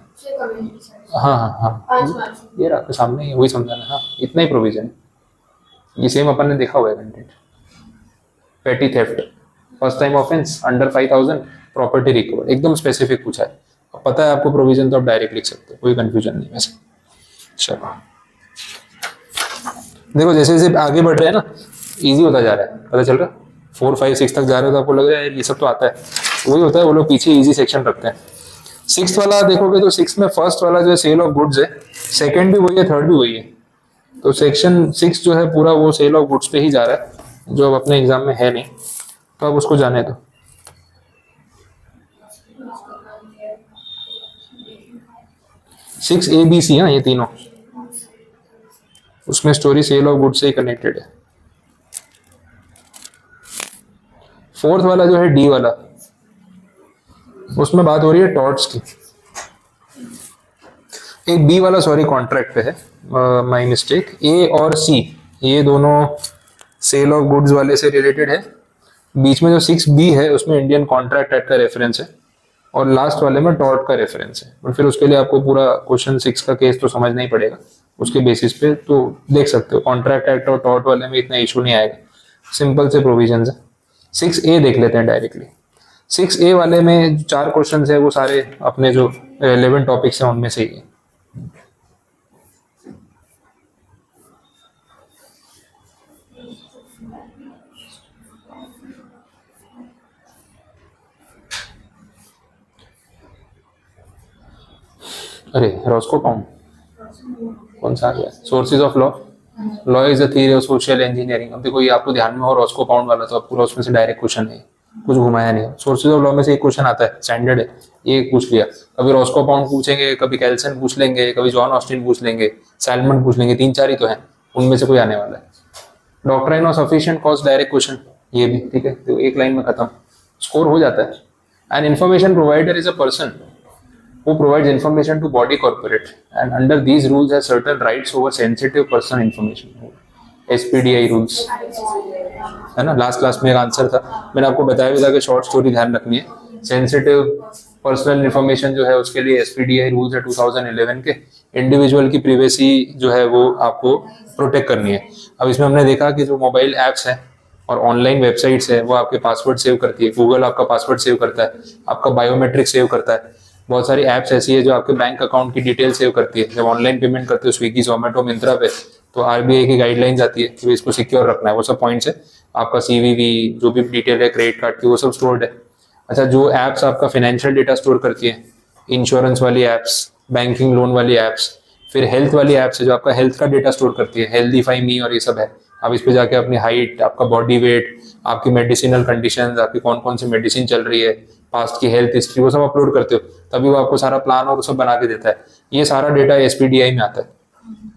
हाँ, ये आपके सामने वही समझाना है। हाँ, इतना ही प्रोविजन है, ये सेम अपन ने देखा हुआ है कंटेंट। पेटी theft, first time offence, under 5,000, property recover, एकदम स्पेसिफिक पूछा है। पता है आपको प्रोविजन तो आप डायरेक्ट लिख सकते हो, कोई कंफ्यूजन नहीं वैसे। चलो देखो जैसे जैसे आगे बढ़ रहे हैं ना, इजी होता जा रहा है, पता चल रहा है। 4, 5, 6 तक जा रहे हो तो आपको लग रहा है ये सब तो आता है, वही होता है, वो लोग पीछे इजी सेक्शन रखते हैं। 6th वाला देखोगे तो 6 में फर्स्ट वाला जो है सेल ऑफ गुड्स है, सेकंड भी वही है, थर्ड भी वही है, तो सेक्शन 6 जो है पूरा वो सेल ऑफ गुड्स पे ही जा रहा है, जो अब अपने एग्जाम में है नहीं, तो अब उसको जाने दो। सिक्स ABC, हाँ ये तीनों, उसमें स्टोरी सेल ऑफ गुड्स से ही कनेक्टेड है। 4th वाला जो है D वाला, उसमें बात हो रही है टॉर्ट्स की। एक B वाला सॉरी कॉन्ट्रैक्ट पे है, माय मिस्टेक। A और C ये दोनों सेल ऑफ गुड्स वाले से रिलेटेड है। बीच में जो 6B है उसमें इंडियन कॉन्ट्रैक्ट एक्ट का रेफरेंस है, और लास्ट वाले में टॉर्ट का रेफरेंस है। और फिर उसके लिए आपको पूरा क्वेश्चन 6 का केस तो समझना ही पड़ेगा, उसके बेसिस पे तो देख सकते हो। कॉन्ट्रैक्ट एक्ट और टॉर्ट वाले में इतना इशू नहीं आएगा, सिंपल से प्रोविजन है। 6A देख लेते हैं डायरेक्टली। 6A वाले में 4 क्वेश्चन है, वो सारे अपने जो रेलेवेंट टॉपिक्स हैं उनमें से ही है। अरे रॉस्को कौन सा आ गया? Sources of law, law is a theory of social engineering. अब देखो ये आपको ध्यान में हो रॉस्को पाउंड वाला, तो अब पूरा उसमें से डायरेक्ट क्वेश्चन है, कुछ घुमाया नहीं। सोर्सेज ऑफ लॉ में से एक क्वेश्चन आता है, स्टैंडर्ड है, ये पूछ लिया। कभी रॉस्को पाउंड पूछेंगे, कभी कैल्सन पूछ लेंगे, कभी जॉन ऑस्टिन पूछ लेंगे, सैलमन पूछ लेंगे, 3-4 ही तो हैं, उनमें से कोई आने वाला है। Doctrine of sufficient cause, direct question ये भी, ठीक है, तो एक लाइन में खत्म, स्कोर हो जाता है। An information provider is a person who provides information to body corporate and under these rules has certain rights over sensitive personal information. SPDI rules है ना, लास्ट क्लास में एक आंसर था, मैंने आपको बताया भी था कि शॉर्ट स्टोरी ध्यान रखनी है। सेंसिटिव पर्सनल इन्फॉर्मेशन जो है उसके लिए SPDI रूल्स है 2011 के, इंडिविजुअल की प्रिवेसी जो है वो आपको प्रोटेक्ट करनी है। अब इसमें हमने देखा कि जो मोबाइल ऐप्स है और ऑनलाइन वेबसाइट्स है वो आपके पासवर्ड सेव करती है, गूगल आपका पासवर्ड सेव करता है, आपका बायोमेट्रिक सेव करता है, बहुत सारी ऐप्स ऐसी है जो आपके बैंक अकाउंट की डिटेल सेव करती है। जब ऑनलाइन पेमेंट करते हो स्विगी, जोमेटो, मिंत्रा पे, तो RBI की गाइडलाइंस आती है कि इसको सिक्योर रखना है, वो सब पॉइंट्स है। आपका CVV जो भी डिटेल है क्रेडिट कार्ड की वो सब स्टोर्ड है। अच्छा, जो ऐप्स आपका फाइनेंशियल डेटा स्टोर करती है, इंश्योरेंस वाली ऐप्स, बैंकिंग लोन वाली ऐप्स, फिर हेल्थ वाली ऐप्स है जो आपका हेल्थ का डेटा स्टोर करती है, हेल्दीफाई मी और ये सब है। आप इस पे जाके अपनी हाइट, आपका बॉडी वेट, आपकी मेडिसिनल कंडीशंस, आपकी कौन कौन सी मेडिसिन चल रही है, पास्ट की हेल्थ हिस्ट्री, वो सब अपलोड करते हो, तभी वो आपको सारा प्लान और वो सब बना के देता है। ये सारा डेटा SPDI में आता है,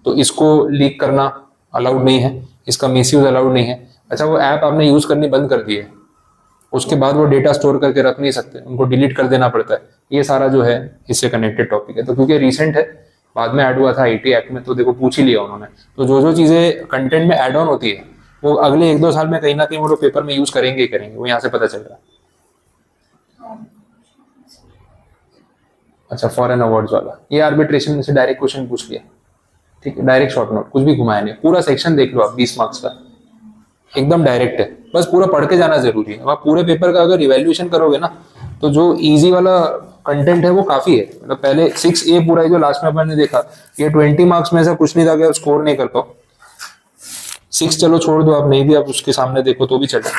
तो इसको लीक करना अलाउड नहीं है, इसका मिसयूज अलाउड नहीं है। अच्छा, वो ऐप आपने यूज करनी बंद कर दी है, उसके बाद वो डेटा स्टोर करके रख नहीं सकते, उनको डिलीट कर देना पड़ता है। ये सारा जो है इससे कनेक्टेड टॉपिक है। तो क्योंकि रिसेंट है, बाद में ऐड हुआ था IT एक्ट में, तो देखो पूछ ही लिया उन्होंने। तो जो जो चीजें कंटेंट में ऐड ऑन होती है वो अगले 1-2 साल में कहीं ना कहीं वो पेपर में यूज करेंगे ही करेंगे, वो यहाँ से पता चल रहा है। अच्छा, फॉरेन अवार्ड्स वाला, ये आर्बिट्रेशन से डायरेक्ट क्वेश्चन पूछ लिया, ठीक है, डायरेक्ट शॉर्ट नोट, कुछ भी घुमाया नहीं, पूरा सेक्शन देख लो आप, 20 मार्क्स का, एकदम डायरेक्ट है, बस पूरा पढ़ के जाना जरूरी है। आप पूरे पेपर का अगर इवैल्यूएशन करोगे ना, तो जो इजी वाला कंटेंट है वो काफी है। मतलब पहले 6A पूरा जो लास्ट में मैंने देखा, ये 20 मार्क्स में ऐसा कुछ नहीं था कि आप स्कोर नहीं कर पाओ। 6 चलो छोड़ दो, आप नहीं भी आप उसके सामने देखो तो भी चले।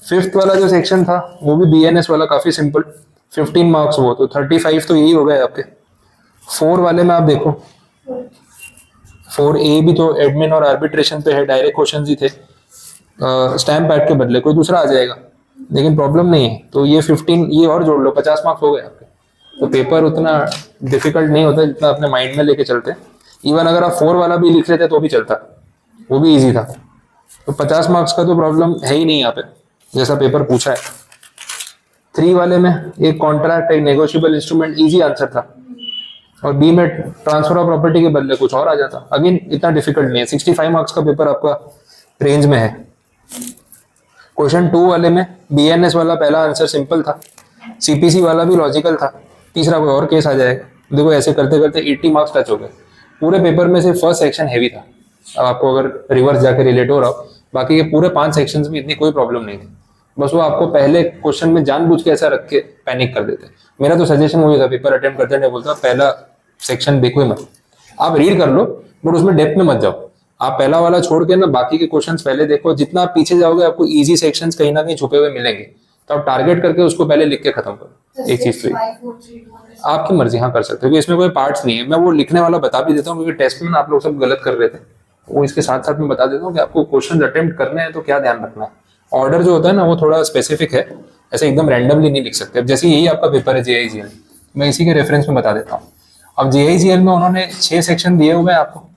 5th वाला जो सेक्शन था वो भी BNS वाला, काफी सिंपल, 15 मार्क्स वो, तो 35 तो यही हो गए आपके। 4 वाले में आप देखो, 4A भी तो एडमिन और आर्बिट्रेशन पे है, डायरेक्ट क्वेश्चन ही थे, स्टैम्प पैड के बदले कोई दूसरा आ जाएगा, लेकिन प्रॉब्लम नहीं है। तो ये 15 ये और जोड़ लो, 50 मार्क्स हो गए आपके। तो पेपर उतना डिफिकल्ट नहीं होता जितना अपने माइंड में लेके चलते हैं। इवन अगर आप 4 वाला भी लिख लेते तो भी चलता, वो भी इजी था। तो 50 मार्क्स का तो प्रॉब्लम है ही नहीं यहाँ पे, जैसा पेपर पूछा है। 3 वाले में एक कॉन्ट्रैक्ट, एक नेगोशिएबल इंस्ट्रूमेंट, इजी आंसर था, और B में ट्रांसफर ऑफ प्रॉपर्टी के बदले कुछ और आ जाता। अगेन इतना डिफिकल्ट नहीं है, 65 मार्क्स का पेपर आपका रेंज में है। क्वेश्चन 2 वाले में BNS वाला पहला आंसर सिंपल था, CPC वाला भी लॉजिकल था, तीसरा कोई और केस आ जाएगा। देखो ऐसे करते करते 80 मार्क्स टच हो गए। पूरे पेपर में से फर्स्ट सेक्शन हैवी था, अब आपको अगर रिवर्स जाके रिलेट हो रहा हो, बाकी के पूरे 5 सेक्शंस में इतनी कोई प्रॉब्लम नहीं थी, बस वो आपको पहले क्वेश्चन में जानबूझ के ऐसा रख के पैनिक कर देते। मेरा तो सजेशन वही था, पेपर अटेम्प्ट करते नहीं बोलता पहला सेक्शन देखो ही मत, आप रीड कर लो बट उसमें डेप्थ में मत जाओ। आप पहला वाला छोड़ के ना बाकी के क्वेश्चंस पहले देखो, जितना आप पीछे जाओगे आपको इजी सेक्शंस कहीं ना कहीं छुपे हुए मिलेंगे, तो आप टारगेट करके उसको पहले लिख के खत्म करो। एक चीज तो आपकी मर्जी, हाँ कर सकते हो, इसमें कोई पार्ट्स नहीं है। मैं वो लिखने वाला बता भी देता हूँ, क्योंकि टेस्ट में आप लोग सब गलत कर रहे थे, वो इसके साथ साथ में बता देता हूँ कि आपको क्वेश्चन अटेम्प्ट करने हैं तो क्या ध्यान रखना है। ऑर्डर जो होता है ना वो थोड़ा स्पेसिफिक है, ऐसे एकदम रैंडमली नहीं लिख सकते। अब जैसे यही आपका पेपर है JIGL, मैं इसी के रेफरेंस में बता देता हूँ। अब JIGL में उन्होंने 6 सेक्शन दिए हुए हैं आपको।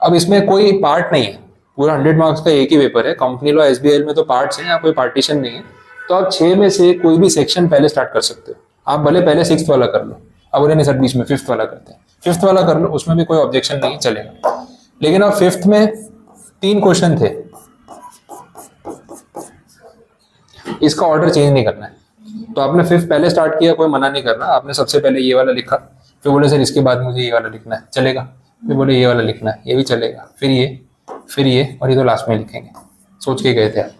अब इसमें कोई पार्ट नहीं है, पूरा 100 मार्क्स का एक ही पेपर है। कंपनी लॉ SBL में तो पार्ट्स हैं, यहाँ कोई पार्टीशन नहीं है, तो आप 6 में से कोई भी सेक्शन पहले स्टार्ट कर सकते हो। आप भले पहले 6th वाला कर लो, अब बोले नहीं सर बीच में 5th वाला करते हैं, 5th वाला कर लो, उसमें भी कोई ऑब्जेक्शन नहीं चलेगा। लेकिन अब 5th में 3 क्वेश्चन थे, इसका ऑर्डर चेंज नहीं करना है। तो आपने 5th पहले स्टार्ट किया, कोई मना नहीं कर रहा, आपने सबसे पहले ये वाला लिखा, फिर बोले सर इसके बाद मुझे ये वाला लिखना है, चलेगा। फिर बोले ये वाला लिखना है, ये भी चलेगा, फिर ये और ये तो लास्ट में लिखेंगे, सोच के गए थे आप,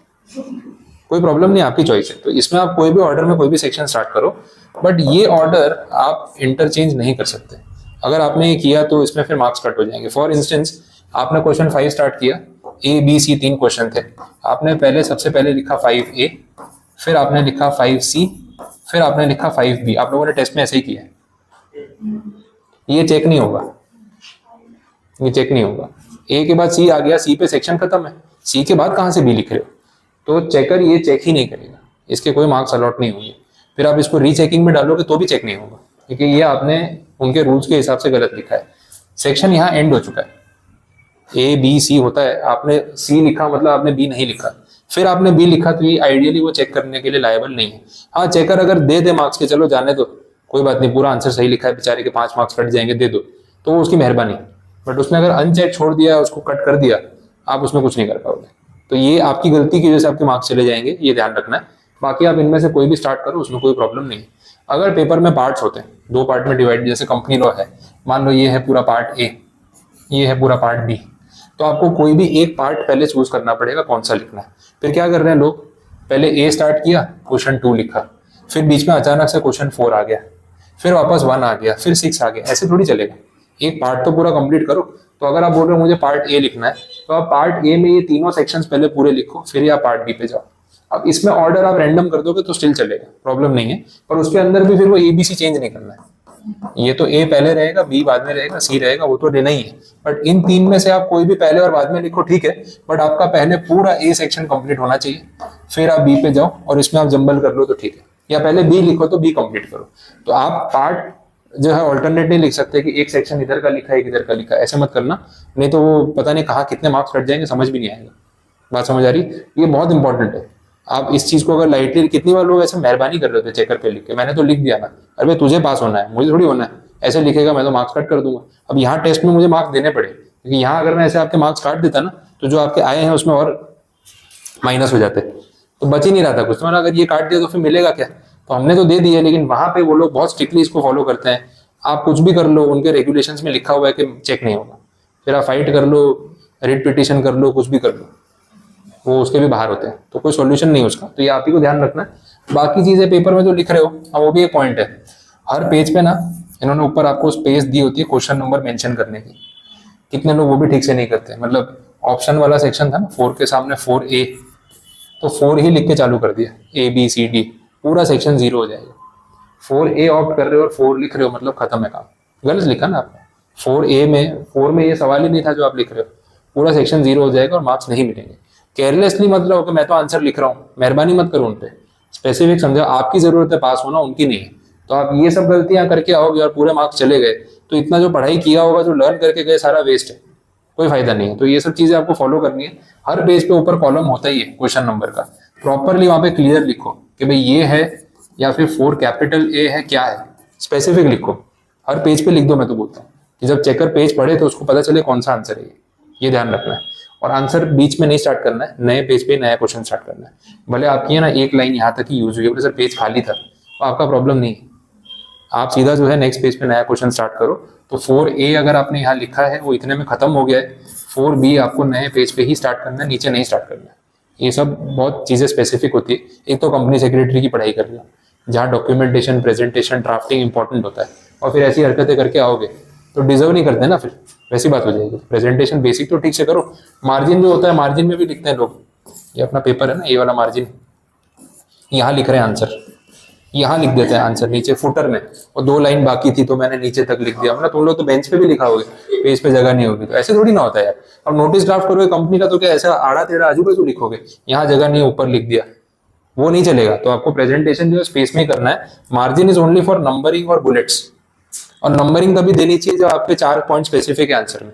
कोई प्रॉब्लम नहीं, आपकी चॉइस है। तो इसमें आप कोई भी ऑर्डर में कोई भी सेक्शन स्टार्ट करो, बट ये ऑर्डर आप इंटरचेंज नहीं कर सकते। अगर आपने ये किया तो इसमें फिर मार्क्स कट हो जाएंगे। फॉर इंस्टेंस आपने क्वेश्चन 5 स्टार्ट किया, A B C 3 क्वेश्चन थे, आपने पहले सबसे पहले लिखा 5A, फिर आपने लिखा 5C, फिर आपने लिखा 5B। आप लोगों ने टेस्ट में ऐसे ही किया है, ये चेक नहीं होगा, ये चेक नहीं होगा। A के बाद C आ गया, C पे सेक्शन खत्म है, C के बाद कहाँ से B लिख रहे हो, तो चेकर ये चेक ही नहीं करेगा, इसके कोई मार्क्स अलॉट नहीं होंगे। फिर आप इसको रीचेकिंग में डालोगे तो भी चेक नहीं होगा, क्योंकि ये आपने उनके रूल्स के हिसाब से गलत लिखा है। सेक्शन यहाँ एंड हो चुका है, A B C होता है, आपने C लिखा मतलब आपने B नहीं लिखा, फिर आपने बी लिखा तो ये आइडियली वो चेक करने के लिए लायबल नहीं है। हाँ, चेकर अगर दे दे मार्क्स के, चलो जाने दो, कोई बात नहीं, पूरा आंसर सही लिखा है, बेचारे के 5 मार्क्स कट जाएंगे, दे दो, तो वो उसकी मेहरबानी। बट उसने अगर अनचेक छोड़ दिया, उसको कट कर दिया, आप उसमें कुछ नहीं कर पाओगे। तो ये आपकी गलती की वजह से आपके मार्क्स चले जाएंगे, ये ध्यान रखना है। बाकी आप इनमें से कोई भी स्टार्ट करो, उसमें कोई प्रॉब्लम नहीं है। अगर पेपर में पार्ट्स होते हैं, 2 पार्ट में डिवाइड, जैसे कंपनी लॉ है, मान लो ये है पूरा पार्ट ए, ये है पूरा पार्ट बी, तो आपको कोई भी एक पार्ट पहले चूज करना पड़ेगा कौन सा लिखना है। फिर क्या कर रहे हैं लोग, पहले ए स्टार्ट किया, क्वेश्चन 2 लिखा, फिर बीच में अचानक से क्वेश्चन 4 आ गया, फिर वापस 1 आ गया, फिर 6 आ गया, ऐसे थोड़ी चलेगा। एक पार्ट तो पूरा कंप्लीट करो। तो अगर आप बोल रहे हो मुझे पार्ट ए लिखना है, तो आप पार्ट ए में ये तीनों सेक्शंस पहले पूरे लिखो, फिर आप पार्ट बी पे जाओ। अब इसमें ऑर्डर आप रैंडम कर दोगे तो स्टिल चलेगा, प्रॉब्लम नहीं है, पर उसके अंदर भी फिर वो एबीसी चेंज नहीं करना है। ये तो ए पहले रहेगा, बी बाद में रहेगा, सी रहेगा, वो तो लेना ही है। बट इन 3 में से आप कोई भी पहले और बाद में लिखो, ठीक है, बट आपका पहले पूरा ए सेक्शन कंप्लीट होना चाहिए, फिर आप बी पे जाओ, और इसमें आप जंबल कर लो तो ठीक है, या पहले बी लिखो तो बी कंप्लीट करो। तो आप पार्ट जो है ऑल्टरनेट नहीं लिख सकते कि एक सेक्शन इधर का लिखा है, एक इधर का लिखा है, ऐसे मत करना, नहीं तो वो पता नहीं कहाँ कितने मार्क्स कट जाएंगे, समझ भी नहीं आएगा। बात समझ आ रही? ये बहुत इंपॉर्टेंट है। आप इस चीज को अगर लाइटली, कितनी बार लोग ऐसे मेहरबानी कर रहे थे चेकर पे लिख के, मैंने तो लिख दिया ना, अरे तुझे पास होना है, मुझे थोड़ी होना है, ऐसे लिखेगा मैं तो मार्क्स कट कर दूंगा। अब यहाँ टेस्ट में मुझे मार्क्स देने पड़े, क्योंकि यहाँ अगर मैं ऐसे आपके मार्क्स काट देता ना, तो जो आपके आए हैं उसमें और माइनस हो जाते, तो बच ही नहीं रहा था कुछ। तो मैंने अगर ये काट दिया तो फिर मिलेगा क्या? तो हमने तो दे दिया, लेकिन वहां पे वो लोग बहुत स्ट्रिक्टली इसको फॉलो करते हैं। आप कुछ भी कर लो, उनके रेगुलेशंस में लिखा हुआ है कि चेक नहीं होगा, फिर आप फाइट कर लो, रिट पिटिशन कर लो, कुछ भी कर लो, वो उसके भी बाहर होते हैं, तो कोई सॉल्यूशन नहीं उसका। तो ये आप ही को ध्यान रखना है। बाकी चीजें पेपर में जो लिख रहे हो, अब वो भी एक पॉइंट है, हर पेज पे ना इन्होंने ऊपर आपको स्पेस दी होती है क्वेश्चन नंबर मेंशन करने की। कितने लोग वो भी ठीक से नहीं करते, मतलब ऑप्शन वाला सेक्शन था ना 4 के सामने 4A, तो 4 ही लिख के चालू कर दिया, ABCD, पूरा सेक्शन 0 हो जाएगा। 4A ऑप्ट कर रहे हो और 4 लिख रहे हो, मतलब खत्म है काम, गलत लिखा ना आपने। 4 में ये सवाल ही नहीं था जो आप लिख रहे हो, पूरा सेक्शन 0 हो जाएगा और मार्क्स नहीं मिलेंगे। केयरलेसली मत रहो कि मैं तो आंसर लिख रहा हूँ, मेहरबानी मत करो उन पे, स्पेसिफिक समझो, आपकी जरूरत है पास होना, उनकी नहीं है। तो आप ये सब गलतियां करके आओगे और पूरे मार्क्स चले गए, तो इतना जो पढ़ाई किया होगा, जो लर्न करके गए, सारा वेस्ट है, कोई फायदा नहीं है। तो ये सब चीजें आपको फॉलो करनी है। हर पेज पे ऊपर कॉलम होता ही है क्वेश्चन नंबर का, प्रॉपरली वहां पे क्लियर लिखो कि भाई ये है, या फिर 4 कैपिटल A है, क्या है, स्पेसिफिक लिखो, हर पेज पे लिख दो। मैं तो बोलता हूँ कि जब चेकर पेज पढ़े तो उसको पता चले कौन सा आंसर है, ये ध्यान रखना है। और आंसर बीच में नहीं स्टार्ट करना है, नए पेज पे नया क्वेश्चन स्टार्ट करना है। भले आपकी है ना एक लाइन यहाँ तक ही यूज हुई है, सर पेज खाली था, तो आपका प्रॉब्लम नहीं है, आप सीधा जो है नेक्स्ट पेज पे नया क्वेश्चन स्टार्ट करो। तो 4A अगर आपने यहाँ लिखा है वो इतने में खत्म हो गया है, 4B आपको नए पेज पे ही स्टार्ट करना है, नीचे नहीं स्टार्ट करना है। ये सब बहुत चीजें स्पेसिफिक होती है। एक तो कंपनी सेक्रेटरी की पढ़ाई कर लो, जहाँ डॉक्यूमेंटेशन, प्रेजेंटेशन, ड्राफ्टिंग इंपॉर्टेंट होता है, और फिर ऐसी हरकतें करके आओगे तो डिजर्व नहीं करते ना, फिर वैसी बात हो जाएगी। प्रेजेंटेशन बेसिक तो ठीक से करो, मार्जिन जो होता है मार्जिन में भी लिखते हैं लोग, ये अपना पेपर है ना, ये वाला मार्जिन, यहाँ लिख रहे हैं आंसर, यहाँ लिख देते हैं आंसर नीचे फुटर में, और 2 लाइन बाकी थी तो मैंने नीचे तक लिख दिया। मतलब तुम लोग तो बेंच पे भी लिखा होगे, पेज पे जगह नहीं होगी, तो ऐसे थोड़ी ना होता है यार। अब नोटिस ड्राफ्ट करोगे कंपनी का तो क्या ऐसा आड़ा टेढ़ा आजू बाजू लिखोगे, यहाँ जगह नहीं ऊपर लिख दिया, वो नहीं चलेगा। तो आपको प्रेजेंटेशन जो है स्पेस में करना है। Margin is only for numbering और बुलेट्स, और नंबरिंग तभी देनी चाहिए जब आपके 4 पॉइंट स्पेसिफिक है आंसर में।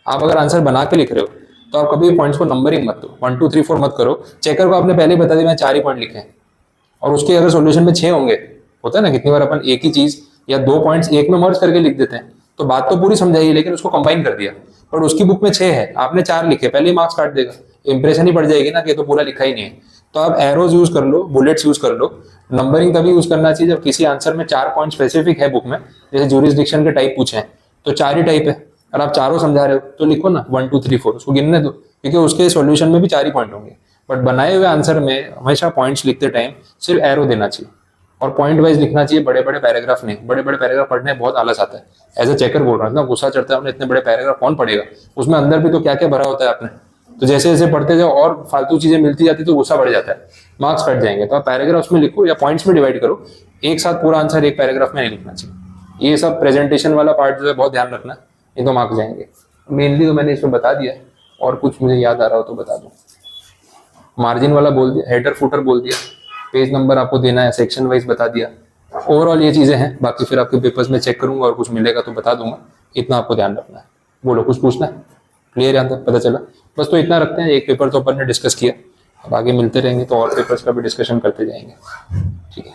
आप अगर आंसर बना के लिख रहे हो तो आप कभी पॉइंट्स को नंबरिंग मत दो, 1 2 3 4 मत करो। चेकर को आपने पहले ही बता दिया मैं 4 ही पॉइंट लिखे हैं, और उसके अगर सॉल्यूशन में 6 होंगे, होता है ना कितनी बार अपन एक ही चीज या 2 पॉइंट्स एक में मर्ज करके लिख देते हैं, तो बात तो पूरी समझाइए, लेकिन उसको कंबाइन कर दिया, पर उसकी बुक में 6 है, आपने 4 लिखे, पहले ही मार्क्स काट देगा, इंप्रेशन ही पड़ जाएगी ना कि तो पूरा लिखा ही नहीं है। तो आप एरोज यूज कर लो, बुलेट्स यूज कर लो। नंबरिंग तभी यूज करना चाहिए जब किसी आंसर में 4 पॉइंट स्पेसिफिक है बुक में, जैसे ज्यूरिसडिक्शन के टाइप पूछे हैं तो 4 ही टाइप है, और आप चारों समझा रहे हो तो लिखो ना 1 2 3 4, उसको गिनने दो, क्योंकि उसके सॉल्यूशन में भी 4 ही पॉइंट होंगे। बट बनाए हुए आंसर में हमेशा पॉइंट्स लिखते टाइम सिर्फ एरो देना चाहिए, और पॉइंट वाइज लिखना चाहिए, बड़े बड़े पैराग्राफ नहीं। बड़े बड़े पैराग्राफ पढ़ने में बहुत आलस आता है, एज ए चेकर बोल रहा हूँ, इतना गुस्सा चढ़ता है, हमने इतने बड़े पैराग्राफ कौन पढ़ेगा, उसमें अंदर भी तो क्या क्या भरा होता है आपने। तो जैसे जैसे पढ़ते जाओ और फालतू चीजें मिलती जाती तो गुस्सा बढ़ जाता है, मार्क्स कट जाएंगे। तो आप पैराग्राफ्स में लिखो या पॉइंट्स में डिवाइड करो, एक साथ पूरा आंसर एक पैराग्राफ में नहीं लिखना चाहिए। ये सब प्रेजेंटेशन वाला पार्ट जो है बहुत ध्यान रखना, ये तो मार्क्स जाएंगे। मेनली तो मैंने इसमें बता दिया, और कुछ मुझे याद आ रहा हो तो बता दो। मार्जिन वाला बोल दिया, हेडर फुटर बोल दिया, पेज नंबर आपको देना है, सेक्शन वाइज बता दिया। ओवरऑल ये चीजें हैं, बाकी फिर आपके पेपर्स में चेक करूंगा और कुछ मिलेगा तो बता दूंगा। इतना आपको ध्यान रखना है। बोलो, कुछ पूछना है? क्लियर है, पता चला? बस तो इतना रखते हैं, एक पेपर तो अपन ने डिस्कस किया। अब आगे मिलते रहेंगे तो और पेपर्स का भी डिस्कशन करते जाएंगे। ठीक है।